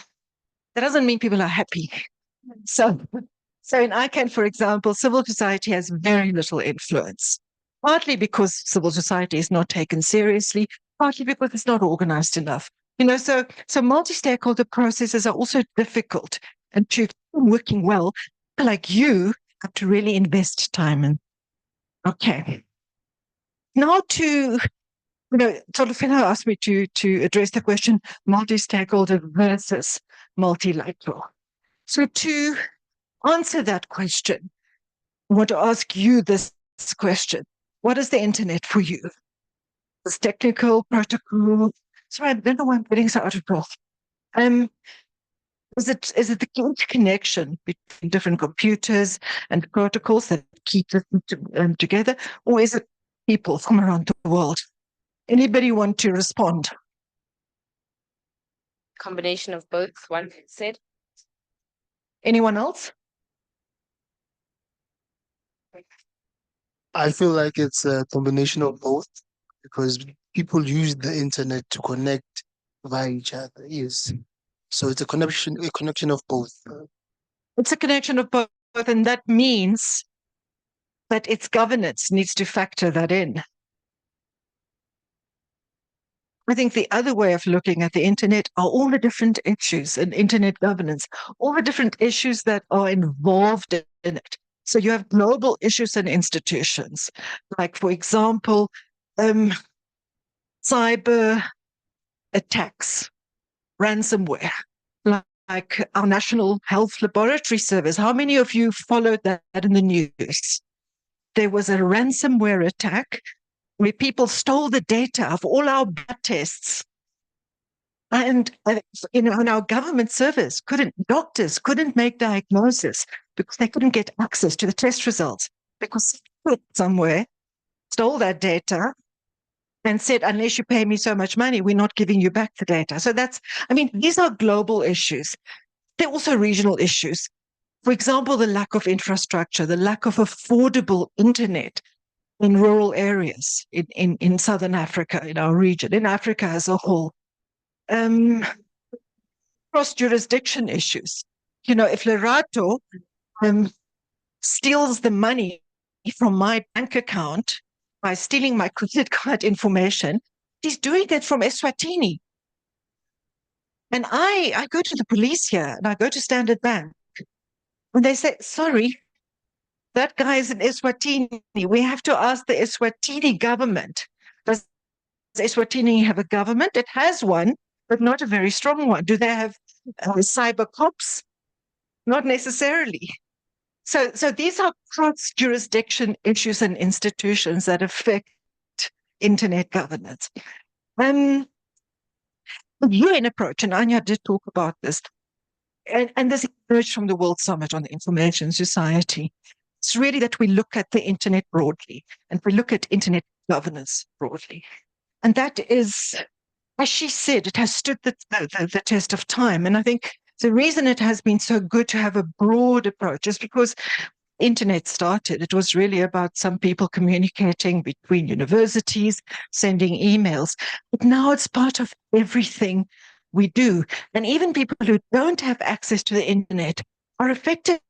doesn't mean people are happy. So in ICANN, for example, civil society has very little influence, partly because civil society is not taken seriously, partly because it's not organized enough. So multi-stakeholder processes are also difficult, and to working well, like you have to really invest time in. Okay. Now Tolofina asked me to address the question multi-stakeholder versus multilateral. So to answer that question, I want to ask you this question. What is the internet for you? This technical protocol. Sorry, I don't know why I'm getting so out of breath. Is it the interconnection between different computers and protocols that keep them together, or is it people from around the world? Anybody want to respond? Combination of both, one said. Anyone else? I feel like it's a combination of both, because people use the internet to connect via each other. Yes. So it's a connection of both. It's a connection of both, and that means that its governance needs to factor that in. I think the other way of looking at the internet are all the different issues in internet governance, all the different issues that are involved in it. So you have global issues and institutions, like, for example, cyber attacks, ransomware, like our National Health Laboratory Service. How many of you followed that in the news? There was a ransomware attack where people stole the data of all our blood tests. And, and our government service doctors couldn't make diagnosis because they couldn't get access to the test results, because somewhere stole that data and said, unless you pay me so much money, we're not giving you back the data. So these are global issues. They're also regional issues. For example, the lack of infrastructure, the lack of affordable internet in rural areas in Southern Africa, in our region, in Africa as a whole. Cross-jurisdiction issues. You know, if Lerato steals the money from my bank account by stealing my credit card information, he's doing it from Eswatini. And I go to the police here, and I go to Standard Bank, and they say, sorry, that guy is in Eswatini. We have to ask the Eswatini government. Does Eswatini have a government? It has one, but not a very strong one. Do they have cyber cops? Not necessarily. So these are cross-jurisdiction issues and institutions that affect internet governance. The UN approach, and Anya did talk about this, and this emerged from the World Summit on the Information Society. It's really that we look at the internet broadly, and we look at internet governance broadly. And that is, as she said, it has stood the test of time. And I think the reason it has been so good to have a broad approach is because internet started. It was really about some people communicating between universities, sending emails. But now it's part of everything we do. And even people who don't have access to the internet are affected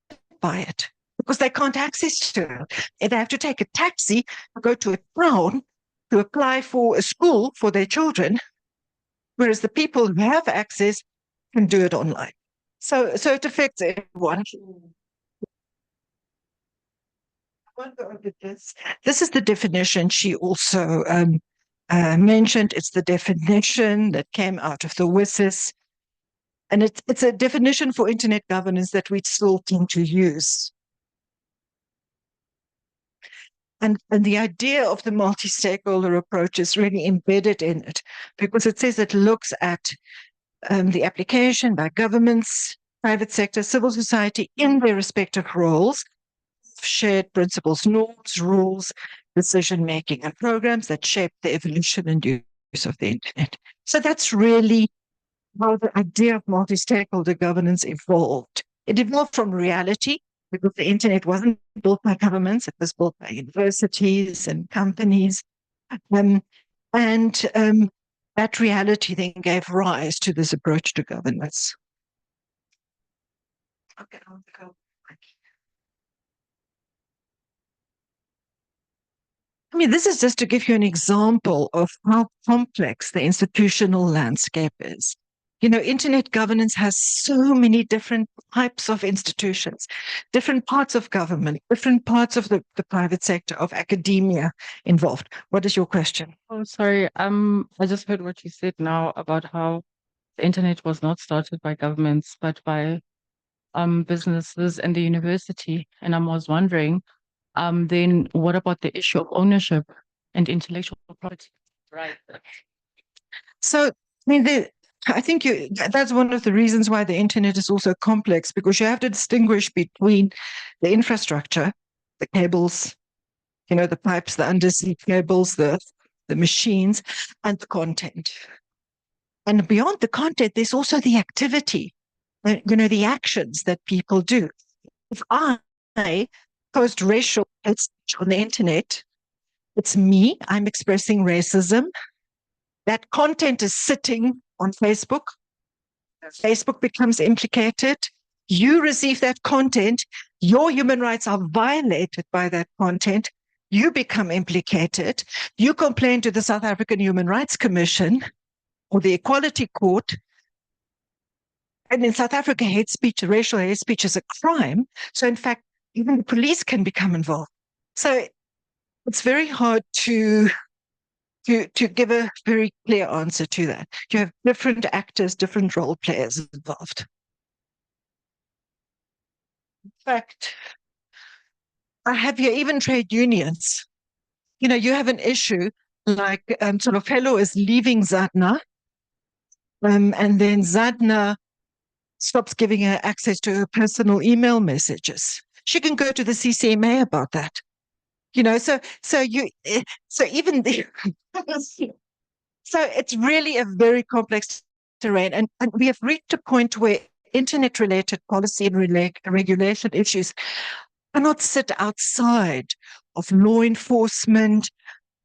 by it because they can't access to it. And they have to take a taxi or go to a town to apply for a school for their children, whereas the people who have access can do it online. So it affects everyone. This is the definition she also mentioned. It's the definition that came out of the WSIS. And it's a definition for internet governance that we still tend to use. And the idea of the multi-stakeholder approach is really embedded in it because it says it looks at the application by governments, private sector, civil society in their respective roles, shared principles, norms, rules, decision-making, and programs that shape the evolution and use of the internet. So that's really how the idea of multi-stakeholder governance evolved. It evolved from reality, because the internet wasn't built by governments, it was built by universities and companies. That reality then gave rise to this approach to governance. Okay, I'll go. I mean, this is just to give you an example of how complex the institutional landscape is. You know, internet governance has so many different types of institutions, different parts of government, different parts of the private sector, of academia involved. What is your question? Oh, sorry. I just heard what you said now about how the internet was not started by governments, but by businesses and the university. And I was wondering, then what about the issue of ownership and intellectual property? Right. So, I mean, I think that's one of the reasons why the internet is also complex, because you have to distinguish between the infrastructure, the cables, you know, the pipes, the undersea cables, the machines, and the content. And beyond the content, there's also the activity, you know, the actions that people do. If I post racial hate speech on the internet, it's me, I'm expressing racism. That content is sitting on Facebook. Facebook becomes implicated. You receive that content. Your human rights are violated by that content. You become implicated. You complain to the South African Human Rights Commission or the Equality Court. And in South Africa, hate speech, racial hate speech is a crime. So in fact, even the police can become involved. So it's very hard to give a very clear answer to that. You have different actors, different role players involved. In fact, I have here even trade unions. You know, you have an issue like Tsholofelo is leaving ZADNA, and then ZADNA stops giving her access to her personal email messages. She can go to the CCMA about that. You know, so even the so it's really a very complex terrain, and we have reached a point where internet-related policy and regulation issues cannot sit outside of law enforcement,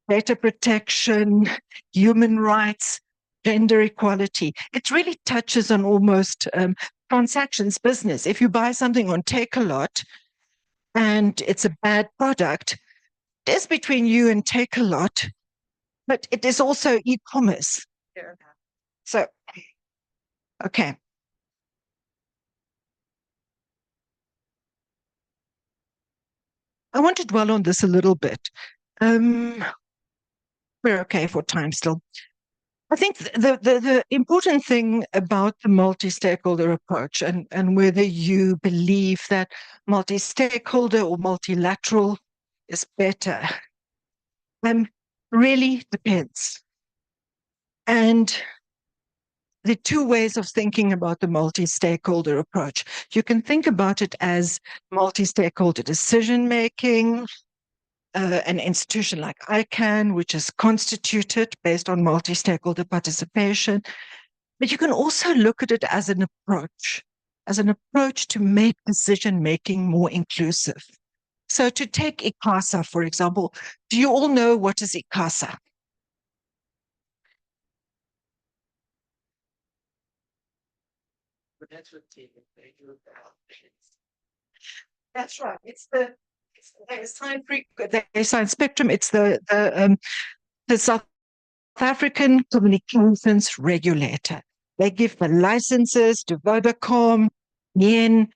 data protection, human rights, gender equality. It really touches on almost transactions business. If you buy something on Takealot and it's a bad product, it is between you and Takealot, but it is also e-commerce. Yeah. So, okay. I want to dwell on this a little bit. We're okay for time still. I think the important thing about the multi-stakeholder approach and whether you believe that multi-stakeholder or multilateral is better really depends. And the two ways of thinking about the multi-stakeholder approach. You can think about it as multi-stakeholder decision-making, an institution like ICANN, which is constituted based on multi-stakeholder participation. But you can also look at it as an approach to make decision-making more inclusive. So to take ICASA, for example, do you all know what is ICASA? That's right. It's the assigned spectrum. It's the South African communications regulator. They give the licenses to Vodacom, Yen,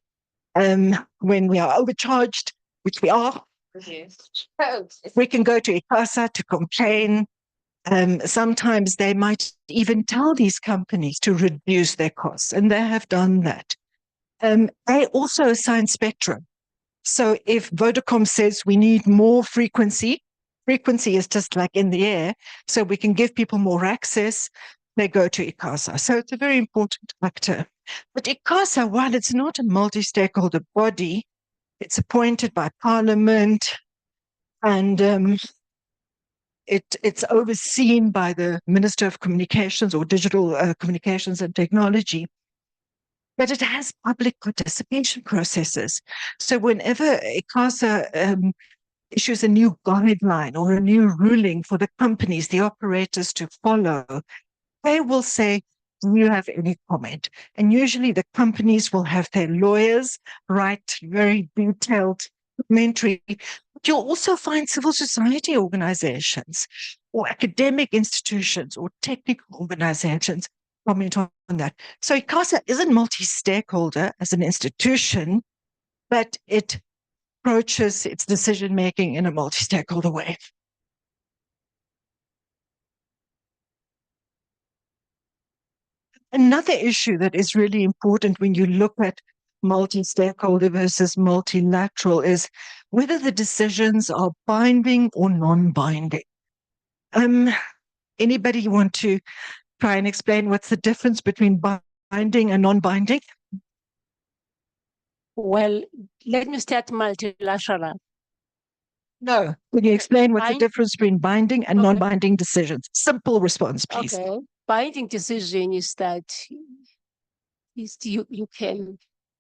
when we are overcharged, which we are. Yes. We can go to ICASA to complain. Sometimes they might even tell these companies to reduce their costs, and they have done that. They also assign spectrum. So if Vodacom says we need more frequency is just like in the air, so we can give people more access, they go to ICASA. So it's a very important factor. But ICASA, while it's not a multi-stakeholder body, it's appointed by Parliament, and it's overseen by the Minister of Communications or Digital Communications and Technology. But it has public participation processes. So whenever ICASA issues a new guideline or a new ruling for the companies, the operators to follow, they will say, do you have any comment? And usually the companies will have their lawyers write very detailed commentary. But you'll also find civil society organizations or academic institutions or technical organizations comment on that. So ICASA isn't multi-stakeholder as an institution, but it approaches its decision-making in a multi-stakeholder way. Another issue that is really important when you look at multi-stakeholder versus multilateral is whether the decisions are binding or non-binding. Anybody want to try and explain what's the difference between binding and non-binding? Well, let me start multilateral. No. Can you explain what's the difference between binding and non-binding decisions? Simple response, please. Okay. Binding decision is that you can,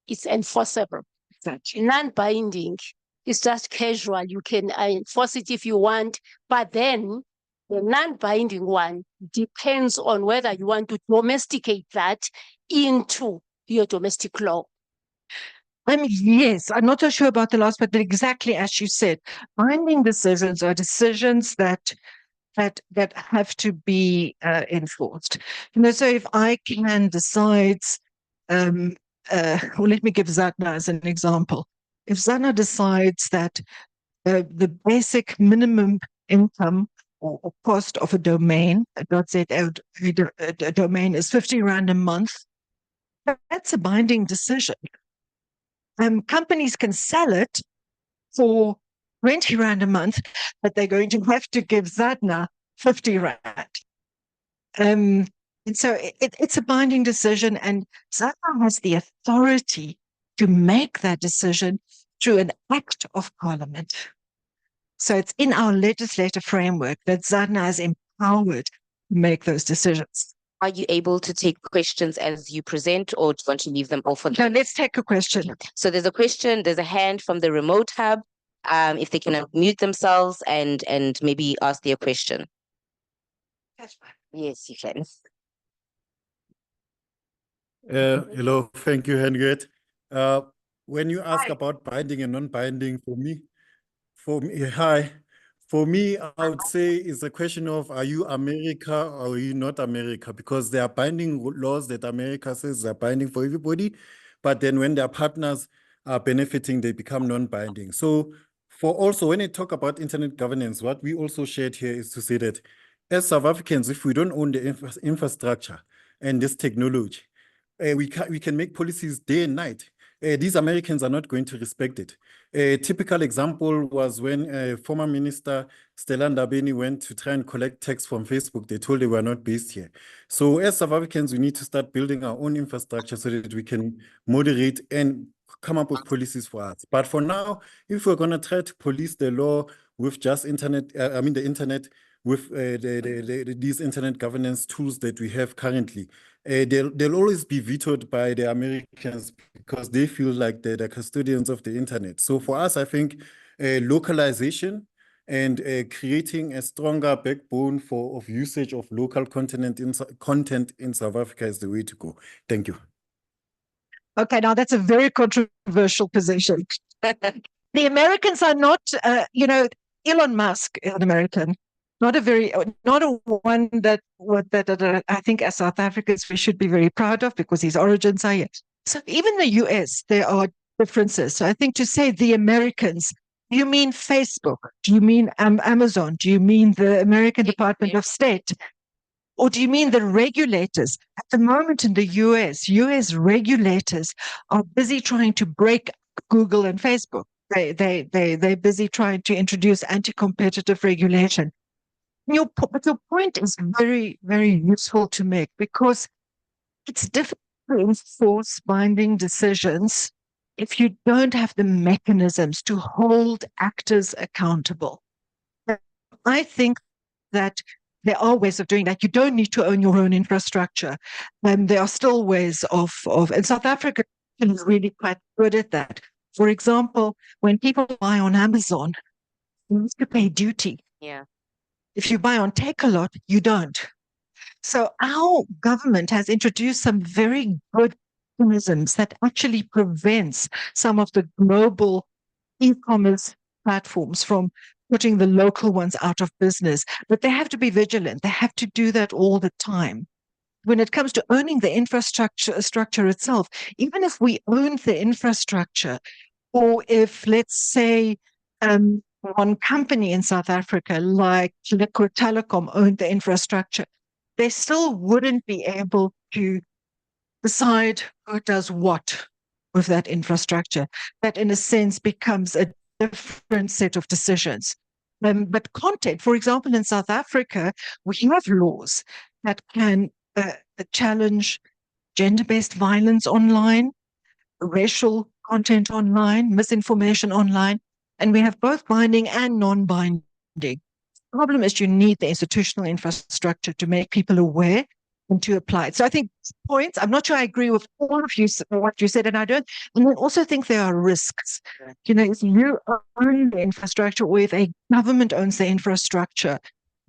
it's enforceable. Exactly. Non-binding is just casual. You can enforce it if you want, but then the non-binding one depends on whether you want to domesticate that into your domestic law. Yes, I'm not so sure about the last part, but exactly as you said, binding decisions are decisions that have to be enforced. So if ICANN decides, well, let me give ZADNA as an example. If ZADNA decides that the basic minimum income or cost of a domain, a domain is 50 Rand a month, that's a binding decision. Companies can sell it for 20 Rand a month, but they're going to have to give ZADNA 50 Rand. And so it's a binding decision, and ZADNA has the authority to make that decision through an act of Parliament. So it's in our legislative framework that ZADNA is empowered to make those decisions. Are you able to take questions as you present, or do you want to leave them all for No, let's take a question. So there's a question, there's a hand from the remote hub. If they can unmute themselves and maybe ask their question. Yes, you can. Hello, thank you, Henriette. When you ask about binding and non-binding, for me, I would say it's a question of, are you America or are you not America? Because there are binding laws that America says are binding for everybody, but then when their partners are benefiting, they become non-binding. So for also, when I talk about internet governance, what we also shared here is to say that as South Africans, if we don't own the infrastructure and this technology, we can make policies day and night. These Americans are not going to respect it. A typical example was when former Minister Stella Ndabeni went to try and collect tax from Facebook. They told they were not based here. So as South Africans, we need to start building our own infrastructure so that we can moderate and come up with policies for us. But for now, if we're going to try to police the law with just the internet, with these internet governance tools that we have currently, they'll always be vetoed by the Americans because they feel like they're the custodians of the internet. So for us, I think localization and creating a stronger backbone of usage of local content in South Africa is the way to go. Thank you. Okay, now that's a very controversial position. The Americans are not, Elon Musk is an American. Not a one that I think as South Africans we should be very proud of because his origins are here. So even the US, there are differences. So I think to say the Americans, do you mean Facebook? Do you mean Amazon? Do you mean the American Department of State? Or do you mean the regulators? At the moment in the US regulators are busy trying to break Google and Facebook. They're busy trying to introduce anti-competitive regulation. But your point is very, very useful to make because it's difficult to enforce binding decisions if you don't have the mechanisms to hold actors accountable. I think that there are ways of doing that. You don't need to own your own infrastructure. There are still ways of, and South Africa is really quite good at that. For example, when people buy on Amazon, you have to pay duty. Yeah. If you buy on Takealot, you don't. So our government has introduced some very good mechanisms that actually prevents some of the global e-commerce platforms from putting the local ones out of business. But they have to be vigilant. They have to do that all the time. When it comes to owning the infrastructure itself, even if we own the infrastructure, or if, let's say, one company in South Africa, like Liquid Telecom, owned the infrastructure, they still wouldn't be able to decide who does what with that infrastructure. That, in a sense, becomes a different set of decisions. But content, for example, in South Africa, we have laws that can challenge gender-based violence online, racial content online, misinformation online. And we have both binding and non-binding. The problem is you need the institutional infrastructure to make people aware and to apply it. So I think points, I'm not sure I agree with all of you, what you said, and I also think there are risks. If you own the infrastructure or if a government owns the infrastructure,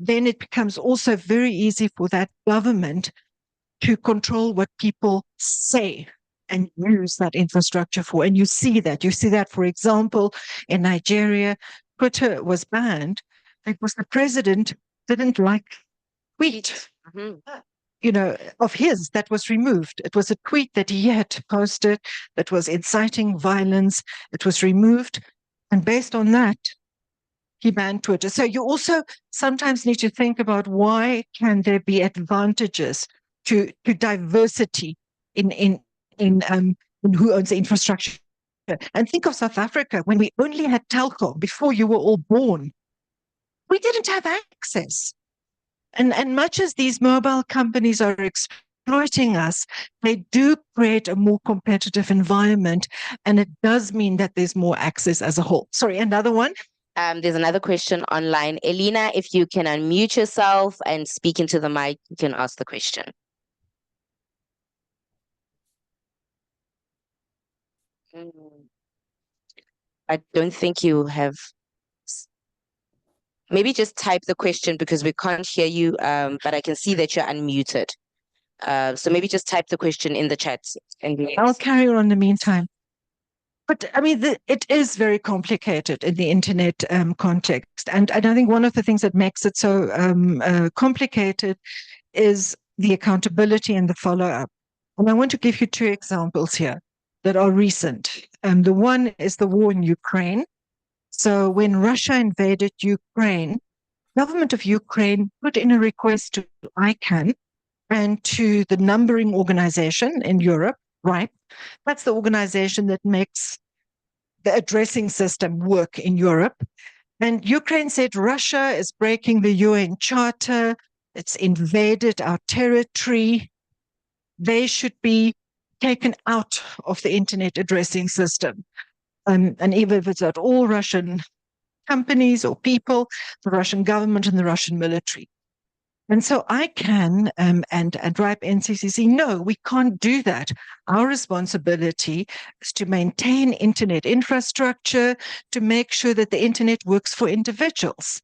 then it becomes also very easy for that government to control what people say and use that infrastructure for. And you see that, for example, in Nigeria, Twitter was banned because the president didn't like tweet, of his that was removed. It was a tweet that he had posted that was inciting violence. It was removed. And based on that, he banned Twitter. So you also sometimes need to think about why can there be advantages to diversity in who owns the infrastructure. And think of South Africa, when we only had Telkom before you were all born, we didn't have access. And much as these mobile companies are exploiting us, they do create a more competitive environment, and it does mean that there's more access as a whole. Sorry, another one? There's another question online. Elena, if you can unmute yourself and speak into the mic, you can ask the question. I don't think you have. Maybe just type the question because we can't hear you, but I can see that you're unmuted. So maybe just type the question in the chat. And I'll carry on in the meantime. But I mean, it is very complicated in the internet context. And I think one of the things that makes it so complicated is the accountability and the follow-up. And I want to give you two examples here that are recent. The one is the war in Ukraine. So when Russia invaded Ukraine, government of Ukraine put in a request to ICANN and to the numbering organization in Europe, right? That's the organization that makes the addressing system work in Europe. And Ukraine said Russia is breaking the UN Charter. It's invaded our territory. They should be taken out of the internet addressing system. And even if it's at all Russian companies or people, the Russian government and the Russian military. And so ICANN and RIPE NCCC, no, we can't do that. Our responsibility is to maintain internet infrastructure, to make sure that the internet works for individuals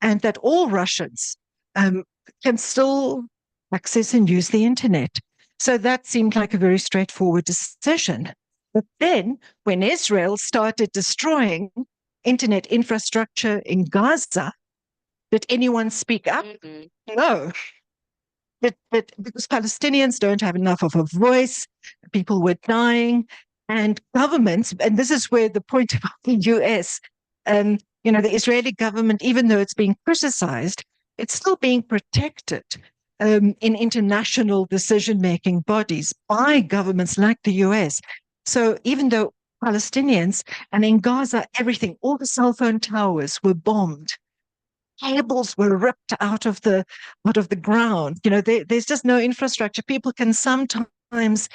and that all Russians can still access and use the internet. So that seemed like a very straightforward decision. But then when Israel started destroying internet infrastructure in Gaza, did anyone speak up? No. Because Palestinians don't have enough of a voice, people were dying, and governments, and this is where the point about the US, the Israeli government, even though it's being criticized, it's still being protected in international decision-making bodies by governments like the US. So even though Palestinians, and in Gaza, everything, all the cell phone towers were bombed, cables were ripped out of the ground. There's just no infrastructure. People can sometimes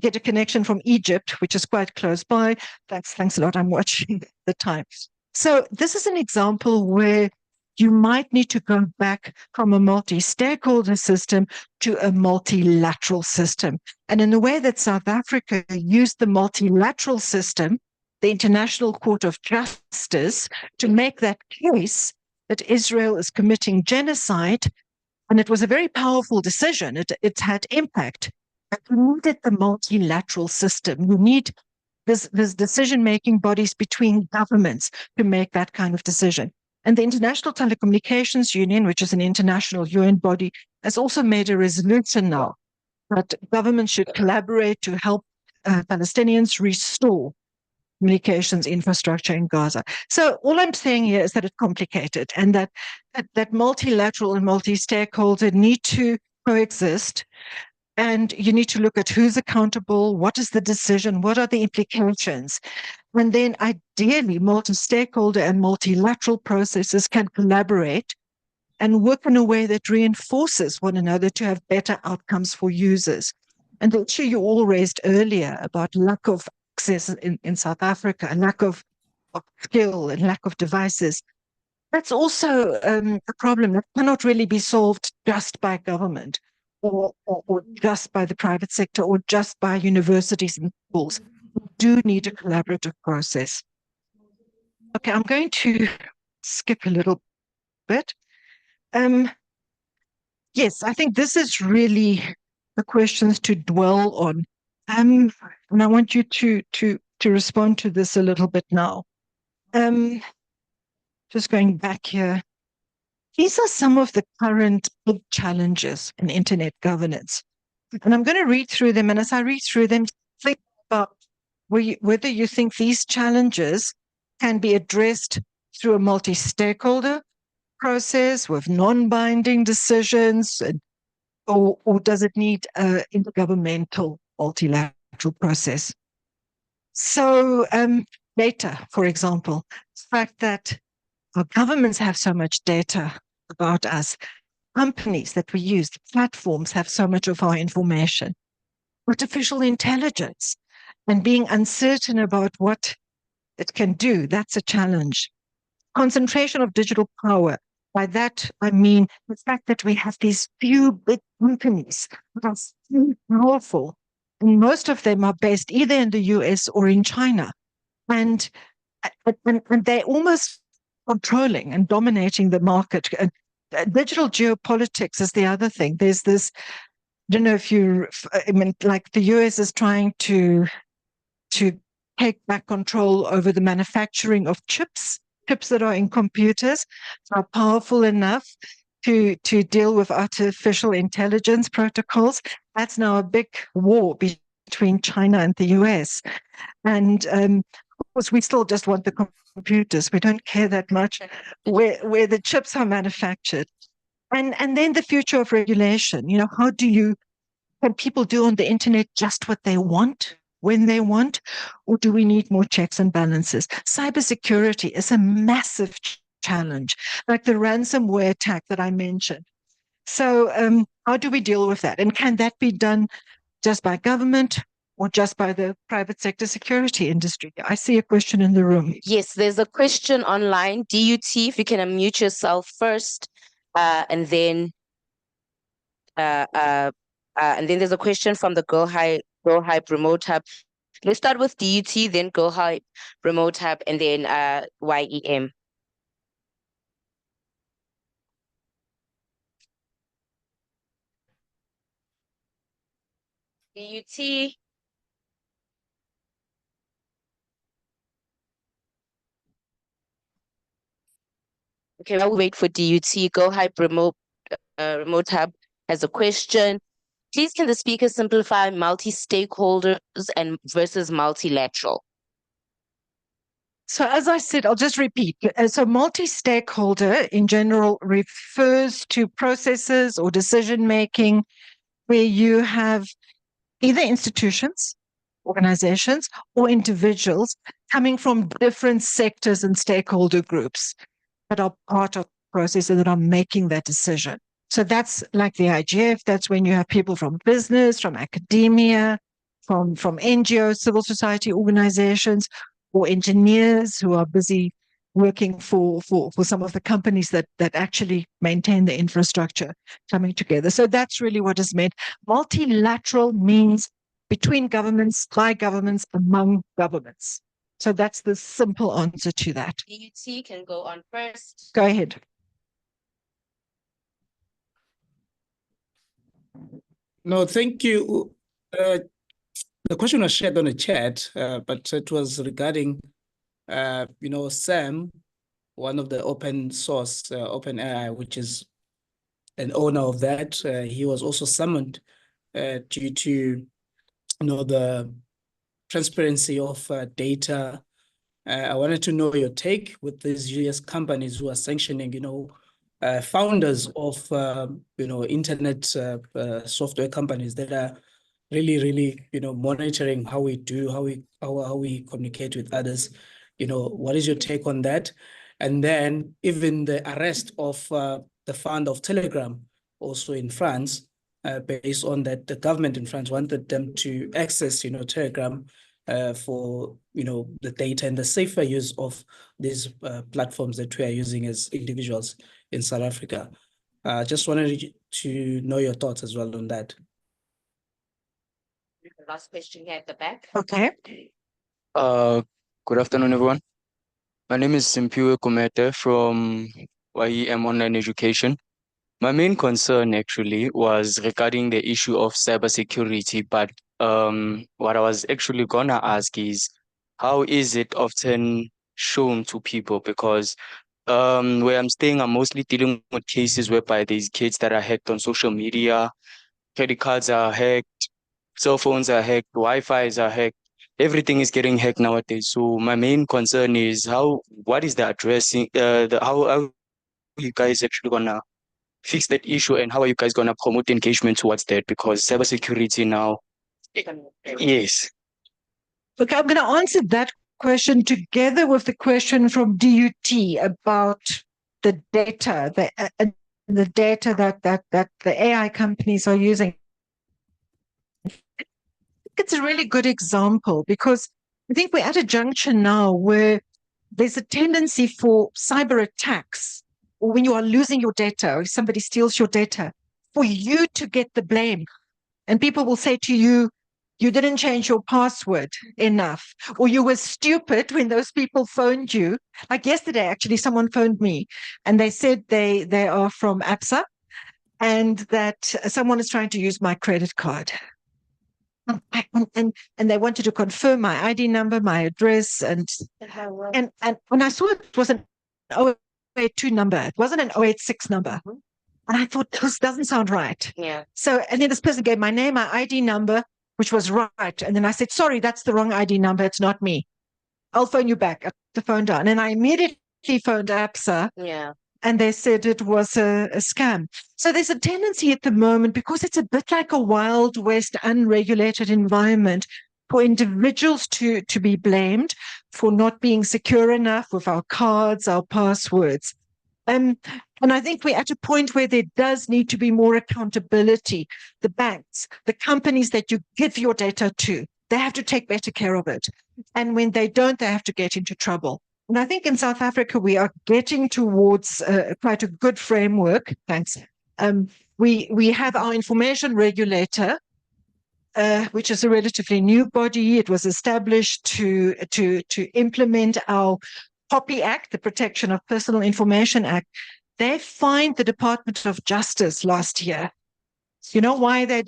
get a connection from Egypt, which is quite close by. Thanks a lot. I'm watching the time. So this is an example where you might need to go back from a multi-stakeholder system to a multilateral system. And in the way that South Africa used the multilateral system, the International Court of Justice, to make that case that Israel is committing genocide, and it was a very powerful decision. It had impact. But you needed the multilateral system. You need this decision-making bodies between governments to make that kind of decision. And the International Telecommunications Union, which is an international UN body, has also made a resolution now that governments should collaborate to help Palestinians restore communications infrastructure in Gaza. So all I'm saying here is that it's complicated and that multilateral and multi-stakeholder need to coexist. And you need to look at who's accountable, what is the decision, what are the implications. And then ideally, multi-stakeholder and multilateral processes can collaborate and work in a way that reinforces one another to have better outcomes for users. And the issue you all raised earlier about lack of access in South Africa, and lack of skill and lack of devices, that's also a problem that cannot really be solved just by government or just by the private sector or just by universities and schools. We do need a collaborative process. Okay, I'm going to skip a little bit. Yes, I think this is really the questions to dwell on. And I want you to respond to this a little bit now. Just going back here. These are some of the current big challenges in internet governance. And I'm going to read through them. And as I read through them, think about whether you think these challenges can be addressed through a multi-stakeholder process with non-binding decisions, or does it need an intergovernmental multilateral process? So data, for example, the fact that our governments have so much data about us, companies that we use, the platforms have so much of our information, artificial intelligence, and being uncertain about what it can do, that's a challenge. Concentration of digital power. By that, I mean the fact that we have these few big companies that are so powerful most of them are based either in the US or in China. And they're almost controlling and dominating the market. Digital geopolitics is the other thing. There's this, I don't know if I mean, like the US is trying to take back control over the manufacturing of chips that are in computers, are powerful enough to deal with artificial intelligence protocols. That's now a big war between China and the US. And of course, we still just want the computers. We don't care that much where the chips are manufactured. And then the future of regulation. You know, can people do on the internet just what they want, when they want, or do we need more checks and balances? Cybersecurity is a massive challenge, like the ransomware attack that I mentioned. So how do we deal with that? And can that be done just by government or just by the private sector security industry? I see a question in the room. Yes, there's a question online. DUT, if you can unmute yourself first, and then there's a question from the Girl Hype Remote Hub. Let's start with DUT, then Girl Hype Remote Hub, and then YEM. DUT. Okay, while we wait for DUT, Girl Hype Remote Hub has a question. Please, can the speaker simplify multi-stakeholders and versus multilateral? So as I said, I'll just repeat. So multi-stakeholder in general refers to processes or decision-making where you have either institutions, organizations, or individuals coming from different sectors and stakeholder groups that are part of the process and that are making that decision. So that's like the IGF. That's when you have people from business, from academia, from NGOs, civil society organizations, or engineers who are busy working for some of the companies that actually maintain the infrastructure coming together. So that's really what is meant. Multilateral means between governments, by governments, among governments. So that's the simple answer to that. DUT can go on first. Go ahead. No, thank you. The question was shared on the chat, but it was regarding, Sam, one of the open source, OpenAI, which is an owner of that. He was also summoned due to, the transparency of data. I wanted to know your take with these US companies who are sanctioning, founders of, internet software companies that are really, monitoring how we do, how we communicate with others. What is your take on that? And then even the arrest of the founder of Telegram, also in France, based on that, the government in France wanted them to access, Telegram for, the data and the safer use of these platforms that we are using as individuals in South Africa. Just wanted to know your thoughts as well on that. Last question here at the back. Okay. Good afternoon, everyone. My name is Simpiwe Kumete from YEM Online Education. My main concern actually was regarding the issue of cybersecurity, but what I was actually gonna ask is, how is it often shown to people? Because where I'm staying, I'm mostly dealing with cases whereby there's kids that are hacked on social media, credit cards are hacked, cell phones are hacked, Wi-Fi's are hacked. Everything is getting hacked nowadays. So my main concern is what is the addressing, how are you guys actually gonna fix that issue, and how are you guys gonna promote engagement towards that? Because cybersecurity now, yes. Okay, I'm going to answer that question together with the question from DUT about the data, the data that the AI companies are using. It's a really good example because I think we're at a junction now where there's a tendency for cyber attacks, or when you are losing your data or if somebody steals your data, for you to get the blame. And people will say to you, you didn't change your password enough, or you were stupid when those people phoned you. Like yesterday, actually, someone phoned me and they said they are from ISSAC and that someone is trying to use my credit card. And they wanted to confirm my ID number, my address, and when I saw it was an 082 number, it wasn't an 086 number. And I thought, this doesn't sound right. Yeah. So, and then this person gave my name, my ID number, which was right. And then I said, sorry, that's the wrong ID number. It's not me. I'll phone you back. I put the phone down. And I immediately phoned ABSA. Yeah. And they said it was a scam. So there's a tendency at the moment, because it's a bit like a Wild West unregulated environment, for individuals to be blamed for not being secure enough with our cards, our passwords. And I think we're at a point where there does need to be more accountability. The banks, the companies that you give your data to, they have to take better care of it. And when they don't, they have to get into trouble. And I think in South Africa, we are getting towards quite a good framework. Thanks. We have our information regulator, which is a relatively new body. It was established to implement our POPI Act, the Protection of Personal Information Act. They fined the Department of Justice last year. You know why they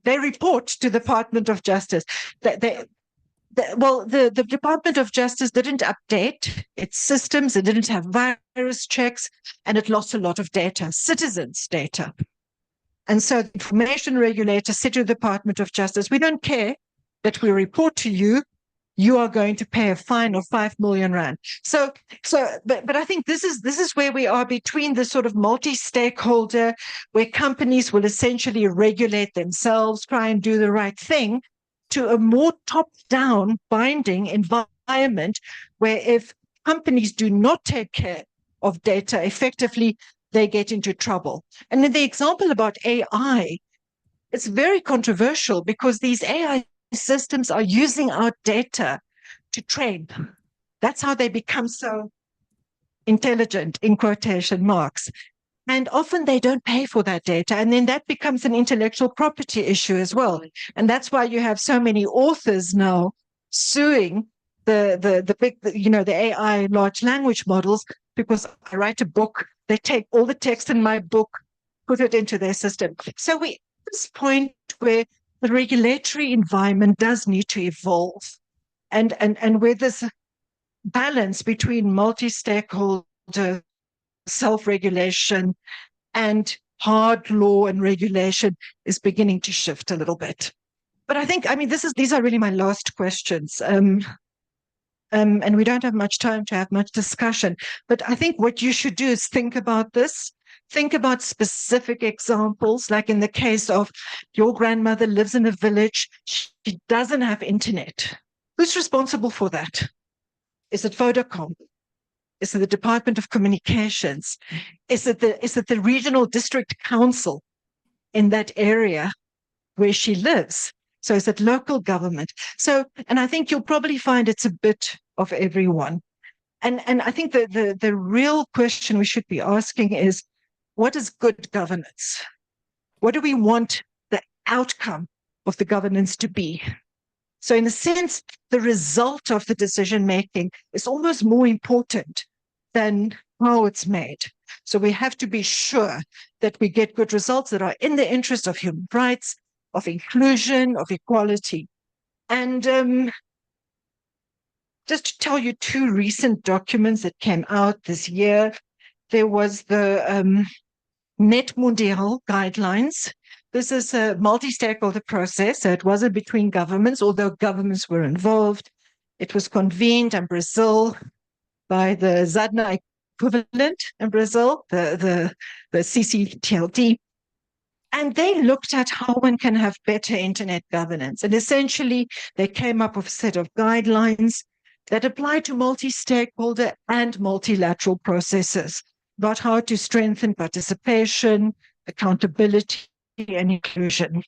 report to the Department of Justice? The Department of Justice didn't update its systems. It didn't have virus checks, and it lost a lot of data, citizens' data. And so the information regulator said to the Department of Justice, we don't care that we report to you. You are going to pay a fine of 5 million rand. But I think this is where we are between the sort of multi-stakeholder, where companies will essentially regulate themselves, try and do the right thing, to a more top-down binding environment where if companies do not take care of data effectively, they get into trouble. And then the example about AI, it's very controversial because these AI systems are using our data to train. That's how they become so intelligent, in quotation marks. And often they don't pay for that data. And then that becomes an intellectual property issue as well. And that's why you have so many authors now suing the big, the AI large language models, because I write a book, they take all the text in my book, put it into their system. So we're at this point where the regulatory environment does need to evolve. And where this balance between multi-stakeholder self-regulation and hard law and regulation is beginning to shift a little bit. But I think, these are really my last questions. And we don't have much time to have much discussion. But I think what you should do is think about this. Think about specific examples, like in the case of your grandmother lives in a village, she doesn't have internet. Who's responsible for that? Is it Vodacom? Is it the Department of Communications? Is it the regional district council in that area where she lives? So is it local government? And I think you'll probably find it's a bit of everyone. And I think the real question we should be asking is, what is good governance? What do we want the outcome of the governance to be? So in a sense, the result of the decision-making is almost more important than how it's made. So we have to be sure that we get good results that are in the interest of human rights, of inclusion, of equality. And just to tell you two recent documents that came out this year, there was the Net Mundial guidelines. This is a multi-stakeholder process, so it wasn't between governments, although governments were involved. It was convened in Brazil by the ZADNA equivalent in Brazil, the CCTLD. And they looked at how one can have better internet governance. And essentially, they came up with a set of guidelines that apply to multi-stakeholder and multilateral processes about how to strengthen participation, accountability, and inclusion.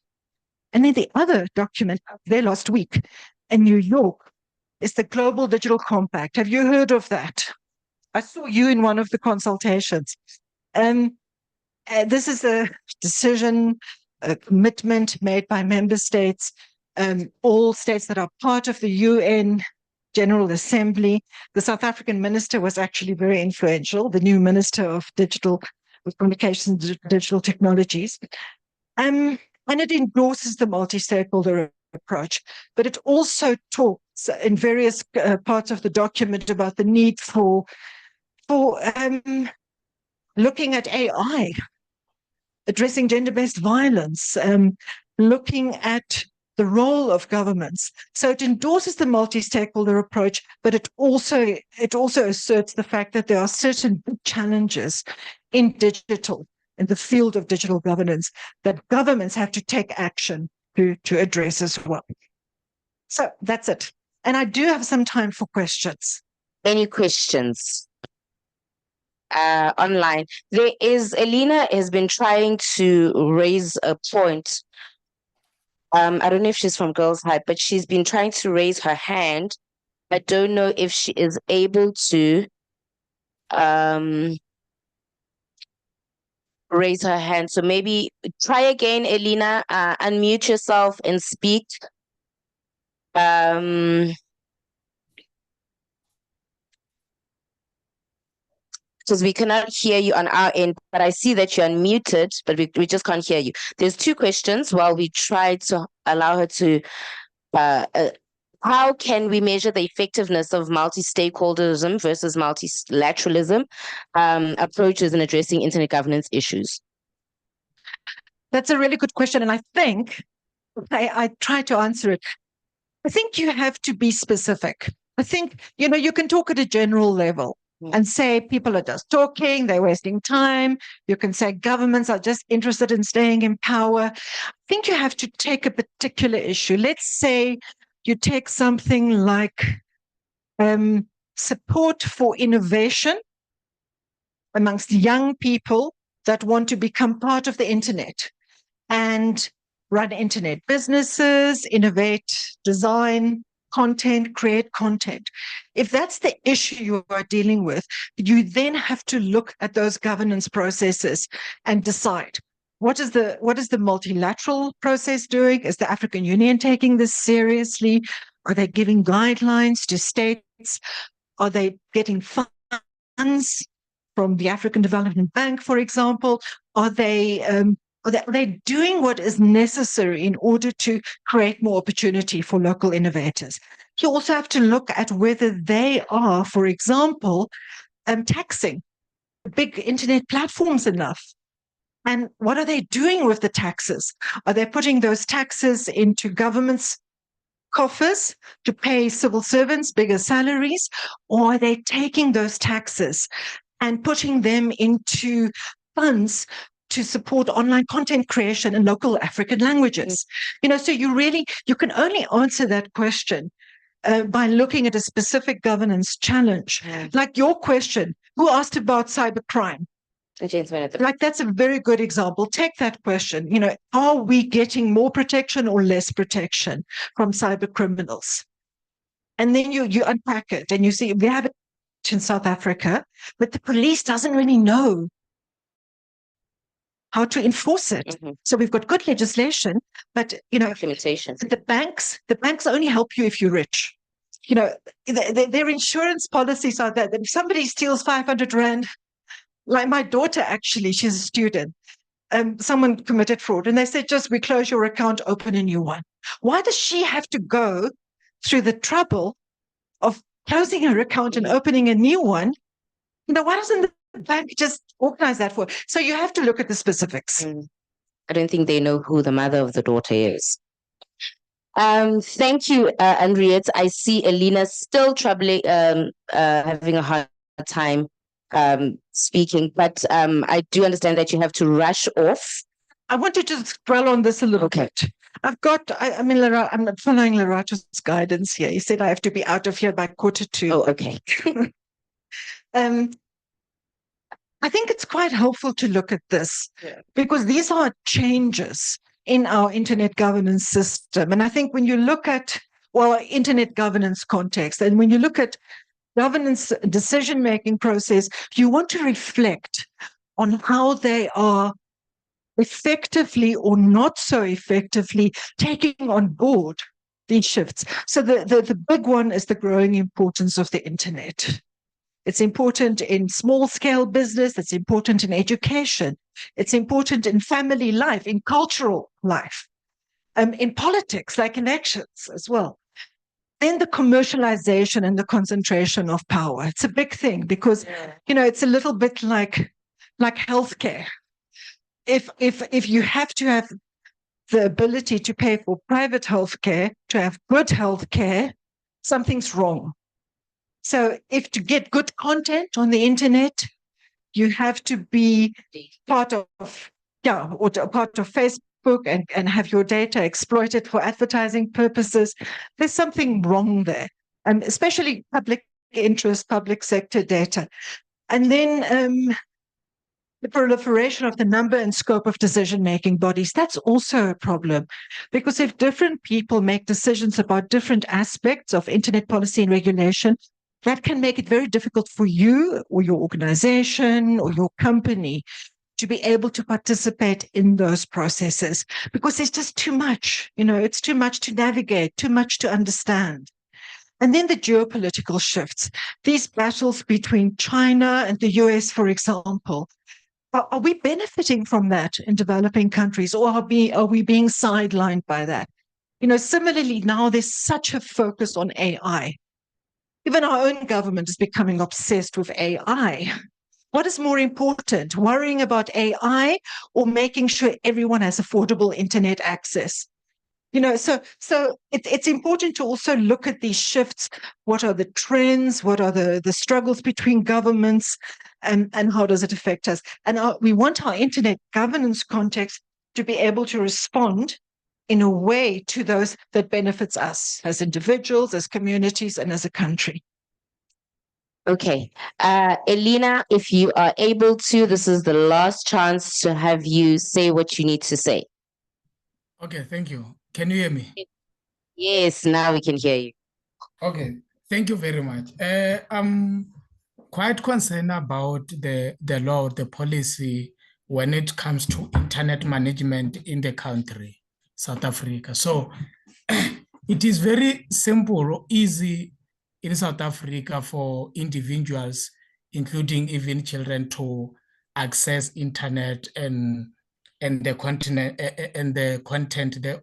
And then the other document there last week in New York is the Global Digital Compact. Have you heard of that? I saw you in one of the consultations. This is a decision, a commitment made by member states all states that are part of the UN General Assembly. The South African minister was actually very influential, the new Minister of Digital Communications, Digital Technologies. And it endorses the multi-stakeholder approach, but it also talks in various parts of the document about the need for looking at AI, addressing gender-based violence, looking at the role of governments. So it endorses the multi-stakeholder approach, but it also asserts the fact that there are certain challenges in the field of digital governance, that governments have to take action to address as well. So that's it. And I do have some time for questions. Any questions? Online. There is, Elena has been trying to raise a point. I don't know if she's from Girls High, but she's been trying to raise her hand. I don't know if she is able to raise her hand. So maybe try again, Elena, unmute yourself and speak. Because we cannot hear you on our end, but I see that you're unmuted, but we just can't hear you. There's two questions while we try to allow her to, how can we measure the effectiveness of multi-stakeholderism versus multilateralism approaches in addressing internet governance issues? That's a really good question. And I think I try to answer it. I think you have to be specific. I think, you can talk at a general level and say people are just talking, they're wasting time. You can say governments are just interested in staying in power. I think you have to take a particular issue. Let's say you take something like support for innovation amongst young people that want to become part of the internet and run internet businesses, innovate, design content, create content. If that's the issue you are dealing with, you then have to look at those governance processes and decide what is the multilateral process doing? Is the African Union taking this seriously? Are they giving guidelines to states? Are they getting funds from the African Development Bank, for example? Are they doing what is necessary in order to create more opportunity for local innovators? You also have to look at whether they are, for example, taxing big internet platforms enough. And what are they doing with the taxes? Are they putting those taxes into government's coffers to pay civil servants bigger salaries? Or are they taking those taxes and putting them into funds to support online content creation in local African languages? So you can only answer that question by looking at a specific governance challenge. Like your question, who asked about cybercrime? Like that's a very good example. Take that question. Are we getting more protection or less protection from cyber criminals? And then you unpack it and you see we have it in South Africa, but the police doesn't really know how to enforce it. So we've got good legislation, but implementation. The banks only help you if you're rich. Their insurance policies are that if somebody steals 500 rand, like my daughter, actually, she's a student. Someone committed fraud and they said, just we close your account, open a new one. Why does she have to go through the trouble of closing her account and opening a new one? Why doesn't the bank just organize that for her? So you have to look at the specifics. I don't think they know who the mother of the daughter is. Thank you, Henriette. I see Elena still having a hard time speaking, but I do understand that you have to rush off. I want to just dwell on this a little bit. I'm following Lerato's guidance here. He said I have to be out of here by 1:45. Oh, okay. I think it's quite helpful to look at this because these are changes in our internet governance system. And I think when you look at, internet governance context, and when you look at governance decision-making process, you want to reflect on how they are effectively or not so effectively taking on board these shifts. So the big one is the growing importance of the internet. It's important in small scale business. It's important in education. It's important in family life, in cultural life, in politics, like elections as well. Then the commercialization and the concentration of power. It's a big thing because, it's a little bit like healthcare. If you have to have the ability to pay for private healthcare, to have good healthcare, something's wrong. So if to get good content on the internet, you have to be part of Facebook and have your data exploited for advertising purposes. There's something wrong there, especially public interest, public sector data. And then the proliferation of the number and scope of decision-making bodies, that's also a problem. Because if different people make decisions about different aspects of internet policy and regulation, that can make it very difficult for you or your organization or your company to be able to participate in those processes because there's just too much, it's too much to navigate, too much to understand. And then the geopolitical shifts, these battles between China and the US, for example, are we benefiting from that in developing countries or are we being sidelined by that? Similarly, now there's such a focus on AI. Even our own government is becoming obsessed with AI. What is more important, worrying about AI or making sure everyone has affordable internet access? So it's important to also look at these shifts. What are the trends? What are the struggles between governments? And how does it affect us? And we want our internet governance context to be able to respond in a way to those that benefits us as individuals, as communities, and as a country. Okay. Elena, if you are able to, this is the last chance to have you say what you need to say. Okay, thank you. Can you hear me? Yes, now we can hear you. Okay, thank you very much. I'm quite concerned about the law, the policy when it comes to internet management in the country, South Africa. So it is very simple or easy in South Africa for individuals, including even children, to access internet and the content there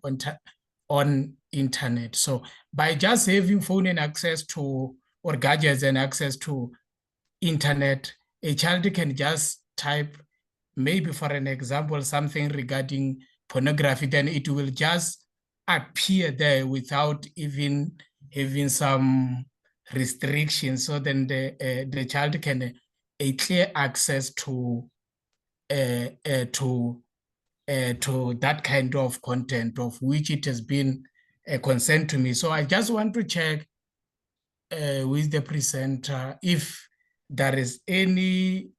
on internet. So by just having phone and access to, or gadgets and access to internet, a child can just type, maybe for an example, something regarding pornography, then it will just appear there without even having some restrictions. So then the child can a clear access to that kind of content of which it has been a concern to me. So I just want to check with the presenter if there is any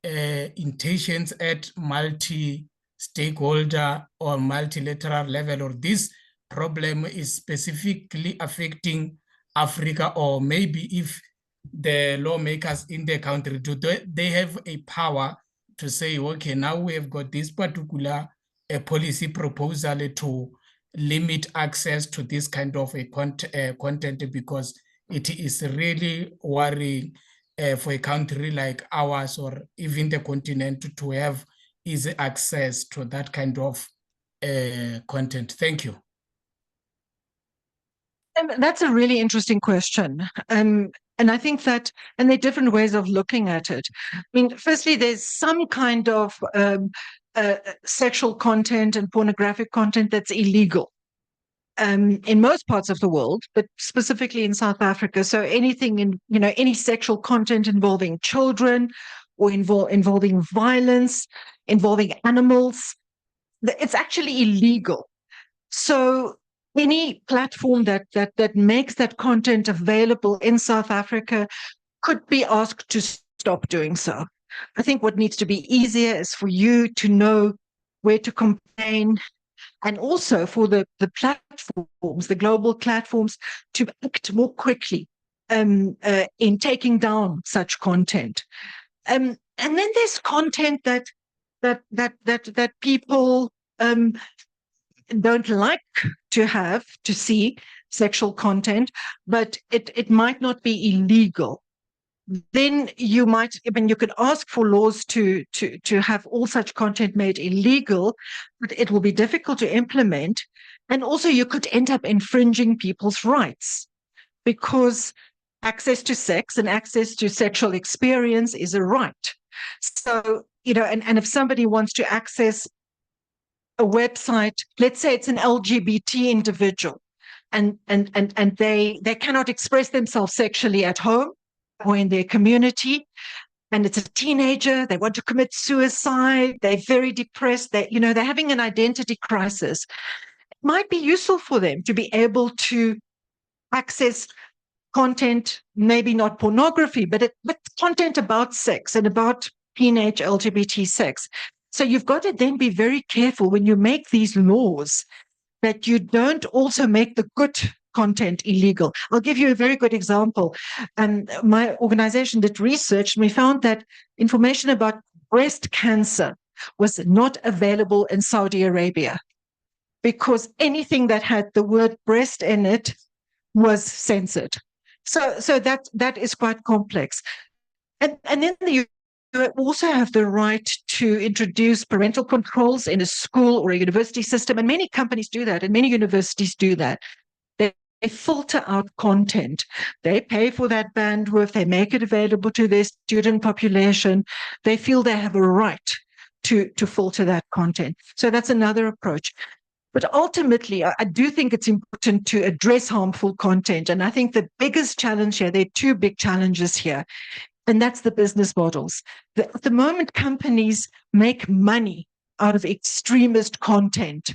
intentions at multi-stakeholder or multilateral level, or this problem is specifically affecting Africa, or maybe if the lawmakers in the country, do they have a power to say, okay, now we have got this particular policy proposal to limit access to this kind of a content, because it is really worrying for a country like ours or even the continent to have easy access to that kind of content. Thank you. That's a really interesting question. And I think that, and there are different ways of looking at it. I mean, firstly, there's some kind of sexual content and pornographic content that's illegal in most parts of the world, but specifically in South Africa. So anything in, any sexual content involving children or involving violence, involving animals, it's actually illegal. So any platform that makes that content available in South Africa could be asked to stop doing so. I think what needs to be easier is for you to know where to complain, and also for the platforms, the global platforms, to act more quickly in taking down such content. And then there's content that that people don't like to see sexual content, but it might not be illegal. Then you could ask for laws to have all such content made illegal, but it will be difficult to implement. And also you could end up infringing people's rights, because access to sex and access to sexual experience is a right. So, and if somebody wants to access a website, let's say it's an LGBT individual, and they cannot express themselves sexually at home or in their community, and it's a teenager, they want to commit suicide, they're very depressed, they're having an identity crisis. It might be useful for them to be able to access content, maybe not pornography, but content about sex and about teenage LGBT sex. So you've got to then be very careful when you make these laws that you don't also make the good content illegal. I'll give you a very good example. My organization did research, and we found that information about breast cancer was not available in Saudi Arabia, because anything that had the word breast in it was censored. So that is quite complex. And then you also have the right to introduce parental controls in a school or a university system. And many companies do that, and many universities do that. They filter out content. They pay for that bandwidth. They make it available to their student population. They feel they have a right to filter that content. So that's another approach. But ultimately, I do think it's important to address harmful content. And I think the biggest challenge here, there are two big challenges here, and that's the business models. At the moment, companies make money out of extremist content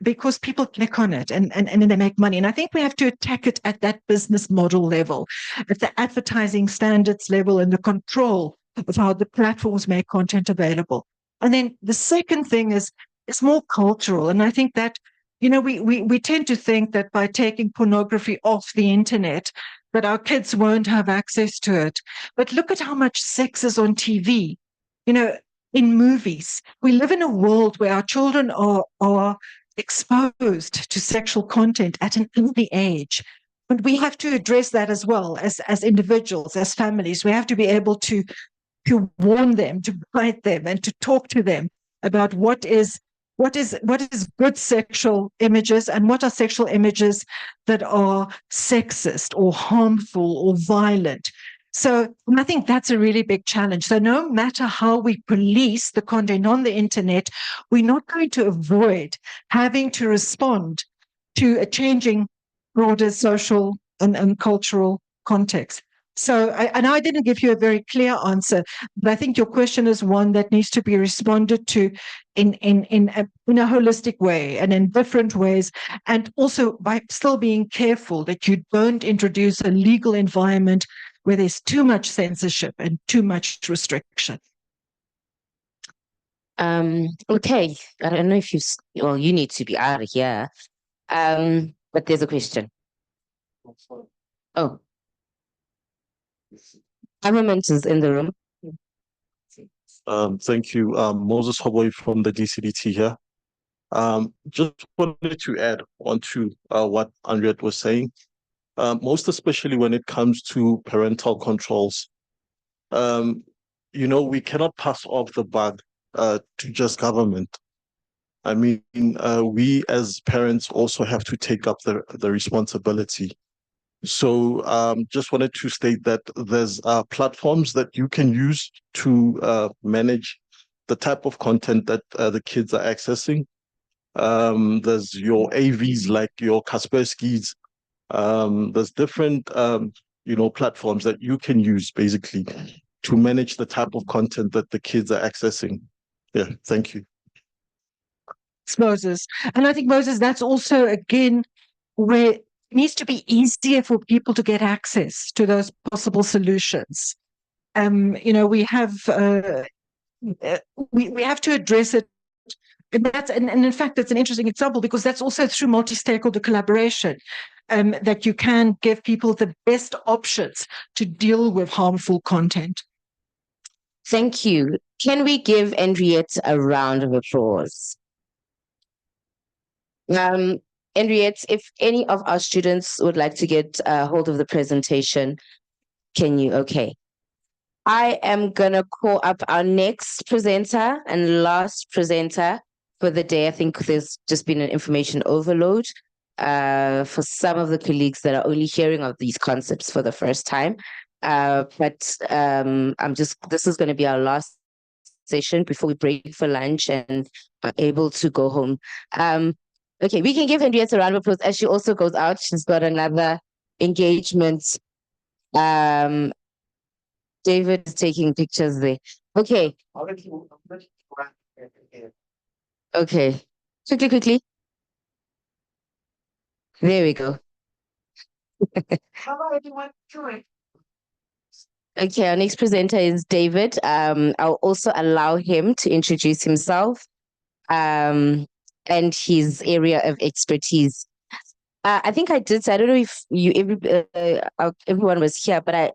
because people click on it and then they make money. And I think we have to attack it at that business model level, at the advertising standards level, and the control of how the platforms make content available. And then the second thing is, it's more cultural. And I think that, we tend to think that by taking pornography off the internet, that our kids won't have access to it. But look at how much sex is on TV, in movies. We live in a world where our children are exposed to sexual content at an early age. And we have to address that as well as individuals, as families. We have to be able to warn them, to guide them, and to talk to them about what is good sexual images and what are sexual images that are sexist or harmful or violent. So I think that's a really big challenge. So no matter how we police the content on the internet, we're not going to avoid having to respond to a changing broader social and cultural context. So I know I didn't give you a very clear answer, but I think your question is one that needs to be responded to in a holistic way and in different ways, and also by still being careful that you don't introduce a legal environment where there's too much censorship and too much restriction. Okay, I don't know if you need to be out of here, but there's a question. Oh. Government is in the room. Thank you. Moses Hoboy from the DCDT here. Just wanted to add on to what Andriette was saying, most especially when it comes to parental controls. We cannot pass off the buck to just government. I mean, we as parents also have to take up the responsibility. So just wanted to state that there's platforms that you can use to manage the type of content that the kids are accessing. There's your AVs like your Kaspersky's. There's different, platforms that you can use basically to manage the type of content that the kids are accessing. Yeah, thank you. It's Moses. And I think, Moses, that's also, again, where it needs to be easier for people to get access to those possible solutions. We have we have to address it. And in fact, it's an interesting example because that's also through multi-stakeholder collaboration that you can give people the best options to deal with harmful content. Thank you. Can we give Henriette a round of applause? Henriette, if any of our students would like to get a hold of the presentation, can you? Okay. I am gonna call up our next presenter and last presenter for the day. I think there's just been an information overload for some of the colleagues that are only hearing of these concepts for the first time. But this is gonna be our last session before we break for lunch and are able to go home. Okay, we can give Henriette a round of applause as she also goes out. She's got another engagement. David is taking pictures there. Okay. Okay. Quickly. There we go. Hello, everyone. Join. Okay, our next presenter is David. I'll also allow him to introduce himself and his area of expertise. I think I did. So I don't know if everyone was here, but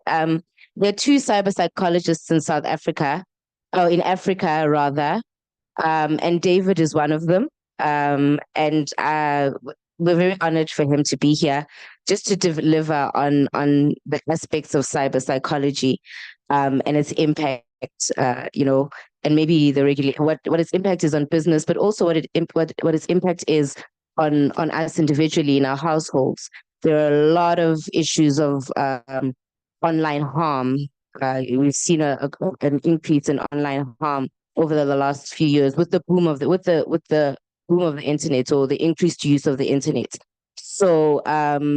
there are two cyber psychologists in South Africa, or in Africa rather, and David is one of them. And we're very honored for him to be here, just to deliver on the aspects of cyber psychology and its impact. And maybe the what its impact is on business, but also what its impact is on us individually in our households. There are a lot of issues of online harm. We've seen an increase in online harm over the last few years with the boom of the boom of the internet, or the increased use of the internet. So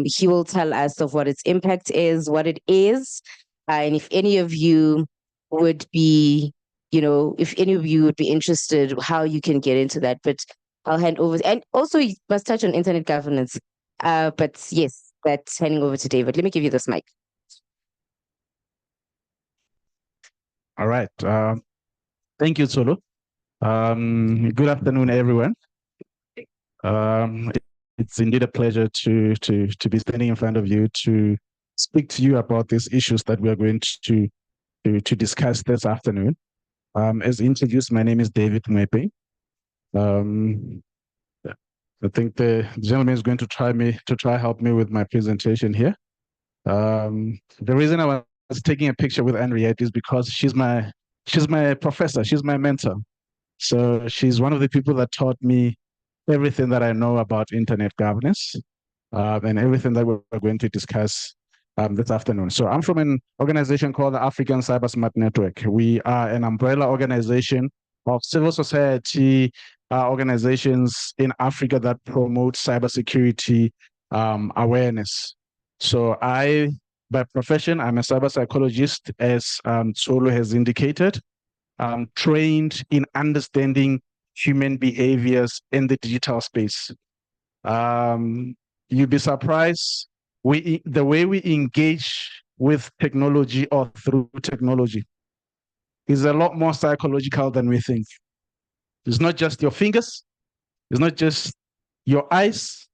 he will tell us of what its impact is, what it is, and if any of you would be, interested, how you can get into that. But I'll hand over, and also you must touch on internet governance. But yes, that's handing over to David. Let me give you this mic. All right. Thank you, Tsolo. Good afternoon, everyone. It's indeed a pleasure to be standing in front of you to speak to you about these issues that we are going to discuss this afternoon. As introduced, my name is David Mwepe. I think the gentleman is going to try help me with my presentation here. The reason I was taking a picture with Henriette is because she's my professor, she's my mentor. So she's one of the people that taught me everything that I know about internet governance and everything that we're going to discuss this afternoon. So I'm from an organization called the African Cyber Smart Network. We are an umbrella organization of civil society organizations in Africa that promote cybersecurity awareness. So by profession, I'm a cyber psychologist, as Tsolo has indicated. I'm trained in understanding human behaviors in the digital space. You'd be surprised, the way we engage with technology or through technology is a lot more psychological than we think. It's not just your fingers, it's not just your eyes,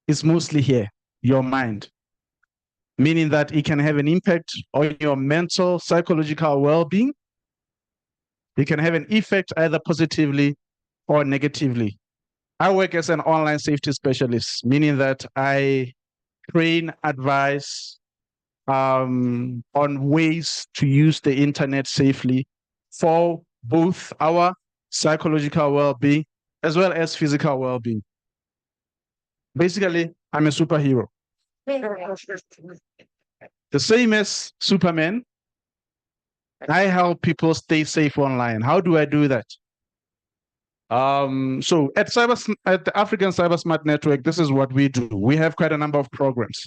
it's mostly here, your mind. Meaning that it can have an impact on your mental, psychological well-being. It can have an effect either positively or negatively. I work as an online safety specialist, meaning that I train, advise on ways to use the internet safely for both our psychological well-being as well as physical well-being. Basically, I'm a superhero. The same as Superman, I help people stay safe online. How do I do that? So at the African Cyber Smart Network, this is what we do. We have quite a number of programs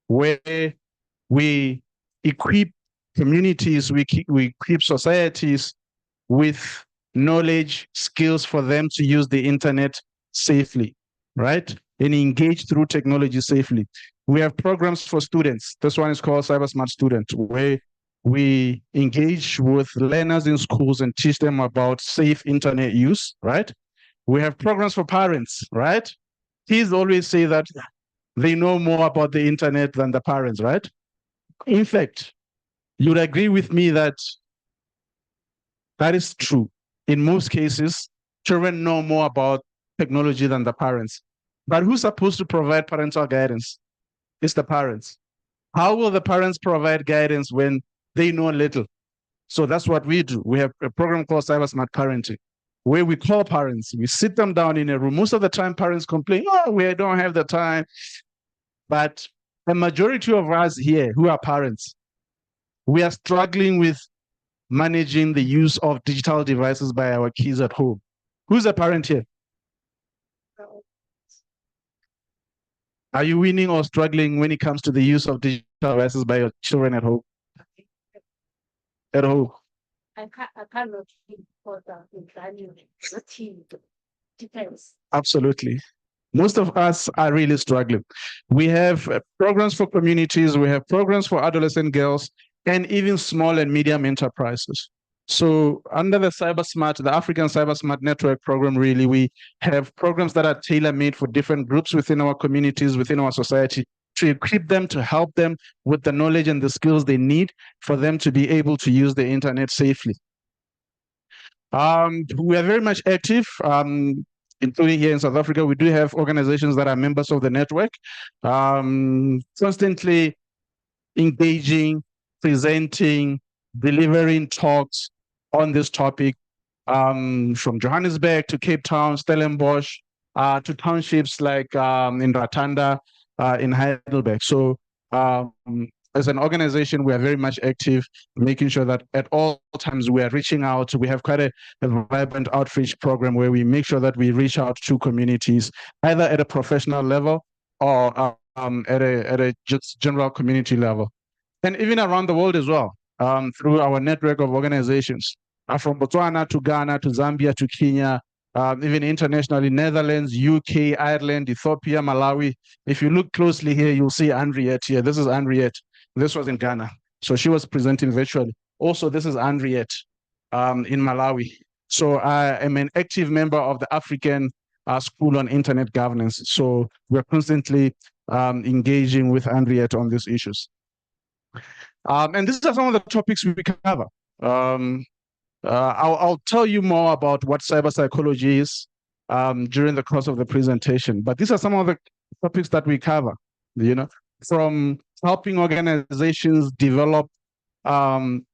where we equip communities, we equip societies with knowledge, skills for them to use the internet safely, right? And engage through technology safely. We have programs for students. This one is called Cyber Smart Student, where we engage with learners in schools and teach them about safe internet use, right? We have programs for parents, right? Kids always say that they know more about the internet than the parents, right? In fact, you'd agree with me that That is true. In most cases, children know more about technology than the parents. But who's supposed to provide parental guidance? It's the parents. How will the parents provide guidance when they know little? So that's what we do. We have a program called Cyber Smart Parenting, where we call parents, we sit them down in a room. Most of the time, parents complain, oh, we don't have the time. But the majority of us here who are parents, we are struggling with managing the use of digital devices by our kids at home. Who's a parent here? Are you winning or struggling when it comes to the use of digital devices by your children at home? At home. I cannot think for the team. Depends. Absolutely. Most of us are really struggling. We have programs for communities, we have programs for adolescent girls, and even small and medium enterprises. So under the CyberSmart, the African CyberSmart Network program, really, we have programs that are tailor-made for different groups within our communities, within our society, to equip them, to help them with the knowledge and the skills they need for them to be able to use the internet safely. We are very much active, including here in South Africa. We do have organizations that are members of the network, constantly engaging, presenting, delivering talks on this topic, from Johannesburg to Cape Town, Stellenbosch, to townships like in Ratanda, in Heidelberg. So as an organization, we are very much active, making sure that at all times we are reaching out. We have quite a vibrant outreach program where we make sure that we reach out to communities, either at a professional level or at a just general community level. And even around the world as well, through our network of organizations, from Botswana to Ghana to Zambia to Kenya, even internationally, Netherlands, UK, Ireland, Ethiopia, Malawi. If you look closely here, you'll see Henriette here. This is Henriette. This was in Ghana. So she was presenting virtually. Also, this is Henriette in Malawi. So I am an active member of the African School on Internet Governance. So we're constantly engaging with Henriette on these issues. And these are some of the topics we cover. I'll tell you more about what cyber psychology is during the course of the presentation, but these are some of the topics that we cover, from helping organizations develop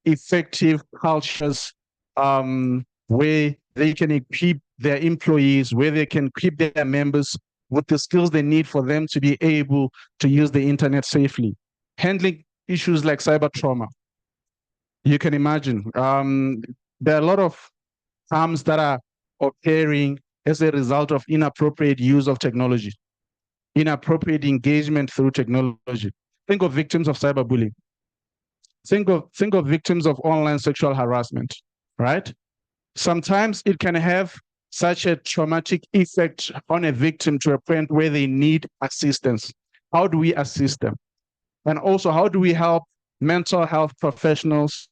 effective cultures where they can equip their employees, where they can equip their members with the skills they need for them to be able to use the internet safely, handling issues like cyber trauma. You can imagine there are a lot of harms that are occurring as a result of inappropriate use of technology, inappropriate engagement through technology. Think of victims of cyberbullying. Think of victims of online sexual harassment, right? Sometimes it can have such a traumatic effect on a victim to a point where they need assistance. How do we assist them? And also, how do we help mental health professionals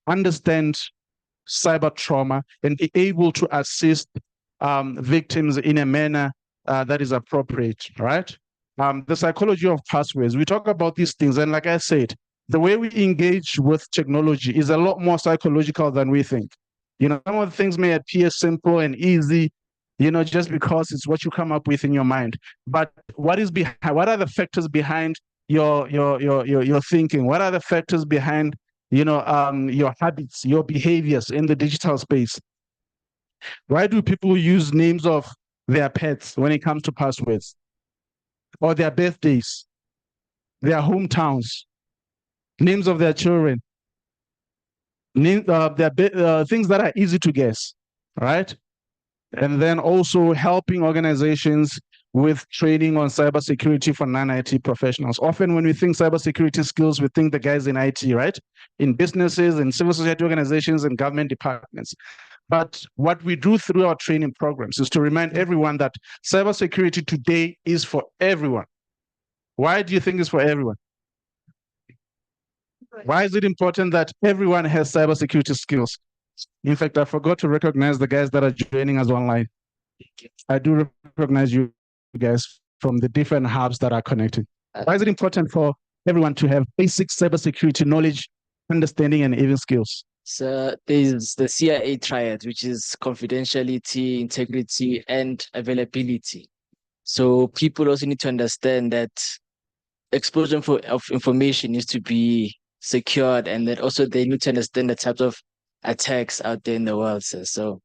understand cyber trauma and be able to assist victims in a manner that is appropriate, right? The psychology of passwords, we talk about these things, and like I said, the way we engage with technology is a lot more psychological than we think. Some of the things may appear simple and easy, just because it's what you come up with in your mind. But what are the factors behind your thinking? What are the factors behind your habits, your behaviors in the digital space? Why do people use names of their pets when it comes to passwords, or their birthdays, their hometowns, names of their children, things that are easy to guess, right? And then also helping organizations with training on cybersecurity for non-IT professionals. Often when we think cybersecurity skills, we think the guys in IT, right? In businesses, in civil society organizations, and government departments. But what we do through our training programs is to remind everyone that cybersecurity today is for everyone. Why do you think it's for everyone? Why is it important that everyone has cybersecurity skills? In fact, I forgot to recognize the guys that are joining us online. I do recognize you guys from the different hubs that are connected. Why is it important for everyone to have basic cybersecurity knowledge, understanding, and even skills? So there's the CIA triad, which is confidentiality, integrity, and availability. So people also need to understand that explosion of information needs to be secured, and that also they need to understand the types of attacks out there in the world. So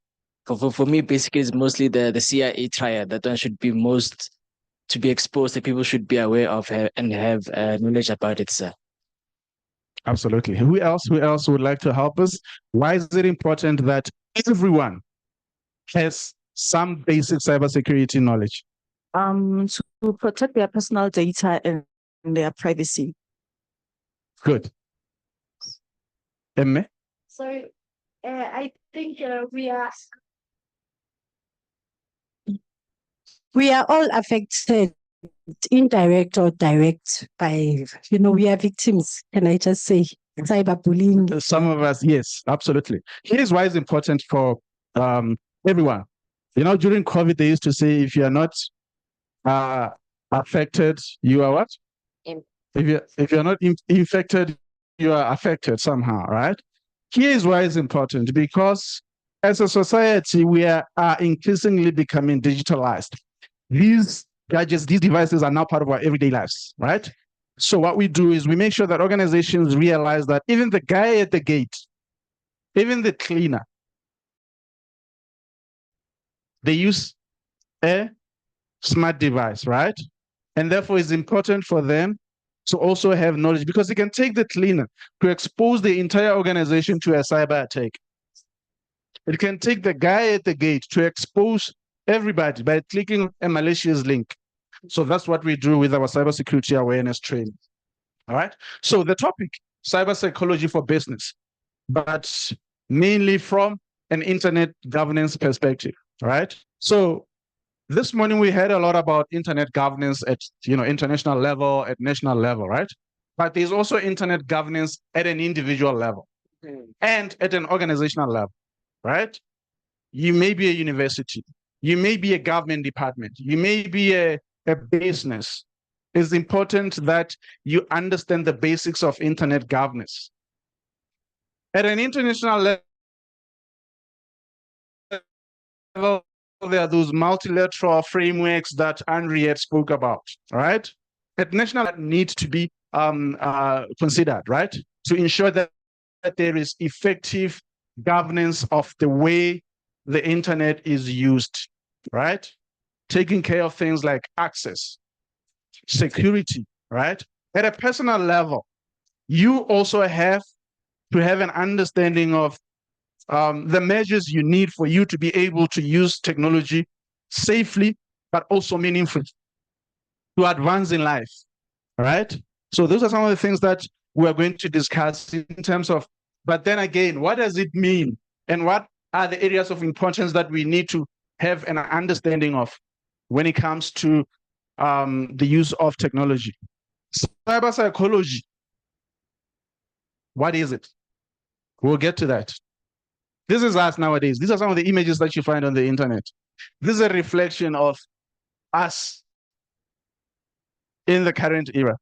for me, basically, it's mostly the CIA triad that one should be most to be exposed, that people should be aware of and have knowledge about it, sir. Absolutely. Who else would like to help us? Why is it important that everyone has some basic cybersecurity knowledge? To protect their personal data and their privacy. Good. Emme? So I think we are all affected, indirect or direct, by, we are victims, can I just say, cyberbullying. Some of us, yes, absolutely. Here's why it's important for everyone. During COVID, they used to say, if you're not affected, you are what? If you're not infected, you are affected somehow, right? Here's why it's important, because as a society, we are increasingly becoming digitalized. These gadgets, these devices are now part of our everyday lives, right? So what we do is we make sure that organizations realize that even the guy at the gate, even the cleaner, they use a smart device, right? And therefore it's important for them to also have knowledge, because they can take the cleaner to expose the entire organization to a cyber attack. It can take the guy at the gate to expose everybody by clicking a malicious link. So that's what we do with our cybersecurity awareness training. All right. So the topic, cyber psychology for business, but mainly from an internet governance perspective. Right. So this morning we heard a lot about internet governance at international level, at national level, right? But there's also internet governance at an individual level and at an organizational level, right? You may be a university, you may be a government department, you may be a business. It's important that you understand the basics of internet governance. At an international level, there are those multilateral frameworks that Henriette spoke about, right? At national level, need to be considered, right? To ensure that there is effective governance of the way the internet is used, right? Taking care of things like access, security, right? At a personal level, you also have to have an understanding of the measures you need for you to be able to use technology safely, but also meaningfully to advance in life, right? So those are some of the things that we're going to discuss in terms of, but then again, what does it mean? And what are the areas of importance that we need to have an understanding of when it comes to the use of technology? Cyber psychology, what is it? We'll get to that. This is us nowadays. These are some of the images that you find on the internet. This is a reflection of us in the current era.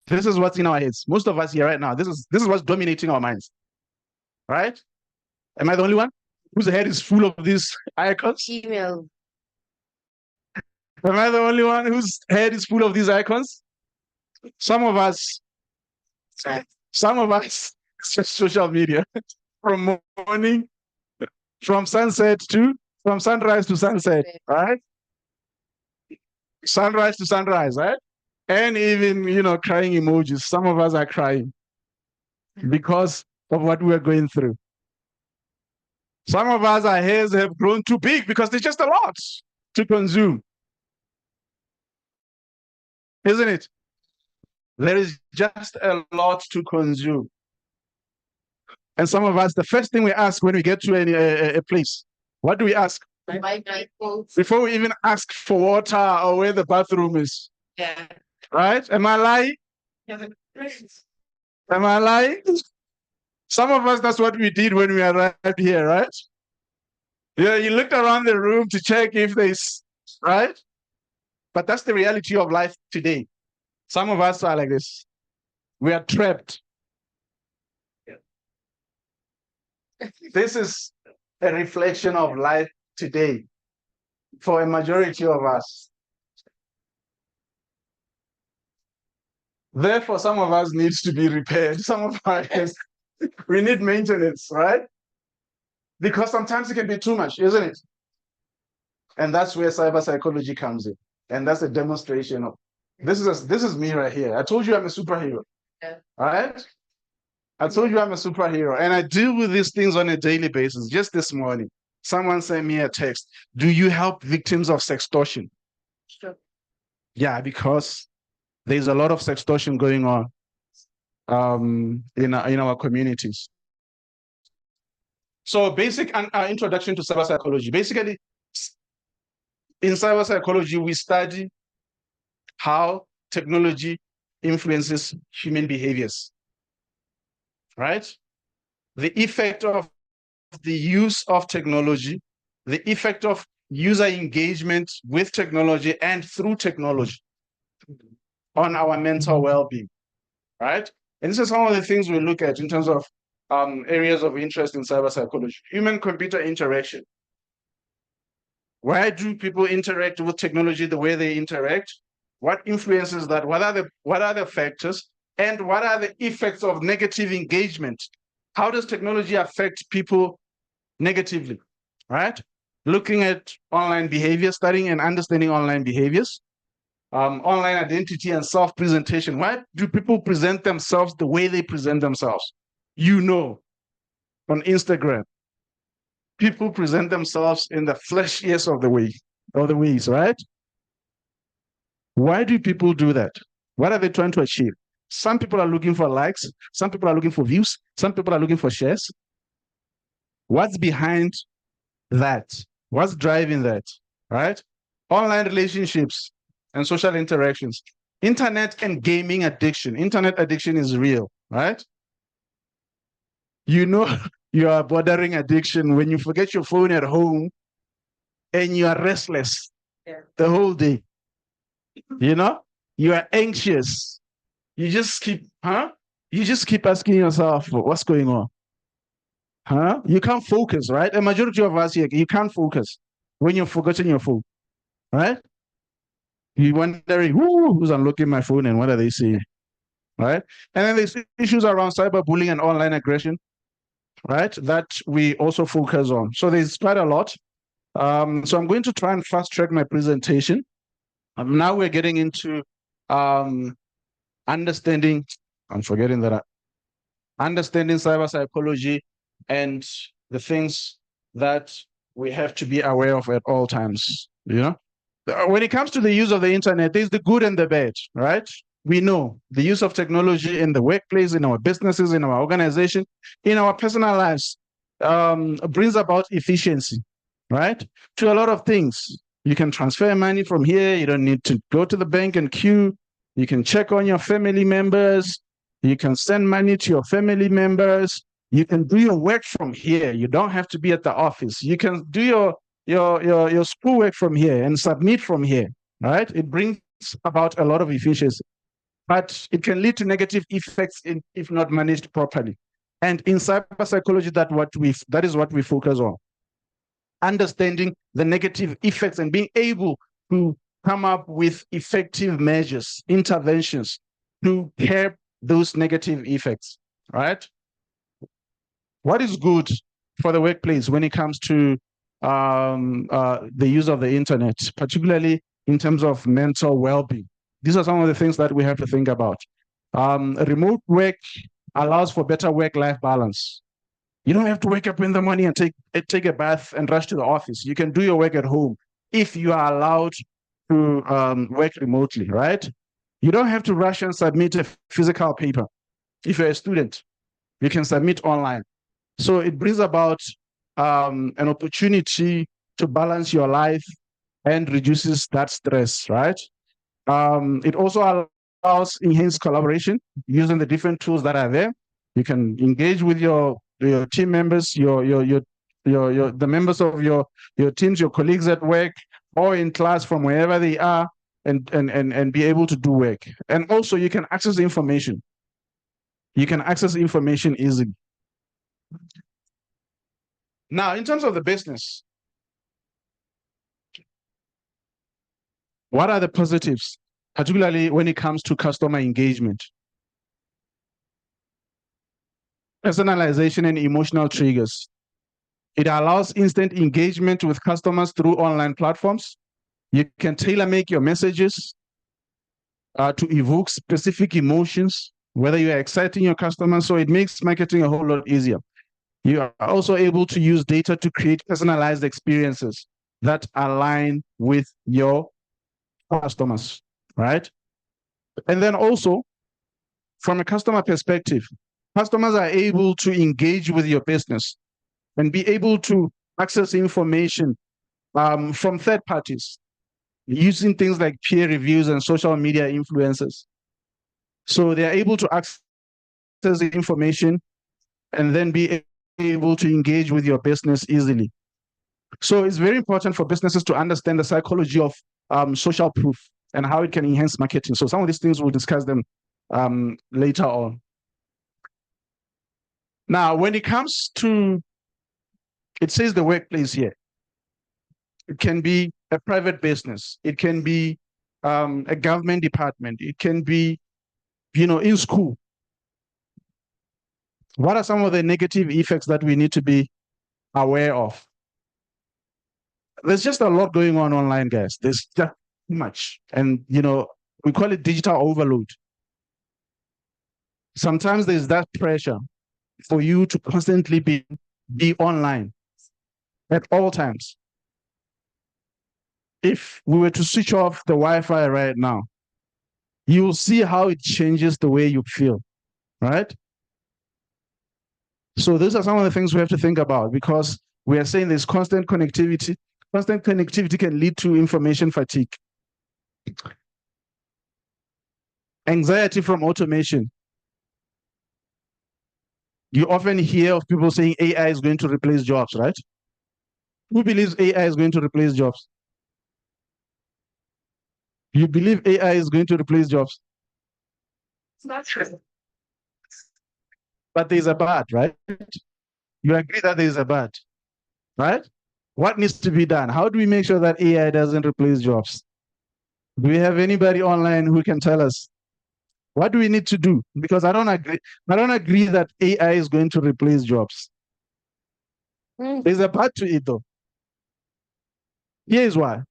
This is what's in our heads. Most of us here right now, this is what's dominating our minds. Right? Am I the only one whose head is full of these icons? Email. Am I the only one whose head is full of these icons? Some of us, it's just social media. From morning, from sunrise to sunset, right? Sunrise to sunrise, right? And even, crying emojis. Some of us are crying because of what we're going through. Some of us, our hairs have grown too big because there's just a lot to consume. Isn't it? There is just a lot to consume. And some of us, the first thing we ask when we get to a place, what do we ask? Before we even ask for water or where the bathroom is. Yeah. Right? Am I lying? Am I lying? Some of us, that's what we did when we arrived here, right? Yeah, you looked around the room to check if there's, right? But that's the reality of life today. Some of us are like this. We are trapped. This is a reflection of life today for a majority of us. Therefore, some of us needs to be repaired. Some of us, we need maintenance, right? Because sometimes it can be too much, isn't it? And that's where cyber psychology comes in. And that's a demonstration of, this is me right here. I told you I'm a superhero, right? I told you I'm a superhero, and I deal with these things on a daily basis. Just this morning, someone sent me a text. Do you help victims of sextortion? Sure. Yeah, because there's a lot of sextortion going on in our communities. So basic introduction to cyber psychology. Basically, in cyber psychology, we study how technology influences human behaviors, right? The effect of the use of technology, the effect of user engagement with technology and through technology on our mental well-being, right? And this is some of the things we look at in terms of areas of interest in cyber psychology. Human-computer interaction. Why do people interact with technology the way they interact? What influences that? What are the factors? And what are the effects of negative engagement? How does technology affect people negatively, right? Looking at online behavior, studying and understanding online behaviors, online identity and self-presentation. Why do people present themselves the way they present themselves? You know, on Instagram, people present themselves in the fleshiest of the ways, right? Why do people do that? What are they trying to achieve? Some people are looking for likes. Some people are looking for views. Some people are looking for shares. What's behind that? What's driving that, right? Online relationships and social interactions. Internet and gaming addiction. Internet addiction is real, right? You know you are bordering addiction when you forget your phone at home and you are restless the whole day. You know, you are anxious. You just keep, You just keep asking yourself, what's going on? You can't focus, right? A majority of us here, you can't focus when you're forgetting your phone, right? You're wondering, who's unlocking my phone and what are they saying, right? And then there's issues around cyberbullying and online aggression, right? That we also focus on. So there's quite a lot. So I'm going to try and fast track my presentation. Now we're getting into understanding cyber psychology and the things that we have to be aware of at all times. You know, when it comes to the use of the internet, there's the good and the bad, right? We know the use of technology in the workplace, in our businesses, in our organization, in our personal lives brings about efficiency, right? To a lot of things. You can transfer money from here. You don't need to go to the bank and queue. You can check on your family members. You can send money to your family members. You can do your work from here. You don't have to be at the office. You can do your schoolwork from here and submit from here, right? It brings about a lot of efficiency, but it can lead to negative effects if not managed properly. And in cyber psychology, that is what we focus on. Understanding the negative effects and being able to come up with effective measures, interventions to curb those negative effects, right? What is good for the workplace when it comes to the use of the internet, particularly in terms of mental well-being? These are some of the things that we have to think about. Remote work allows for better work-life balance. You don't have to wake up in the morning and take a bath and rush to the office. You can do your work at home if you are allowed to work remotely, right? You don't have to rush and submit a physical paper. If you're a student, you can submit online. So it brings about an opportunity to balance your life and reduces that stress, right? It also allows enhanced collaboration using the different tools that are there. You can engage with your team members, the members of your teams, your colleagues at work or in class from wherever they are, and be able to do work. And also you can access information. You can access information easily. Now, in terms of the business, what are the positives, particularly when it comes to customer engagement? Personalization and emotional triggers. It allows instant engagement with customers through online platforms. You can tailor-make your messages to evoke specific emotions, whether you are exciting your customers, so it makes marketing a whole lot easier. You are also able to use data to create personalized experiences that align with your customers, right? And then also, from a customer perspective, customers are able to engage with your business and be able to access information from third parties using things like peer reviews and social media influencers. So they are able to access the information and then be able to engage with your business easily. So it's very important for businesses to understand the psychology of social proof and how it can enhance marketing. So some of these things, we'll discuss them later on. Now, when it comes to, it says the workplace here. It can be a private business. It can be a government department. It can be, in school. What are some of the negative effects that we need to be aware of? There's just a lot going on online, guys. There's just too much. And, we call it digital overload. Sometimes there's that pressure for you to constantly be online at all times. If we were to switch off the Wi-Fi right now, you will see how it changes the way you feel, right? So those are some of the things we have to think about, because we are saying there's constant connectivity. Constant connectivity can lead to information fatigue. Anxiety from automation. You often hear of people saying AI is going to replace jobs, right? Who believes AI is going to replace jobs? You believe AI is going to replace jobs? It's not true. But there's a but, right? You agree that there's a but, right? What needs to be done? How do we make sure that AI doesn't replace jobs? Do we have anybody online who can tell us? What do we need to do? Because I don't agree that AI is going to replace jobs. There's a part to it though. Here's why.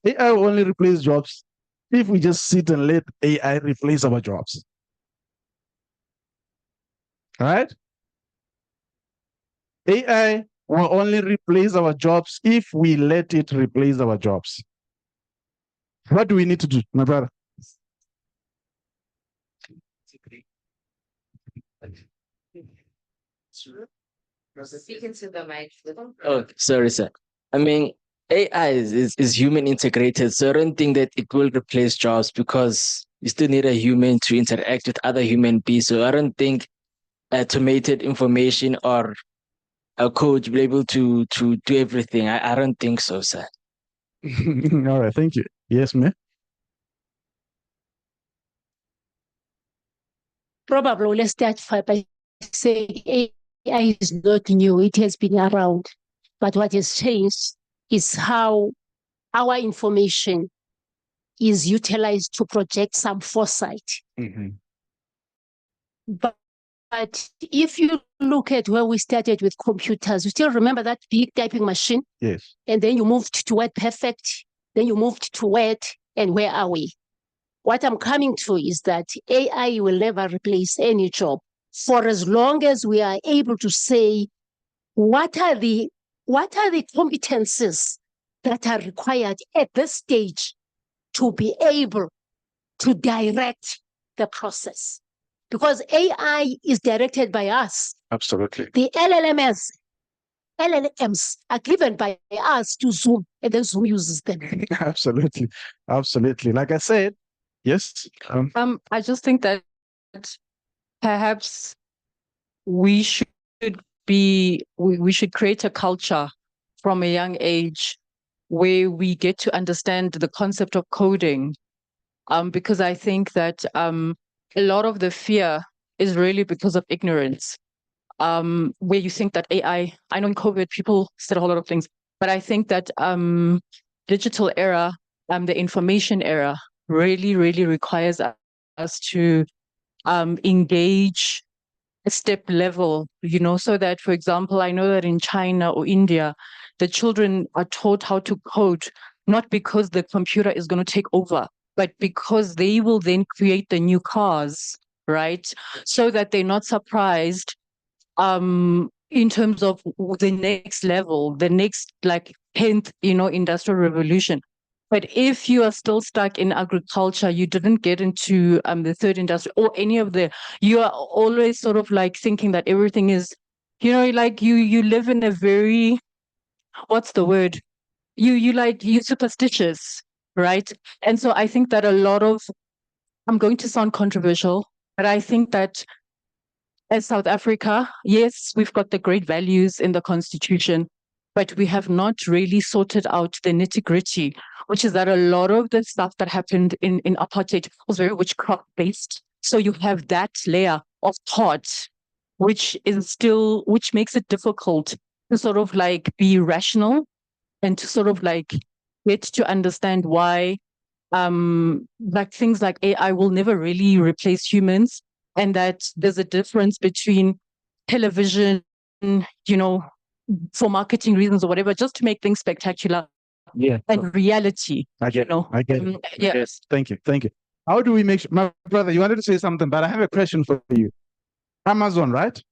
AI will only replace jobs if we just sit and let AI replace our jobs. All right? AI will only replace our jobs if we let it replace our jobs. What do we need to do, my brother? Speaking to the mic. Oh, sorry, sir. I mean, AI is human integrated, so I don't think that it will replace jobs, because you still need a human to interact with other human beings. So I don't think automated information or a code will be able to do everything. I don't think so, sir. All right, thank you. Yes, ma'am. Probably let's start by saying AI is not new. It has been around. But what has changed is how our information is utilized to project some foresight. But if you look at where we started with computers, you still remember that big typing machine? Yes. And then you moved to Word Perfect, then you moved to Word, and where are we? What I'm coming to is that AI will never replace any job for as long as we are able to say, what are the competencies that are required at this stage to be able to direct the process? Because AI is directed by us. Absolutely. The LLMs are given by us to Zoom, and then Zoom uses them. Absolutely. Absolutely. Like I said, yes. I just think that perhaps we should create a culture from a young age where we get to understand the concept of coding, because I think that a lot of the fear is really because of ignorance. where you think that AI, I know in COVID, people said a whole lot of things, but I think that digital era, the information era really, really requires us to engage a step level, so that, for example, I know that in China or India, the children are taught how to code, not because the computer is going to take over, but because they will then create the new cars, right? So that they're not surprised in terms of the next level, the next 10th, industrial revolution. But if you are still stuck in agriculture, you didn't get into the third industry or any of you are always sort of thinking that everything is, you live in a very, what's the word? You're superstitious, right? And so I think that I'm going to sound controversial, but I think that as South Africa, yes, we've got the great values in the Constitution, but we have not really sorted out the nitty-gritty, which is that a lot of the stuff that happened in apartheid was very witchcraft-based. So you have that layer of thought, which makes it difficult to sort of be rational and to sort of get to understand why things like AI will never really replace humans, and that there's a difference between television, for marketing reasons or whatever, just to make things spectacular. Yeah. And reality. I get it. Yeah. Yes. Thank you. How do we make sure, my brother, you wanted to say something, but I have a question for you. Amazon, right?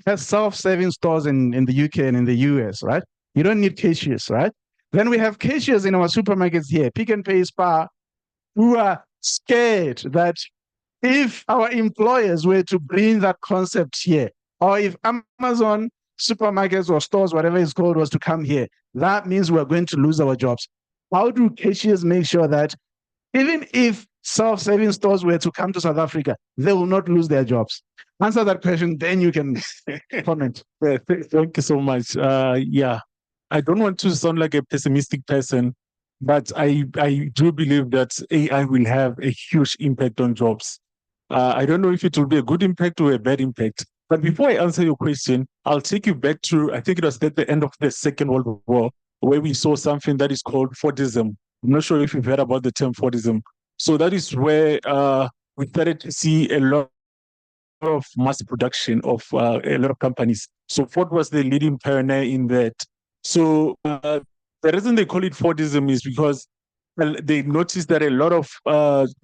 Has self-serving stores in the UK and in the US, right? You don't need cashiers, right? Then we have cashiers in our supermarkets here, Pick and Pay, Spar, who are scared that if our employers were to bring that concept here, or if Amazon supermarkets or stores, whatever it's called, was to come here, that means we're going to lose our jobs. How do cashiers make sure that even if self-serving stores were to come to South Africa, they will not lose their jobs? Answer that question, then you can comment. Thank you so much. Yeah, I don't want to sound like a pessimistic person, but I do believe that AI will have a huge impact on jobs. I don't know if it will be a good impact or a bad impact. But before I answer your question, I'll take you back to, I think it was at the end of the Second World War, where we saw something that is called Fordism. I'm not sure if you've heard about the term Fordism. So that is where we started to see a lot of mass production of a lot of companies. So Ford was the leading pioneer in that. So the reason they call it Fordism is because they noticed that a lot of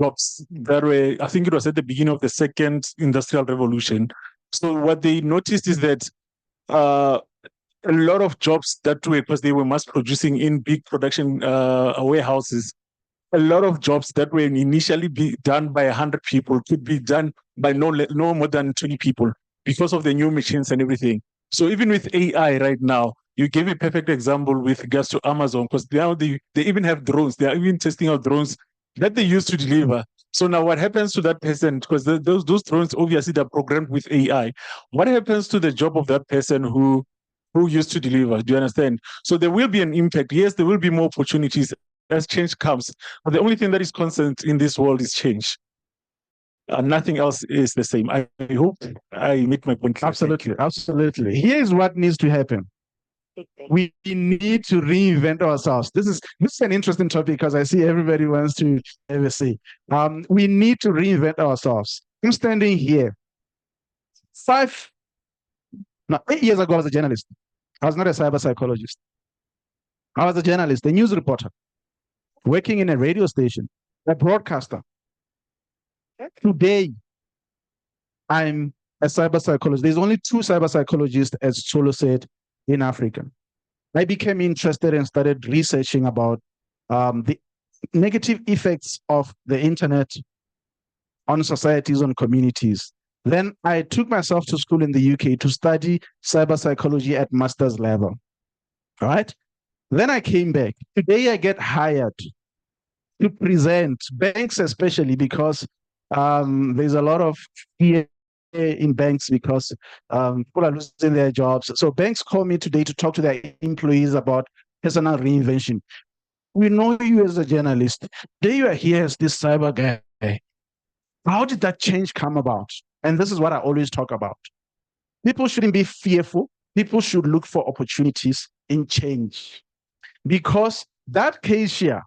jobs that were, I think it was at the beginning of the second industrial revolution. So what they noticed is that a lot of jobs that were, because they were mass producing in big production warehouses, a lot of jobs that were initially be done by 100 people could be done by no more than 20 people because of the new machines and everything. So even with AI right now, you gave a perfect example with regards to Amazon, because now they even have drones. They are even testing out drones that they use to deliver. So now what happens to that person? Because those drones obviously they're programmed with AI. What happens to the job of that person who used to deliver? Do you understand? So there will be an impact. Yes, there will be more opportunities as change comes. But the only thing that is constant in this world is change. Nothing else is the same. I hope I make my point clear. Absolutely. Here's what needs to happen. We need to reinvent ourselves. This is an interesting topic because I see everybody wants to have a say. We need to reinvent ourselves. I'm standing here. 8 years ago, I was a journalist. I was not a cyber psychologist. I was a journalist, a news reporter, working in a radio station, a broadcaster. Today, I'm a cyber psychologist. There's only 2 cyber psychologists, as Cholo said, in Africa. I became interested and started researching about the negative effects of the internet on societies, on communities. Then I took myself to school in the UK to study cyber psychology at master's level. All right. Then I came back. Today I get hired to present, banks especially, because there's a lot of fear in banks because people are losing their jobs. So banks call me today to talk to their employees about personal reinvention. We know you as a journalist. Today you are here as this cyber guy. How did that change come about? And this is what I always talk about. People shouldn't be fearful. People should look for opportunities in change. Because that cashier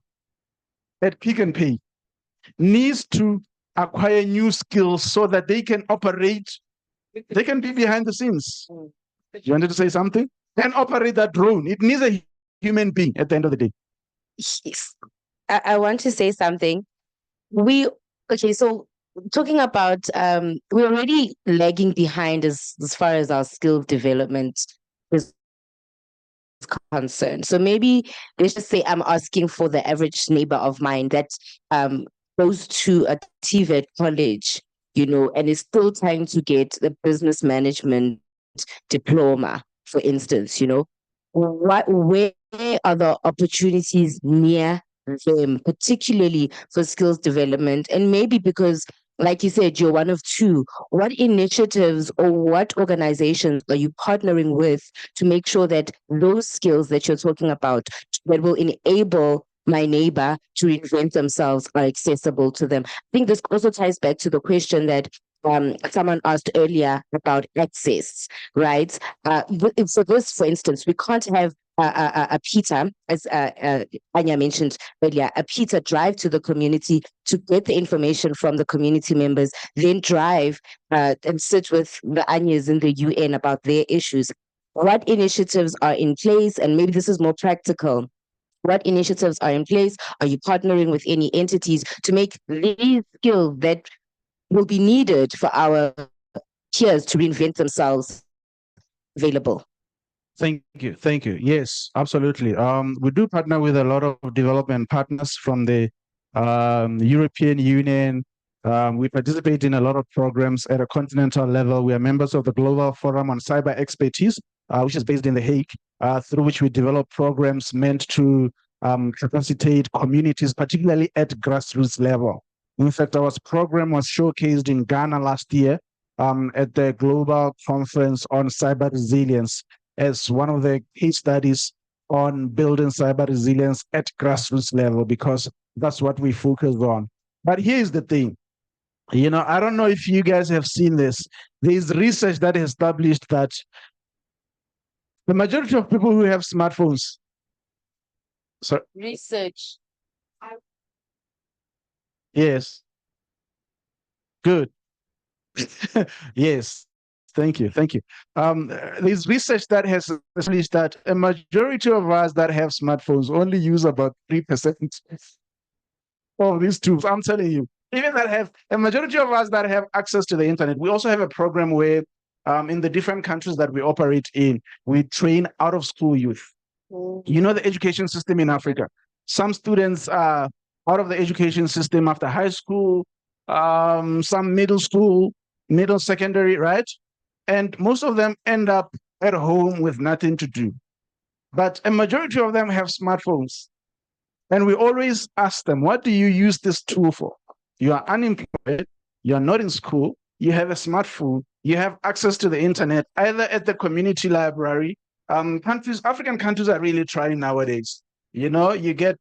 at Pick and Pay needs to acquire new skills so that they can operate, they can be behind the scenes. You wanted to say something? And operate that drone. It needs a human being at the end of the day. Yes. I want to say something. Okay, so talking about we're already lagging behind as far as our skill development is concerned. So maybe let's just say I'm asking for the average neighbor of mine that goes to a TVET college, and is still trying to get the business management diploma, for instance, where are the opportunities near them, particularly for skills development? And maybe because, like you said, you're one of two, what initiatives or what organizations are you partnering with to make sure that those skills that you're talking about that will enable my neighbor to reinvent themselves are accessible to them? I think this also ties back to the question that someone asked earlier about access, right? So this, for instance, we can't have a Peter, as Anya mentioned earlier, a Peter drive to the community to get the information from the community members, then drive and sit with the Anyas in the UN about their issues. What initiatives are in place? And maybe this is more practical. What initiatives are in place? Are you partnering with any entities to make these skills that will be needed for our peers to reinvent themselves available? Thank you. Thank you. Yes, absolutely. We do partner with a lot of development partners from the European Union. We participate in a lot of programs at a continental level. We are members of the Global Forum on Cyber Expertise, which is based in The Hague, through which we develop programs meant to capacitate communities, particularly at grassroots level. In fact, our program was showcased in Ghana last year at the Global Conference on Cyber Resilience as one of the case studies on building cyber resilience at grassroots level, because that's what we focus on. But here's the thing. I don't know if you guys have seen this. There's research that has established that the majority of people who have smartphones. Research. Yes. Good. Yes. Thank you. Thank you. There's research that has established that a majority of us that have smartphones only use about 3% of these tools. I'm telling you, even that have a majority of us that have access to the internet. We also have a program where in the different countries that we operate in, we train out of school youth. The education system in Africa. Some students are out of the education system after high school, some middle school, middle secondary, right? And most of them end up at home with nothing to do. But a majority of them have smartphones. And we always ask them, what do you use this tool for? You are unemployed, you are not in school, you have a smartphone, you have access to the internet, either at the community library. African countries are really trying nowadays. You get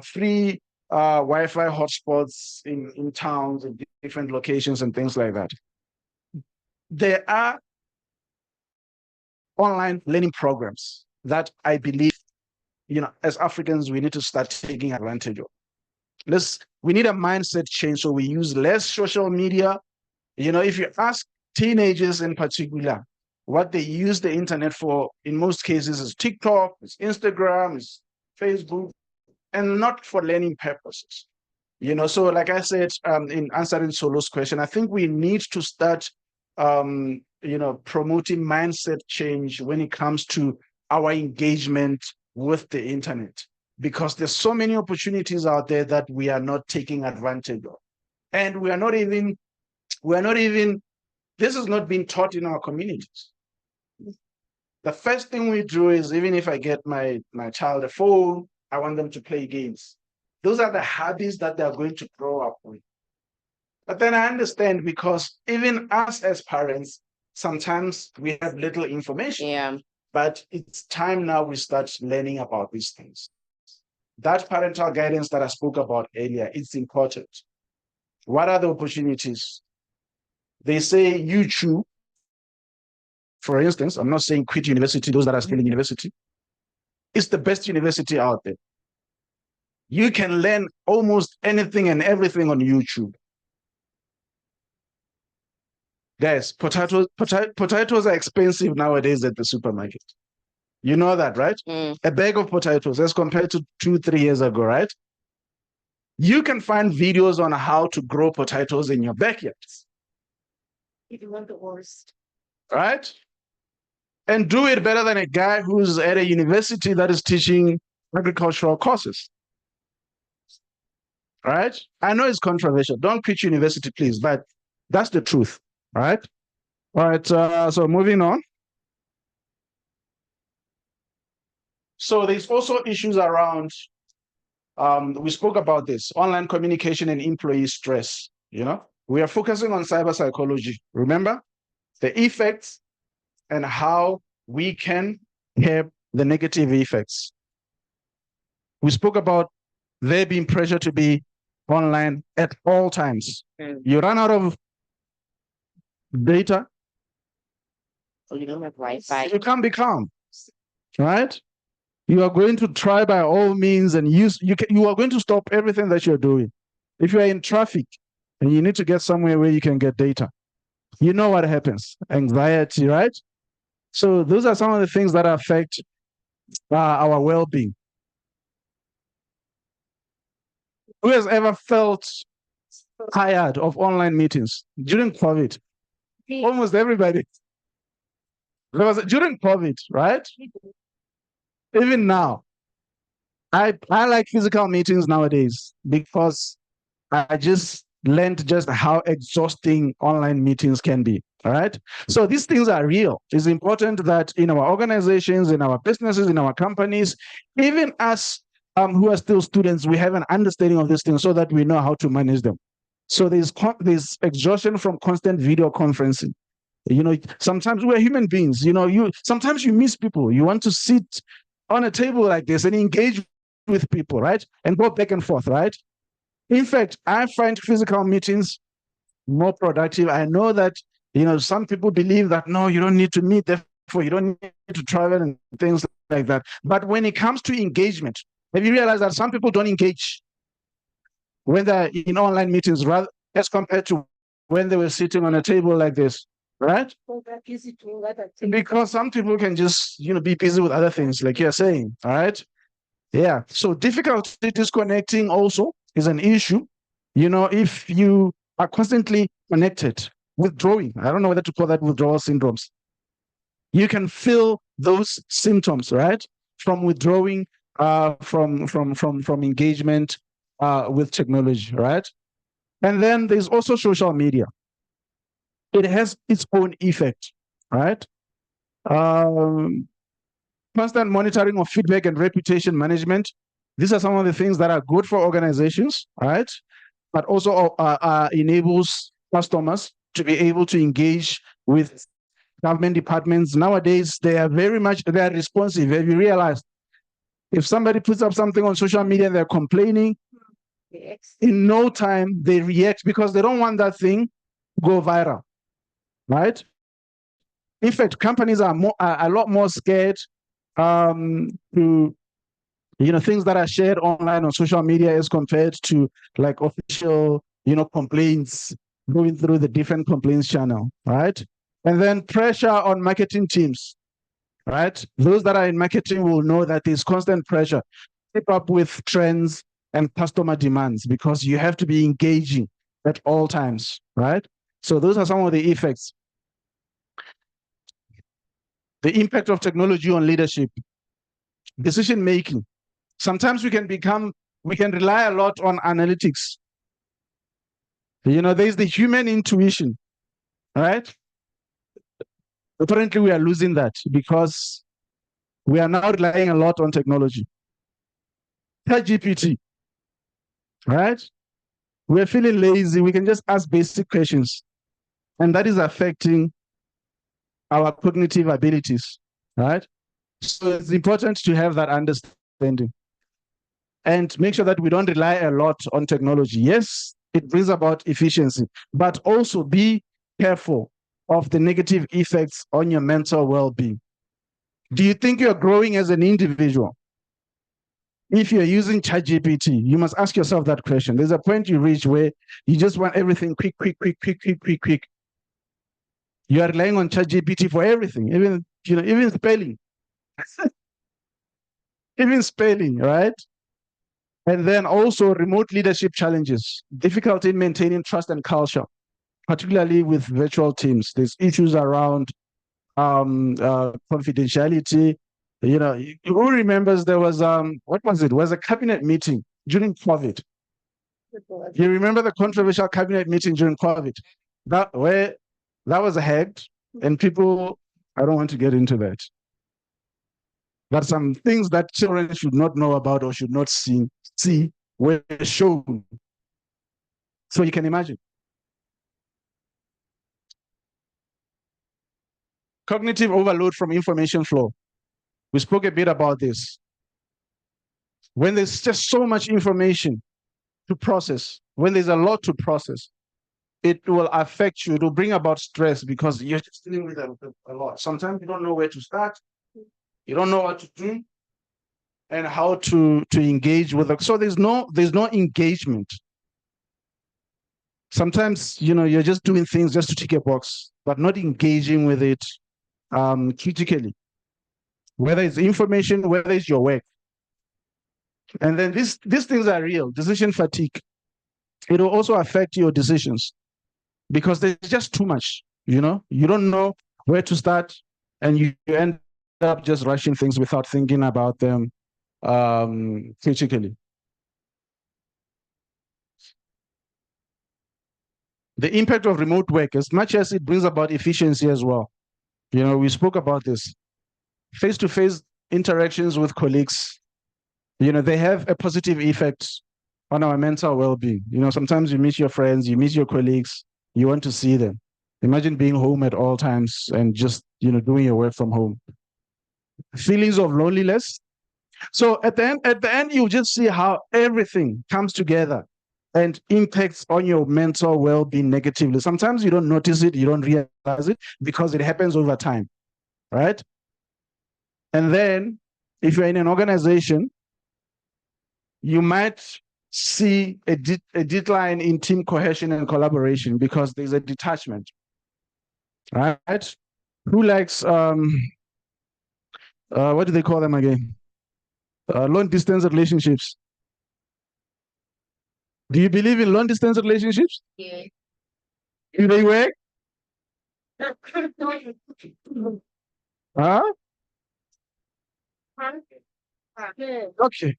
free Wi-Fi hotspots in towns and different locations and things like that. There are online learning programs that I believe, as Africans, we need to start taking advantage of. We need a mindset change, so we use less social media. If you ask teenagers in particular what they use the internet for, in most cases is TikTok, it's Instagram, it's Facebook, and not for learning purposes. So like I said, in answering Solo's question, I think we need to start promoting mindset change when it comes to our engagement with the internet, because there's so many opportunities out there that we are not taking advantage of. And we are not even, this is not being taught in our communities. The first thing we do is, even if I get my child a phone, I want them to play games. Those are the habits that they're going to grow up with. But then I understand, because even us as parents, sometimes we have little information. Yeah. But it's time now we start learning about these things. That parental guidance that I spoke about earlier, it's important. What are the opportunities? They say YouTube for instance, I'm not saying quit university, those that are still in university. It's the best university out there. You can learn almost anything and everything on YouTube. Guys, potatoes are expensive nowadays at the supermarket. You know that, right? A bag of potatoes as compared to 2-3 years ago, right? You can find videos on how to grow potatoes in your backyard. If you want the worst. Right? And do it better than a guy who's at a university that is teaching agricultural courses. Right? I know it's controversial. Don't quit university, please, but that's the truth. Right? All right. So moving on. So there's also issues around, we spoke about this, online communication and employee stress. You know, we are focusing on cyber psychology. Remember the effects and how we can curb the negative effects. We spoke about there being pressure to be online at all times. You run out of data, so you don't have Wi-Fi. You can't be calm, right? You are going to try by all means, and you are going to stop everything that you're doing. If you are in traffic and you need to get somewhere where you can get data, you know what happens? Anxiety, right? So those are some of the things that affect our well-being. Who has ever felt tired of online meetings during COVID? Almost everybody. During COVID, right? Even now, I like physical meetings nowadays because I just learned just how exhausting online meetings can be. All right. So these things are real. It's important that in our organizations, in our businesses, in our companies, even us who are still students, we have an understanding of these things so that we know how to manage them. So there's exhaustion from constant video conferencing. You know, sometimes we're human beings. You know, sometimes you miss people. You want to sit on a table like this and engage with people, right? And go back and forth, right? In fact, I find physical meetings more productive. I know that, you know, some people believe that, no, you don't need to meet, therefore you don't need to travel and things like that. But when it comes to engagement, have you realized that some people don't engage when they're in online meetings rather as compared to when they were sitting on a table like this, right? Because some people can just, you know, be busy with other things, like you're saying, all right? Yeah. So difficulty disconnecting also is an issue. You know, if you are constantly connected, withdrawing, I don't know whether to call that withdrawal syndromes. You can feel those symptoms, right? From withdrawing from engagement with technology, right? And then there's also social media. It has its own effect, right? Constant monitoring of feedback and reputation management. These are some of the things that are good for organizations, right? But also enables customers to be able to engage with government departments. Nowadays, they are responsive. Have you realized? If somebody puts up something on social media and they're complaining, in no time they react because they don't want that thing to go viral, right? In fact, companies are a lot more scared to, you know, things that are shared online on social media as compared to like official, you know, complaints going through the different complaints channel, right? And then pressure on marketing teams, right? Those that are in marketing will know that there's constant pressure to keep up with trends and customer demands because you have to be engaging at all times, right? So those are some of the effects. The impact of technology on leadership, decision making. Sometimes we can rely a lot on analytics. You know, there's the human intuition, right? Apparently, we are losing that because we are now relying a lot on technology. ChatGPT, right? We're feeling lazy. We can just ask basic questions, and that is affecting our cognitive abilities, right? So it's important to have that understanding and make sure that we don't rely a lot on technology. Yes, it brings about efficiency, but also be careful of the negative effects on your mental well-being. Do you think you're growing as an individual? If you're using ChatGPT, you must ask yourself that question. There's a point you reach where you just want everything quick. You are relying on ChatGPT for everything, even spelling. Even spelling, right? And then also remote leadership challenges, difficulty in maintaining trust and culture, particularly with virtual teams. There's issues around confidentiality. Who remembers there was what was it? It was a cabinet meeting during COVID. You remember the controversial cabinet meeting during COVID? That was hacked, and people, I don't want to get into that. But some things that children should not know about or should not see were shown. So you can imagine. Cognitive overload from information flow. We spoke a bit about this. When there's just so much information to process, when there's a lot to process, it will affect you. It will bring about stress because you're just dealing with a lot. Sometimes you don't know where to start. You don't know what to do and how to engage with it. So there's no engagement. Sometimes, you're just doing things just to tick a box, but not engaging with it critically. Whether it's information, whether it's your work. And then these things are real. Decision fatigue. It will also affect your decisions because there's just too much. You don't know where to start, and you end up just rushing things without thinking about them critically. The impact of remote work, as much as it brings about efficiency as well. We spoke about this. Face-to-face interactions with colleagues, they have a positive effect on our mental well-being. Sometimes you meet your friends, you meet your colleagues, you want to see them. Imagine being home at all times and just, doing your work from home. Feelings of loneliness. So at the end, you just see how everything comes together and impacts on your mental well-being negatively. Sometimes you don't notice it, you don't realize it because it happens over time, right? And then if you're in an organization, you might see a decline in team cohesion and collaboration because there's a detachment, right? Who likes, what do they call them again? Long distance relationships. Do you believe in long distance relationships? Yeah. Do they work? Huh? Okay.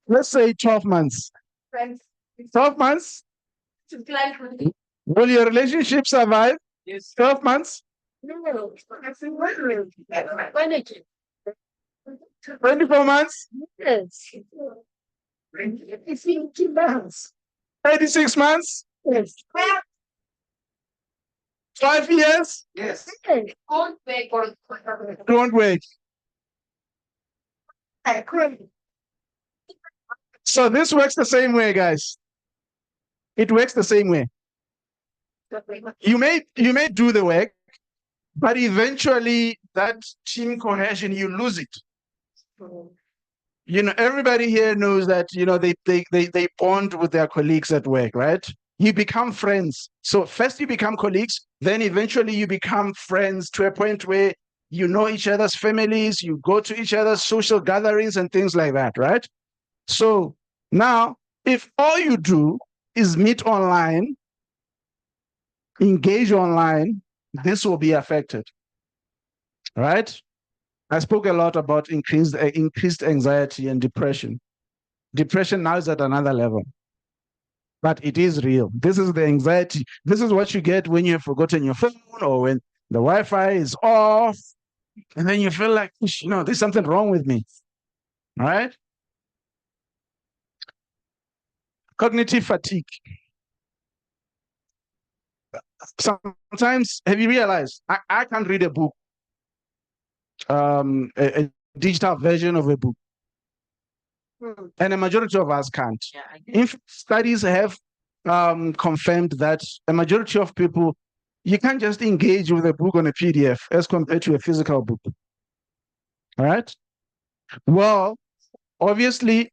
Let's say 12 months. 12 months? Will your relationship survive? Yes. 12 months? No. 24 months? Yes. 36 months? Yes. 5 years? Yes. Don't wait. Don't wait. So this works the same way, guys. It works the same way. You may do the work, but eventually that team cohesion, you lose it. Everybody here knows that, they bond with their colleagues at work, right? You become friends. So first you become colleagues, then eventually you become friends to a point where you know each other's families, you go to each other's social gatherings and things like that, right? So now, if all you do is meet online, engage online, this will be affected, right? I spoke a lot about increased anxiety and depression. Depression now is at another level, but it is real. This is the anxiety. This is what you get when you have forgotten your phone or when the Wi-Fi is off, and then you feel like, there's something wrong with me, all right? Cognitive fatigue. Sometimes, have you realized, I can't read a book, a digital version of a book. And a majority of us can't. Studies have confirmed that a majority of people, you can't just engage with a book on a PDF as compared to a physical book. All right. Well, obviously,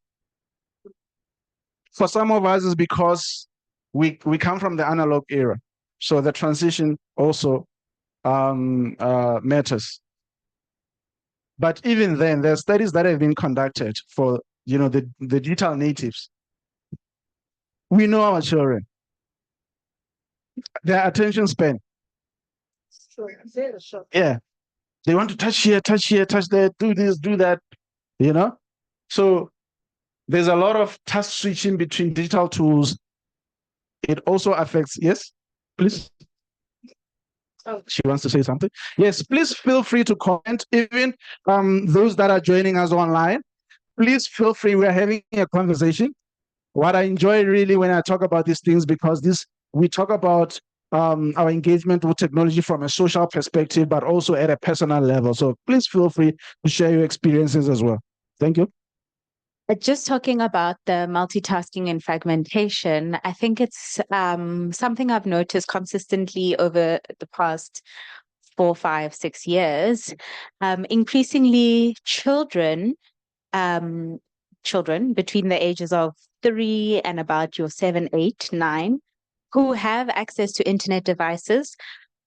for some of us, is because we come from the analog era, so the transition also matters. But even then, there are studies that have been conducted for the digital natives. We know our children, their attention span. Yeah, they want to touch here, touch there, do this, do that. So there's a lot of task switching between digital tools. It also affects. Yes, please. She wants to say something. Yes, please feel free to comment. Even those that are joining us online, please feel free. We're having a conversation. What I enjoy really when I talk about these things, because we talk about our engagement with technology from a social perspective, but also at a personal level. So please feel free to share your experiences as well. Thank you. Just talking about the multitasking and fragmentation, I think it's something I've noticed consistently over the past 4, 5, 6 years. Increasingly, children between the ages of 3 and about your 7, 8, 9, who have access to internet devices.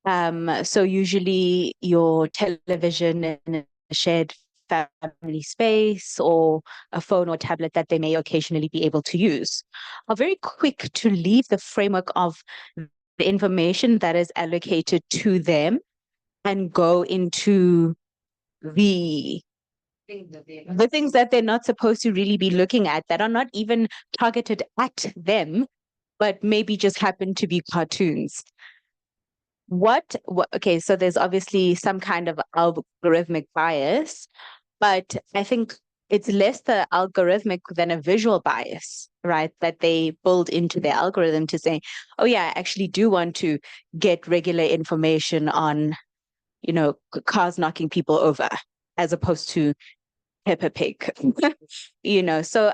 So usually your television in a shared family space, or a phone or tablet that they may occasionally be able to use, are very quick to leave the framework of the information that is allocated to them and go into the things that they're not supposed to really be looking at, that are not even targeted at them, but maybe just happen to be cartoons. Okay, so there's obviously some kind of algorithmic bias, but I think it's less the algorithmic than a visual bias, right? That they build into their algorithm to say, oh yeah, I actually do want to get regular information on, cars knocking people over, as opposed to Peppa Pig. So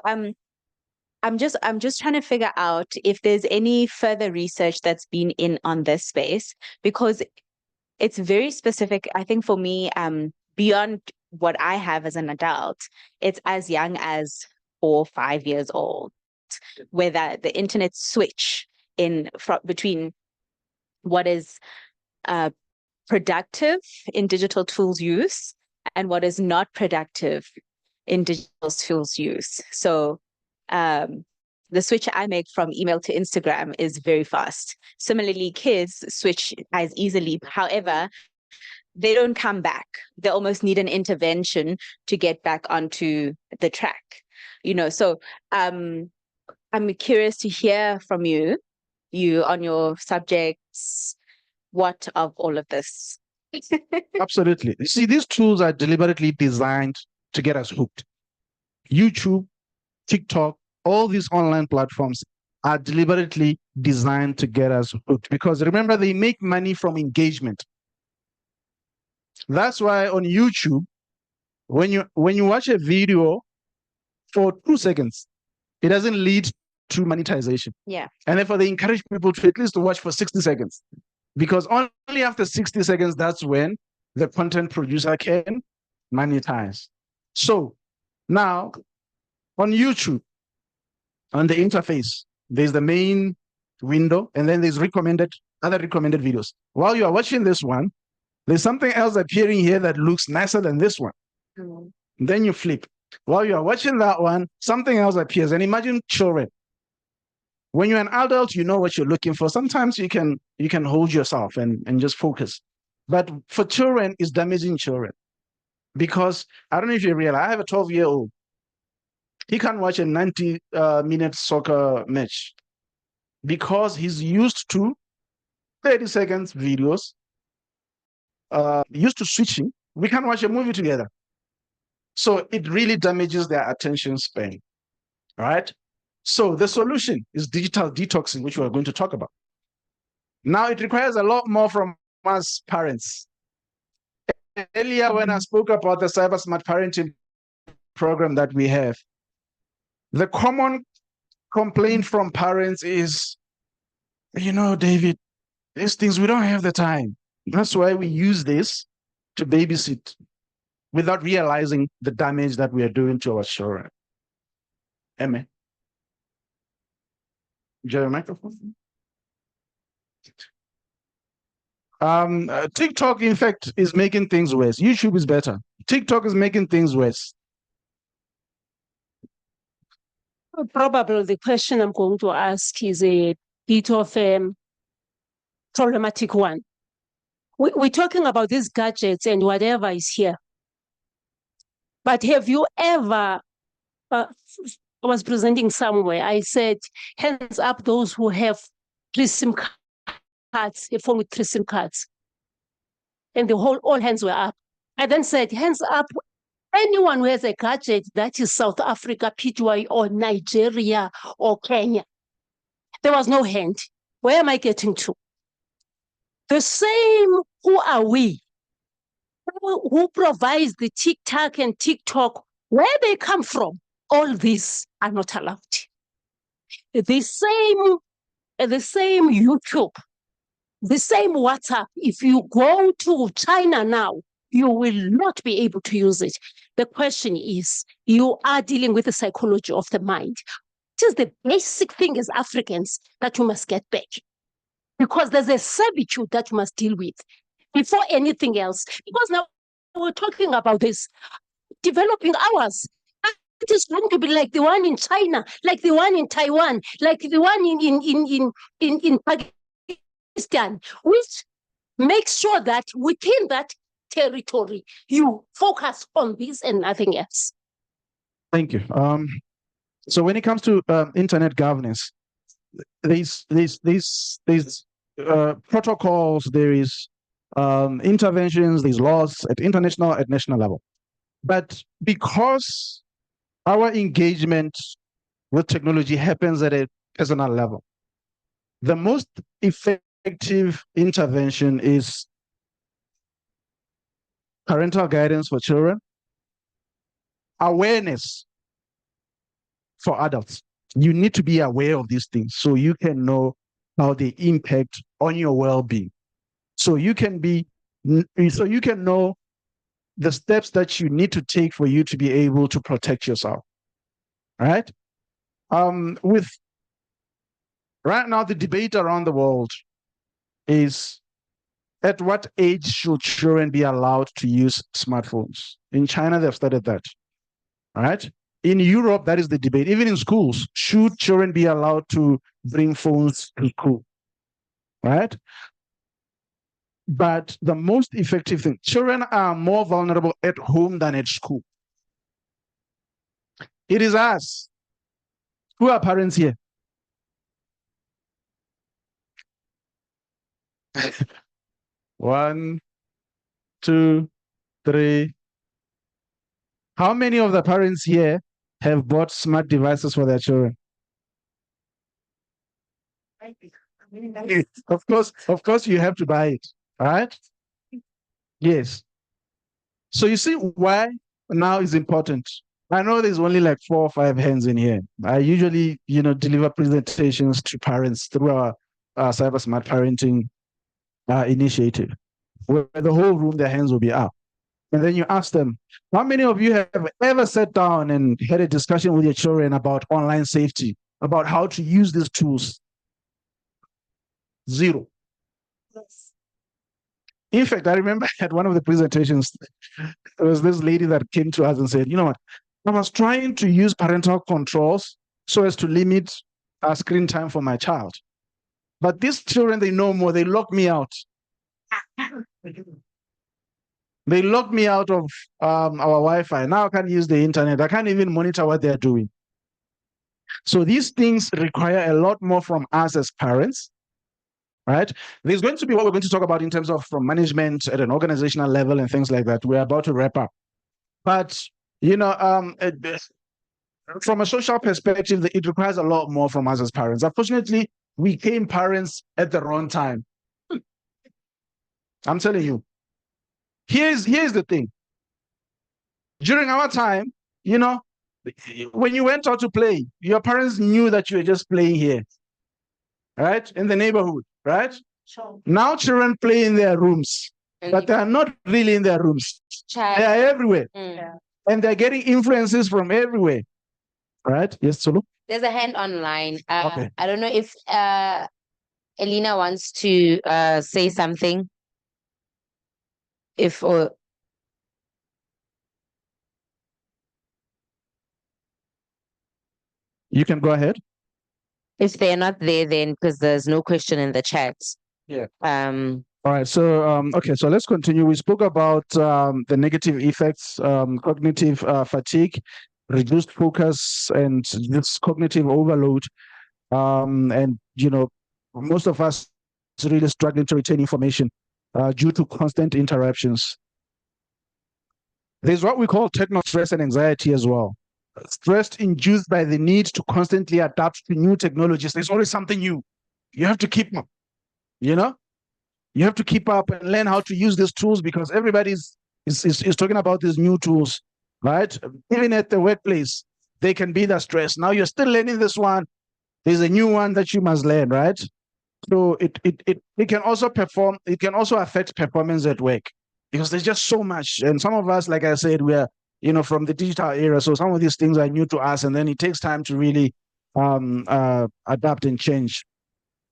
I'm just trying to figure out if there's any further research that's been in on this space, because it's very specific. I think for me, beyond what I have as an adult, it's as young as 4 or 5 years old, where the internet switch between what is productive in digital tools use and what is not productive in digital tools use. So the switch I make from email to Instagram is very fast. Similarly, kids switch as easily. However, they don't come back. They almost need an intervention to get back onto the track. So I'm curious to hear from you on your subjects. What of all of this? Absolutely. You see, these tools are deliberately designed to get us hooked. YouTube, TikTok, all these online platforms are deliberately designed to get us hooked, because remember, they make money from engagement. That's why on YouTube, when you watch a video for 2 seconds, it doesn't lead to monetization. Yeah. And therefore they encourage people to at least watch for 60 seconds, because only after 60 seconds, that's when the content producer can monetize. So now on YouTube, on the interface, there's the main window, and then there's other recommended videos. While you are watching this one, there's something else appearing here that looks nicer than this one. Then you flip. While you are watching that one, something else appears. And imagine children. When you're an adult, you know what you're looking for. Sometimes you can hold yourself and just focus. But for children, it's damaging children. Because I don't know if you realize, I have a 12-year-old. He can't watch a 90-minute soccer match because he's used to 30 seconds videos, used to switching. We can't watch a movie together. So it really damages their attention span, all right? So the solution is digital detoxing, which we're going to talk about. Now, it requires a lot more from us parents. Earlier, when I spoke about the Cyber Smart Parenting program that we have, the common complaint from parents is David, these things, we don't have the time. That's why we use this to babysit without realizing the damage that we are doing to our children. Emma. Do you have a microphone? TikTok, in fact, is making things worse. YouTube is better. TikTok is making things worse. Probably the question I'm going to ask is a bit of a problematic one. We're talking about these gadgets and whatever is here. But have you ever, I was presenting somewhere, I said, hands up those who have 3 SIM cards, a phone with 3 SIM cards. And all hands were up. I then said, hands up anyone who has a gadget that is South Africa, PTY, or Nigeria, or Kenya. There was no hand. Where am I getting to? The same, who are we? Who provides the TikTok and TikTok? Where they come from? All these are not allowed. The same YouTube, the same WhatsApp. If you go to China now, you will not be able to use it. The question is, you are dealing with the psychology of the mind. It is the basic thing as Africans that you must get back. Because there's a servitude that you must deal with before anything else. Because now we're talking about this, developing ours. It is going to be like the one in China, like the one in Taiwan, like the one in Pakistan, which makes sure that within that territory, you focus on this and nothing else. Thank you. So when it comes to internet governance, these protocols, there is interventions, these laws at international, at national level. But because our engagement with technology happens at a personal level, the most effective intervention is parental guidance for children, awareness for adults. You need to be aware of these things so you can know how they impact on your well-being. So you can know the steps that you need to take for you to be able to protect yourself. Right? Right now, the debate around the world is, at what age should children be allowed to use smartphones? In China, they've started that. All right? In Europe, that is the debate. Even in schools, should children be allowed to bring phones to school? Right? But the most effective thing, children are more vulnerable at home than at school. It is us. Who are parents here? One, two, three. How many of the parents here have bought smart devices for their children? Of course, you have to buy it, right? Yes. So you see why now is important. I know there's only like 4 or 5 hands in here. I usually, deliver presentations to parents through our Cyber Smart Parenting initiative, where the whole room, their hands will be up. And then you ask them, how many of you have ever sat down and had a discussion with your children about online safety, about how to use these tools? 0. Yes. In fact, I remember at one of the presentations, there was this lady that came to us and said, you know what, I was trying to use parental controls so as to limit screen time for my child. But these children, they know more. They lock me out. They locked me out of our Wi-Fi. Now I can't use the internet. I can't even monitor what they're doing. So these things require a lot more from us as parents, right? There's going to be what we're going to talk about in terms of from management at an organizational level and things like that. We're about to wrap up. But, from a social perspective, it requires a lot more from us as parents. Unfortunately, we became parents at the wrong time. I'm telling you. Here's the thing. During our time, when you went out to play, your parents knew that you were just playing here. right, in the neighborhood, right? Sure. Now children play in their rooms, but they are not really in their rooms. They are everywhere. And they're getting influences from everywhere. Right? Yes, Sulu? There's a hand online. Okay. I don't know if Elena wants to say something. If or you can go ahead. If they're not there, then because there's no question in the chat. Yeah. All right. So okay. So let's continue. We spoke about the negative effects, cognitive fatigue, reduced focus, and this cognitive overload. And most of us really struggling to retain information due to constant interruptions. There's what we call techno stress and anxiety as well. Stress induced by the need to constantly adapt to new technologies. There's always something new. You have to keep up, you have to keep up and learn how to use these tools because everybody's is talking about these new tools, right? Even at the workplace, they can be the stress. Now you're still learning this one. There's a new one that you must learn, right? So it can also affect performance at work because there's just so much. And some of us, like I said, we are from the digital era. So some of these things are new to us, and then it takes time to really adapt and change.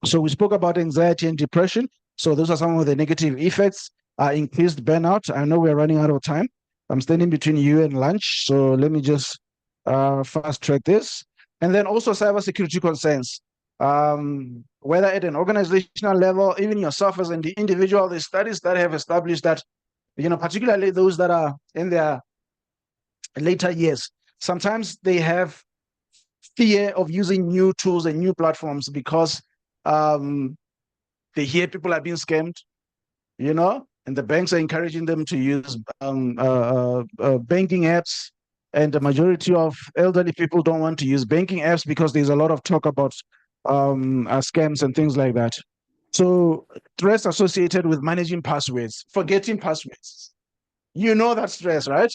So we spoke about anxiety and depression. So those are some of the negative effects. Increased burnout. I know we're running out of time. I'm standing between you and lunch. So let me just fast track this. And then also cybersecurity concerns. Whether at an organizational level, even yourself as an individual, there's studies that have established that, particularly those that are in their later years, sometimes they have fear of using new tools and new platforms because they hear people are being scammed, and the banks are encouraging them to use banking apps. And the majority of elderly people don't want to use banking apps because there's a lot of talk about scams and things like that. So stress associated with managing passwords, forgetting passwords. That stress, right?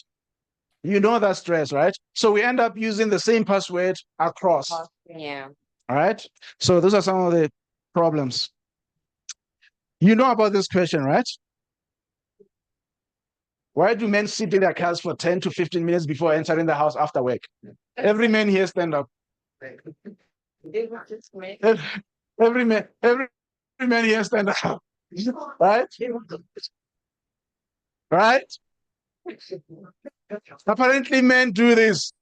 That stress, right? So we end up using the same password across. Yeah. All right. So those are some of the problems. You know about this question, right? Why do men sit in their cars for 10 to 15 minutes before entering the house after work? Every man here stand up. Every man here stand up. Right? Right? Apparently men do this.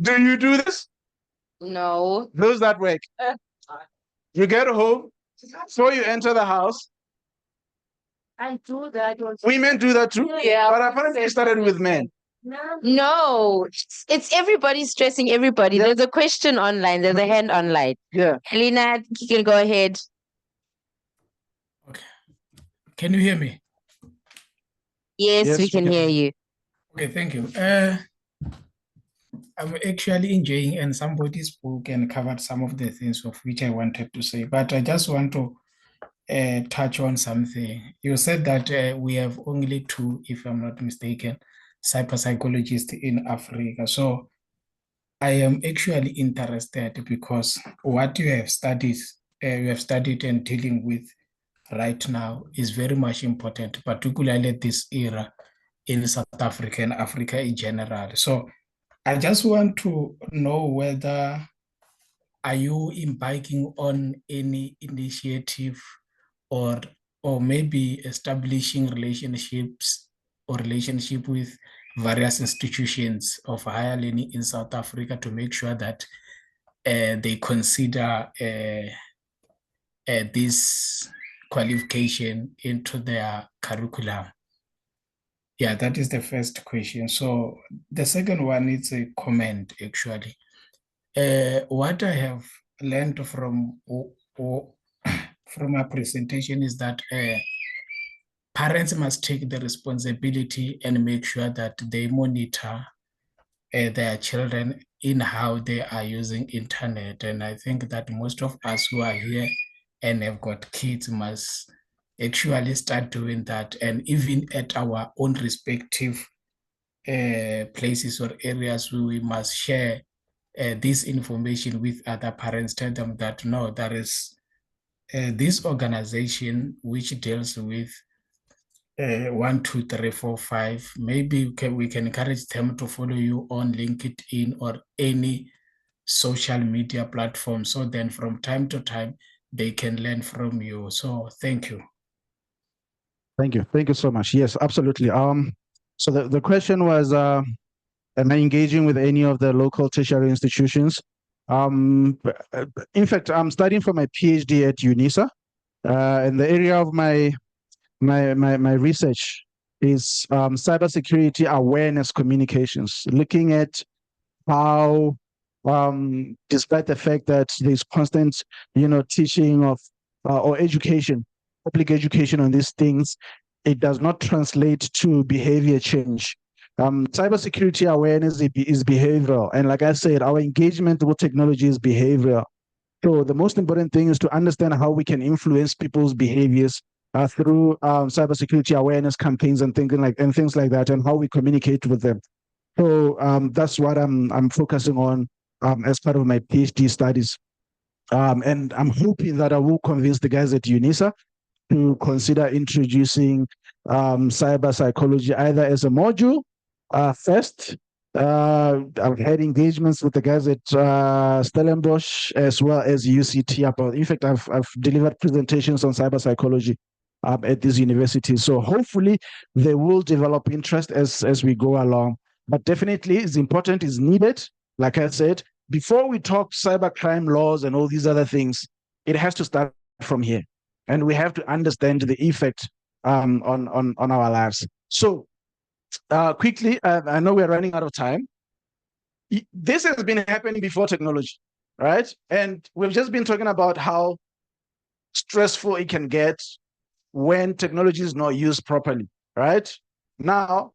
Do you do this? No. Those that work. You get home, so you enter the house. I do that. Women do that too? Yeah. But apparently it started with men. No, it's everybody stressing everybody. Yeah. There's a question online. There's a hand online. Yeah. Helena, you can go ahead. Can you hear me? Yes, we can hear you. Okay, thank you. I'm actually enjoying, and somebody spoke and covered some of the things of which I wanted to say, but I just want to touch on something. You said that we have only 2, if I'm not mistaken, cyber-psychologists in Africa. So I am actually interested because what you have studied and dealing with right now is very much important, particularly this era in South Africa and Africa in general. So I just want to know whether are you embarking on any initiative or maybe establishing relationships or relationship with various institutions of higher learning in South Africa to make sure that they consider this qualification into their curriculum? Yeah, that is the first question. So the second one is a comment, actually. What I have learned from our presentation is that parents must take the responsibility and make sure that they monitor their children in how they are using internet. And I think that most of us who are here and have got kids must actually start doing that. And even at our own respective places or areas, we must share this information with other parents, tell them that no, there is this organization, which deals with 1, 2, 3, 4, 5, maybe we can encourage them to follow you on LinkedIn or any social media platform. So then from time to time, they can learn from you. So thank you. Thank you. Thank you so much. Yes, absolutely. So the question was, am I engaging with any of the local tertiary institutions? In fact, I'm studying for my PhD at UNISA. And the area of my research is cybersecurity awareness communications, looking at how, despite the fact that there's constant, teaching of or education, public education on these things, it does not translate to behavior change. Cybersecurity awareness is behavioral, and like I said, our engagement with technology is behavioral. So the most important thing is to understand how we can influence people's behaviors through cybersecurity awareness campaigns and things like that, and how we communicate with them. So that's what I'm focusing on as part of my PhD studies, and I'm hoping that I will convince the guys at UNISA to consider introducing cyber psychology either as a module first. I've had engagements with the guys at Stellenbosch as well as UCT about. In fact, I've delivered presentations on cyber psychology at these universities. So hopefully they will develop interest as we go along. But definitely, it's important, it's needed. Like I said, before we talk cybercrime laws and all these other things, it has to start from here, and we have to understand the effect on our lives. So. Quickly, I know we're running out of time. This has been happening before technology, right? And we've just been talking about how stressful it can get when technology is not used properly, right? Now,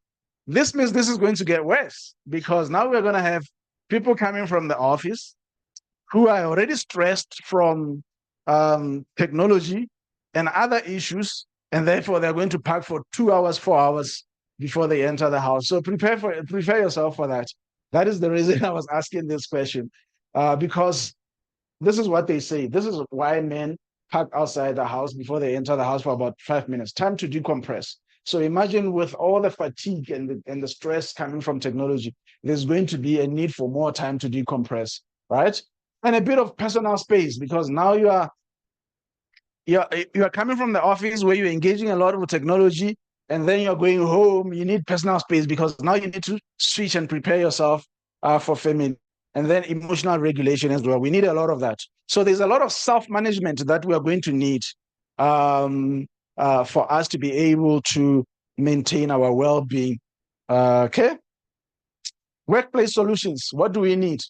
this means this is going to get worse, because now we're going to have people coming from the office who are already stressed from technology and other issues, and therefore they're going to park for 2 hours, 4 hours before they enter the house. So prepare yourself for that. That is the reason I was asking this question, because this is what they say. This is why men park outside the house before they enter the house for about 5 minutes. Time to decompress. So imagine with all the fatigue and the stress coming from technology, there's going to be a need for more time to decompress, right? And a bit of personal space, because now you are coming from the office where you're engaging a lot with technology, and then you're going home. You need personal space, because now you need to switch and prepare yourself for family, and then emotional regulation as well. We need a lot of that. So there's a lot of self-management that we are going to need for us to be able to maintain our well-being. Okay. Workplace solutions. What do we need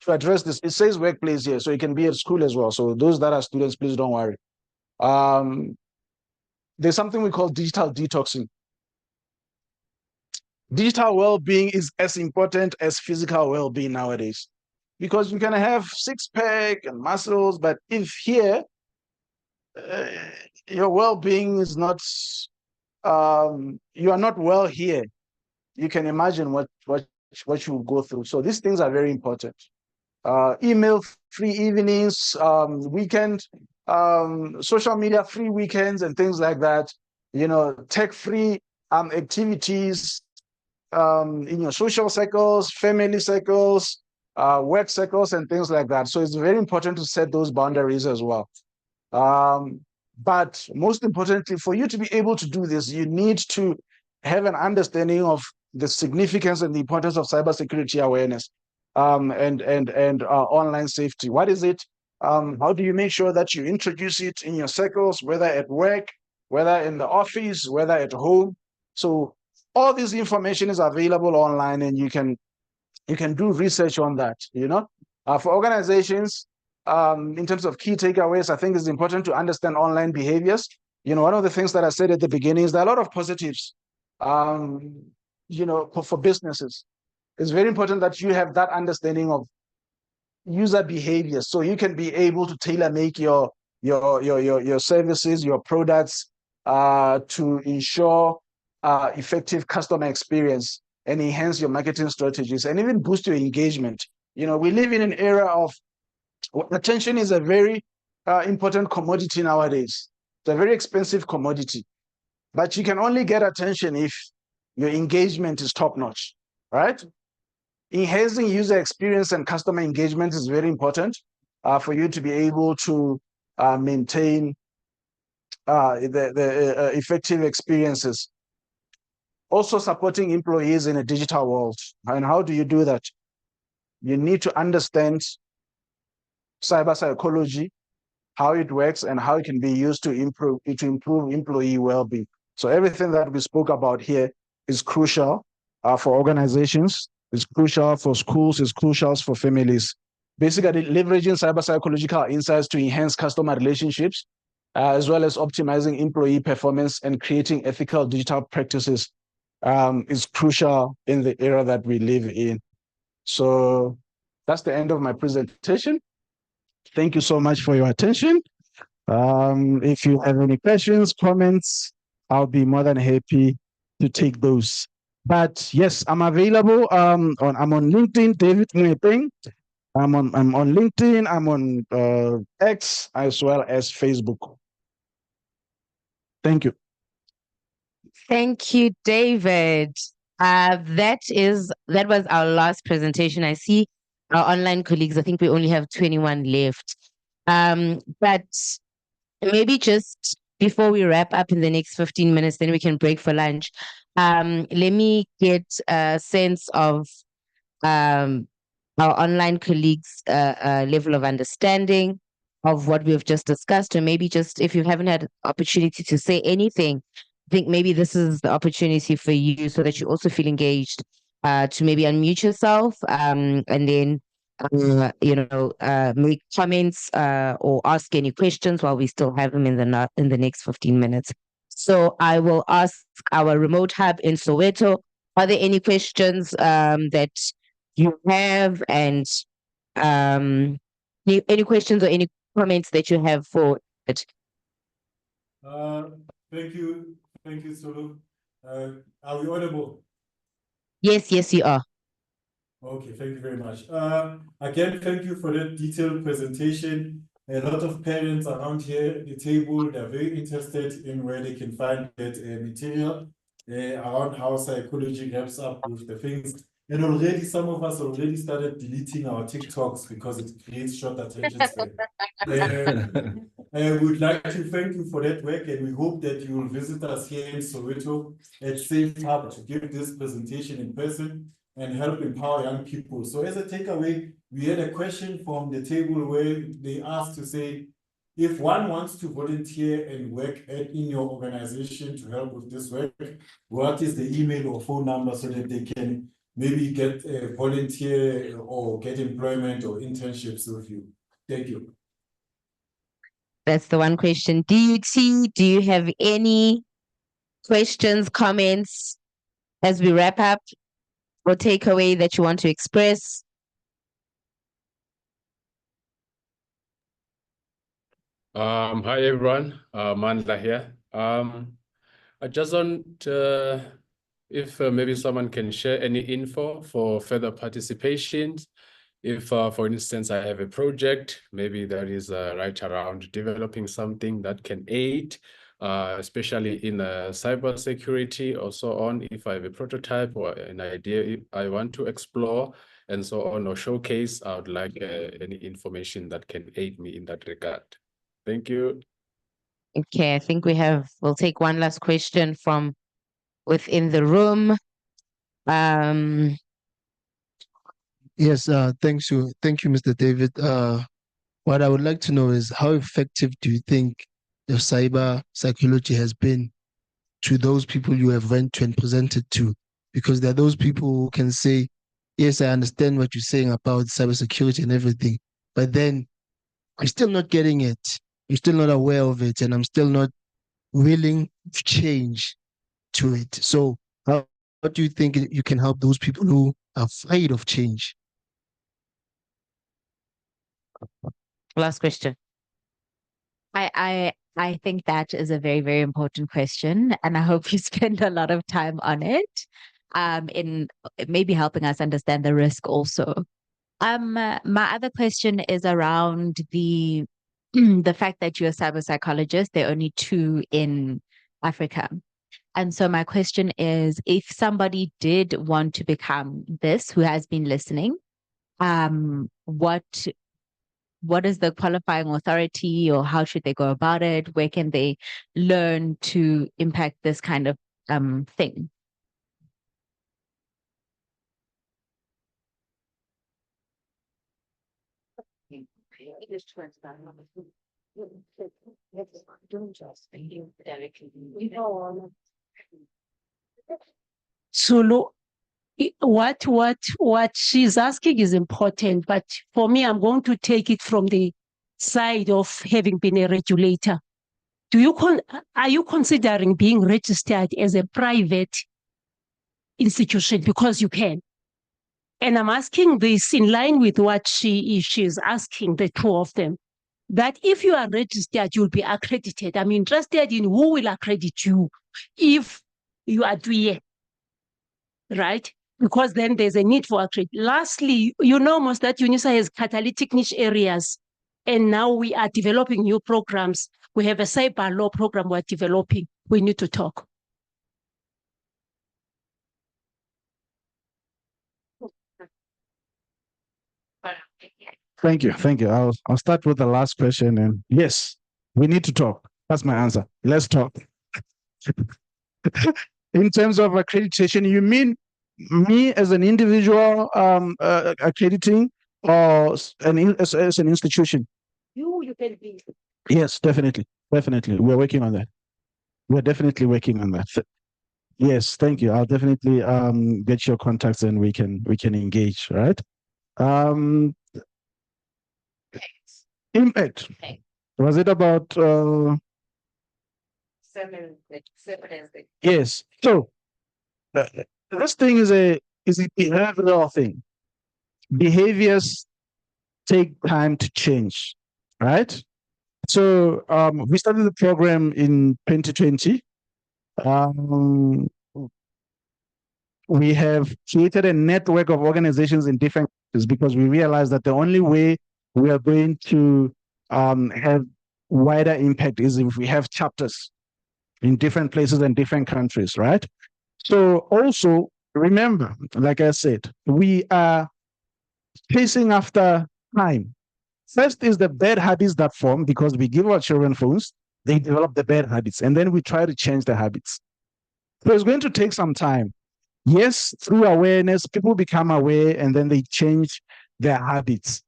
to address this? It says workplace here, so it can be at school as well. So those that are students, please don't worry. There's something we call digital detoxing. Digital well-being is as important as physical well-being nowadays, because you can have six-pack and muscles, but if here your well-being is not, you are not well here, you can imagine what you will go through. So these things are very important. Email-free evenings, weekend, social media-free weekends and things like that, tech-free activities in your social circles, family circles, work circles, and things like that. So it's very important to set those boundaries as well. But most importantly, for you to be able to do this, you need to have an understanding of the significance and the importance of cybersecurity awareness and online safety. What is it? How do you make sure that you introduce it in your circles, whether at work, whether in the office, whether at home? So all this information is available online, and you can do research on that. For organizations, in terms of key takeaways, I think it's important to understand online behaviors. One of the things that I said at the beginning is there are a lot of positives, for businesses. It's very important that you have that understanding of user behavior, so you can be able to tailor make your services, your products, to ensure effective customer experience and enhance your marketing strategies and even boost your engagement. We live in an era of attention is a very important commodity nowadays. It's a very expensive commodity, but you can only get attention if your engagement is top notch, right? Enhancing user experience and customer engagement is very important for you to be able to maintain the effective experiences. Also supporting employees in a digital world. And how do you do that? You need to understand cyber psychology, how it works, and how it can be used to improve employee well-being. So everything that we spoke about here is crucial for organizations, it's crucial for schools, it's crucial for families. Basically, leveraging cyber psychological insights to enhance customer relationships, as well as optimizing employee performance and creating ethical digital practices is crucial in the era that we live in. So that's the end of my presentation. Thank you so much for your attention. If you have any questions, comments, I'll be more than happy to take those. But yes, I'm available. I'm on LinkedIn, David Ngweteng. I'm on LinkedIn. I'm on X as well as Facebook. Thank you. Thank you, David. That was our last presentation. I see our online colleagues. I think we only have 21 left. But maybe just before we wrap up in the next 15 minutes, then we can break for lunch. Let me get a sense of our online colleagues' level of understanding of what we've just discussed, or maybe just if you haven't had opportunity to say anything, I think maybe this is the opportunity for you so that you also feel engaged to maybe unmute yourself and then make comments or ask any questions while we still have them in the next 15 minutes. So I will ask our remote hub in Soweto, are there any questions that you have, and any questions or any comments that you have for it? Thank you. Thank you, Solo. Are we audible? Yes, you are. Okay, thank you very much. Again, thank you for that detailed presentation. A lot of parents around here at the table, they're very interested in where they can find that material around how psychology wraps up with the things. And already some of us already started deleting our TikToks because it creates short attention span. We would like to thank you for that work, and we hope that you will visit us here in Soweto at Safe Hub to give this presentation in person and help empower young people. So as a takeaway, we had a question from the table where they asked to say, if one wants to volunteer and work in your organization to help with this work, what is the email or phone number so that they can maybe get a volunteer or get employment or internships with you? Thank you. That's the one question. DUT, do you have any questions, comments as we wrap up, or takeaway that you want to express? Hi everyone, Mandla here. I just want if maybe someone can share any info for further participation. If, for instance, I have a project, maybe that is right around developing something that can aid, especially in cybersecurity or so on. If I have a prototype or an idea I want to explore and so on, or showcase, I would like any information that can aid me in that regard. Thank you. Okay, I think we'll take one last question from within the room. Yes, thank you, Mr. David. What I would like to know is how effective do you think the cyber psychology has been to those people you have went to and presented to? Because there are those people who can say, yes, I understand what you're saying about cybersecurity and everything, but then I'm still not getting it. I'm still not aware of it, and I'm still not willing to change to it. So how do you think you can help those people who are afraid of change? Last question. I think that is a very, very important question, and I hope you spend a lot of time on it, in maybe helping us understand the risk also. My other question is around the the fact that you're a cyber psychologist, there are only 2 in Africa. And so my question is, if somebody did want to become this, who has been listening, what is the qualifying authority, or how should they go about it? Where can they learn to impact this kind of thing? Zulu, what she's asking is important, but for me, I'm going to take it from the side of having been a regulator. Are you considering being registered as a private institution? Because you can. And I'm asking this in line with what she's asking, the 2 of them, that if you are registered, you'll be accredited. I'm interested in who will accredit you if you are doing, right? Because then there's a need for accreditation. Lastly, you know most that UNISA has catalytic niche areas, and now we are developing new programs. We have a cyber law program we're developing. We need to talk. Thank you. I'll start with the last question. And yes, we need to talk. That's my answer. Let's talk. In terms of accreditation, you mean me as an individual accrediting, or as an institution? You can be. Yes, definitely. We're working on that. We're definitely working on that. Yes, thank you. I'll definitely get your contacts and we can engage, right? Impact. Was it about yes. So this thing is a behavioral thing. Behaviors take time to change, right? So we started the program in 2020. We have created a network of organizations in different countries because we realized that the only way we are going to have wider impact is if we have chapters in different places and different countries, right? So also remember, like I said, we are chasing after time. First is the bad habits that form because we give our children phones, they develop the bad habits, and then we try to change the habits. So it's going to take some time. Yes, through awareness, people become aware and then they change their habits.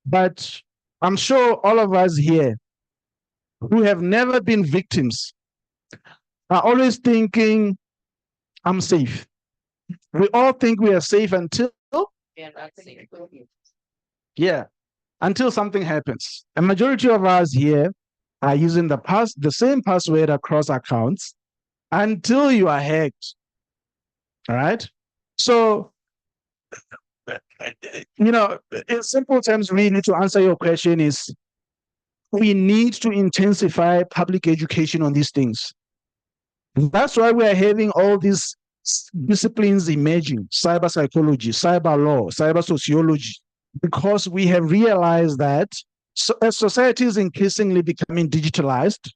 But I'm sure all of us here who have never been victims are always thinking, I'm safe. We all think we are safe until until something happens. A majority of us here are using the same password across accounts until you are hacked. All right. So, in simple terms, really, to answer your question is we need to intensify public education on these things. That's why we are having all these disciplines emerging: cyber psychology, cyber law, cyber sociology, because we have realized that as society is increasingly becoming digitalized,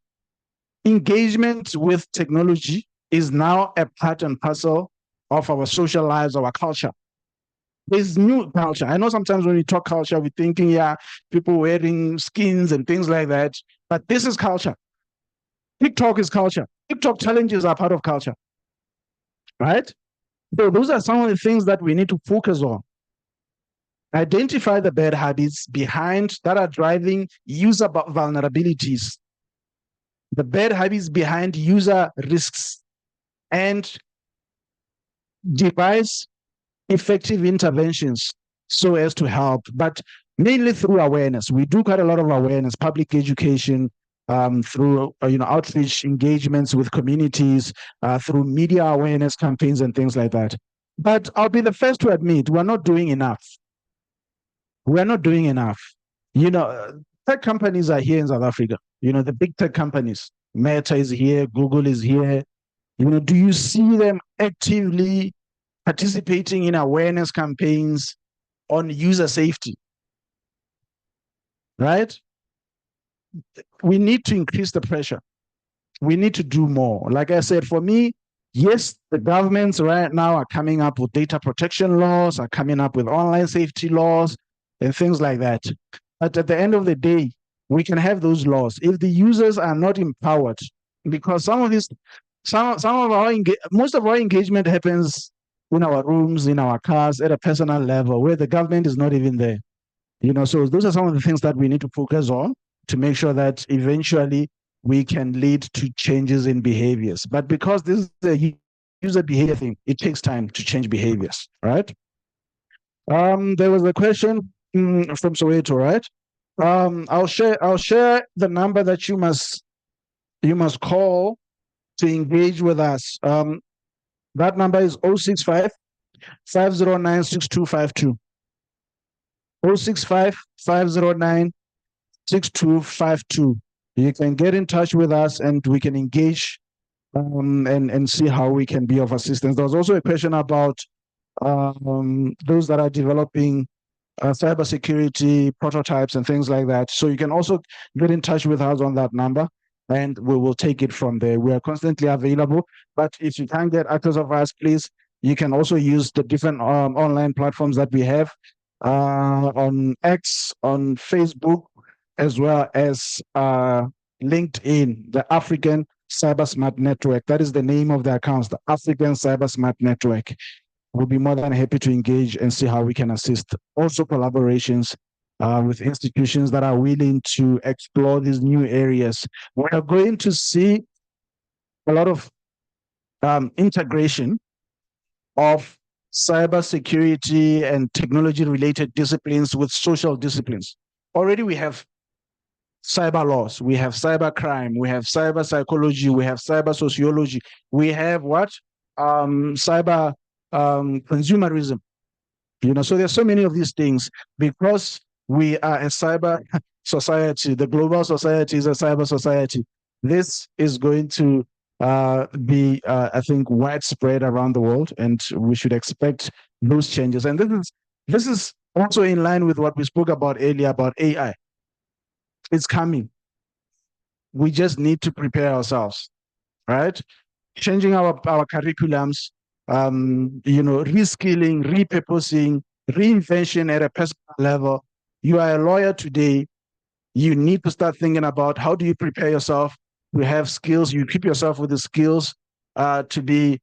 engagement with technology is now a part and parcel of our social lives, our culture. There's new culture. I know sometimes when we talk culture, we're thinking, people wearing skins and things like that, but this is culture. TikTok is culture. TikTok challenges are part of culture, right? So those are some of the things that we need to focus on. Identify the bad habits behind that are driving user vulnerabilities, the bad habits behind user risks, and devise effective interventions so as to help, but mainly through awareness. We do quite a lot of awareness, public education, through outreach engagements with communities, through media awareness campaigns and things like that. But I'll be the first to admit we're not doing enough. We're not doing enough. Tech companies are here in South Africa. The big tech companies. Meta is here, Google is here. Do you see them actively participating in awareness campaigns on user safety? Right? we need to increase the pressure. We need to do more. Like I said, for me, yes, the governments right now are coming up with data protection laws, are coming up with online safety laws and things like that. But at the end of the day, we can have those laws if the users are not empowered, because most of our engagement happens in our rooms, in our cars, at a personal level, where the government is not even there. So those are some of the things that we need to focus on to make sure that eventually we can lead to changes in behaviors. But because this is a user behavior thing, it takes time to change behaviors, right? There was a question from Soweto, right? I'll share the number that you must call to engage with us. That number is 065 509 6252. 065 509 6252. You can get in touch with us and we can engage and see how we can be of assistance. There was also a question about those that are developing cybersecurity prototypes and things like that. So you can also get in touch with us on that number and we will take it from there. We are constantly available, but if you can't get access of us, please, you can also use the different online platforms that we have on X, on Facebook, as well as LinkedIn, the African Cyber Smart Network. That is the name of the accounts, the African Cyber Smart Network. We'll be more than happy to engage and see how we can assist. Also collaborations with institutions that are willing to explore these new areas. We are going to see a lot of integration of cybersecurity and technology-related disciplines with social disciplines. Already we have cyber laws, we have cyber crime, we have cyber psychology, we have cyber sociology, we have what? Cyber consumerism. So there's so many of these things because we are a cyber society. The global society is a cyber society. This is going to be, I think, widespread around the world, and we should expect those changes. And this is also in line with what we spoke about earlier about AI. It's coming. We just need to prepare ourselves, right? Changing our curriculums, reskilling, repurposing, reinvention at a personal level. You are a lawyer today. You need to start thinking about how do you prepare yourself to have skills. You keep yourself with the skills to be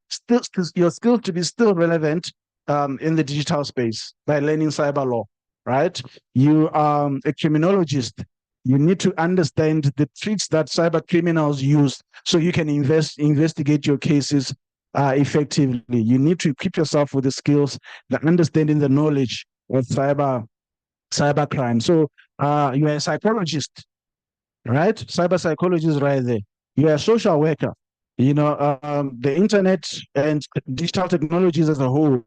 still relevant in the digital space by learning cyber law, right? You are a criminologist. You need to understand the tricks that cyber criminals use so you can investigate your cases effectively. You need to equip yourself with the skills, the understanding, the knowledge of cyber crime. So you are a psychologist, right? Cyber psychologist right there. You are a social worker. The internet and digital technologies as a whole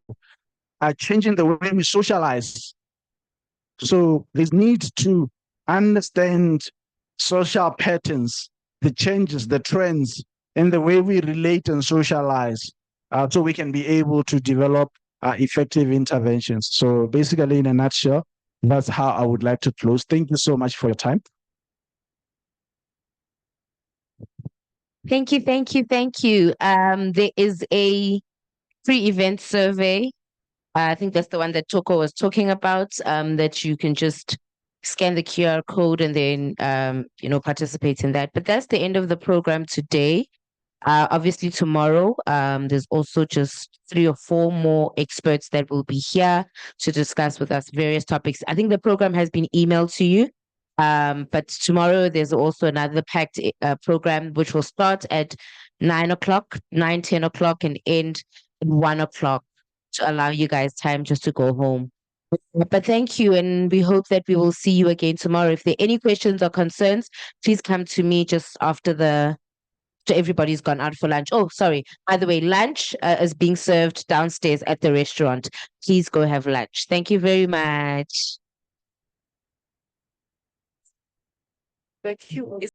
are changing the way we socialize. So there's need to understand social patterns, the changes, the trends in the way we relate and socialize, so we can be able to develop effective interventions. So basically, in a nutshell, that's how I would like to close. Thank you so much for your time. Thank you. There is a pre-event survey. I think that's the one that Toko was talking about, that you can just scan the QR code and then, participate in that. But that's the end of the program today. Obviously, tomorrow, there's also just 3 or 4 more experts that will be here to discuss with us various topics. I think the program has been emailed to you. But tomorrow there's also another packed program which will start at 9 o'clock, 10 o'clock and end at 1 o'clock to allow you guys time just to go home. But thank you, and we hope that we will see you again tomorrow. If there are any questions or concerns, please come to me just after everybody's gone out for lunch. Oh, sorry. By the way, lunch is being served downstairs at the restaurant. Please go have lunch. Thank you very much. Thank you.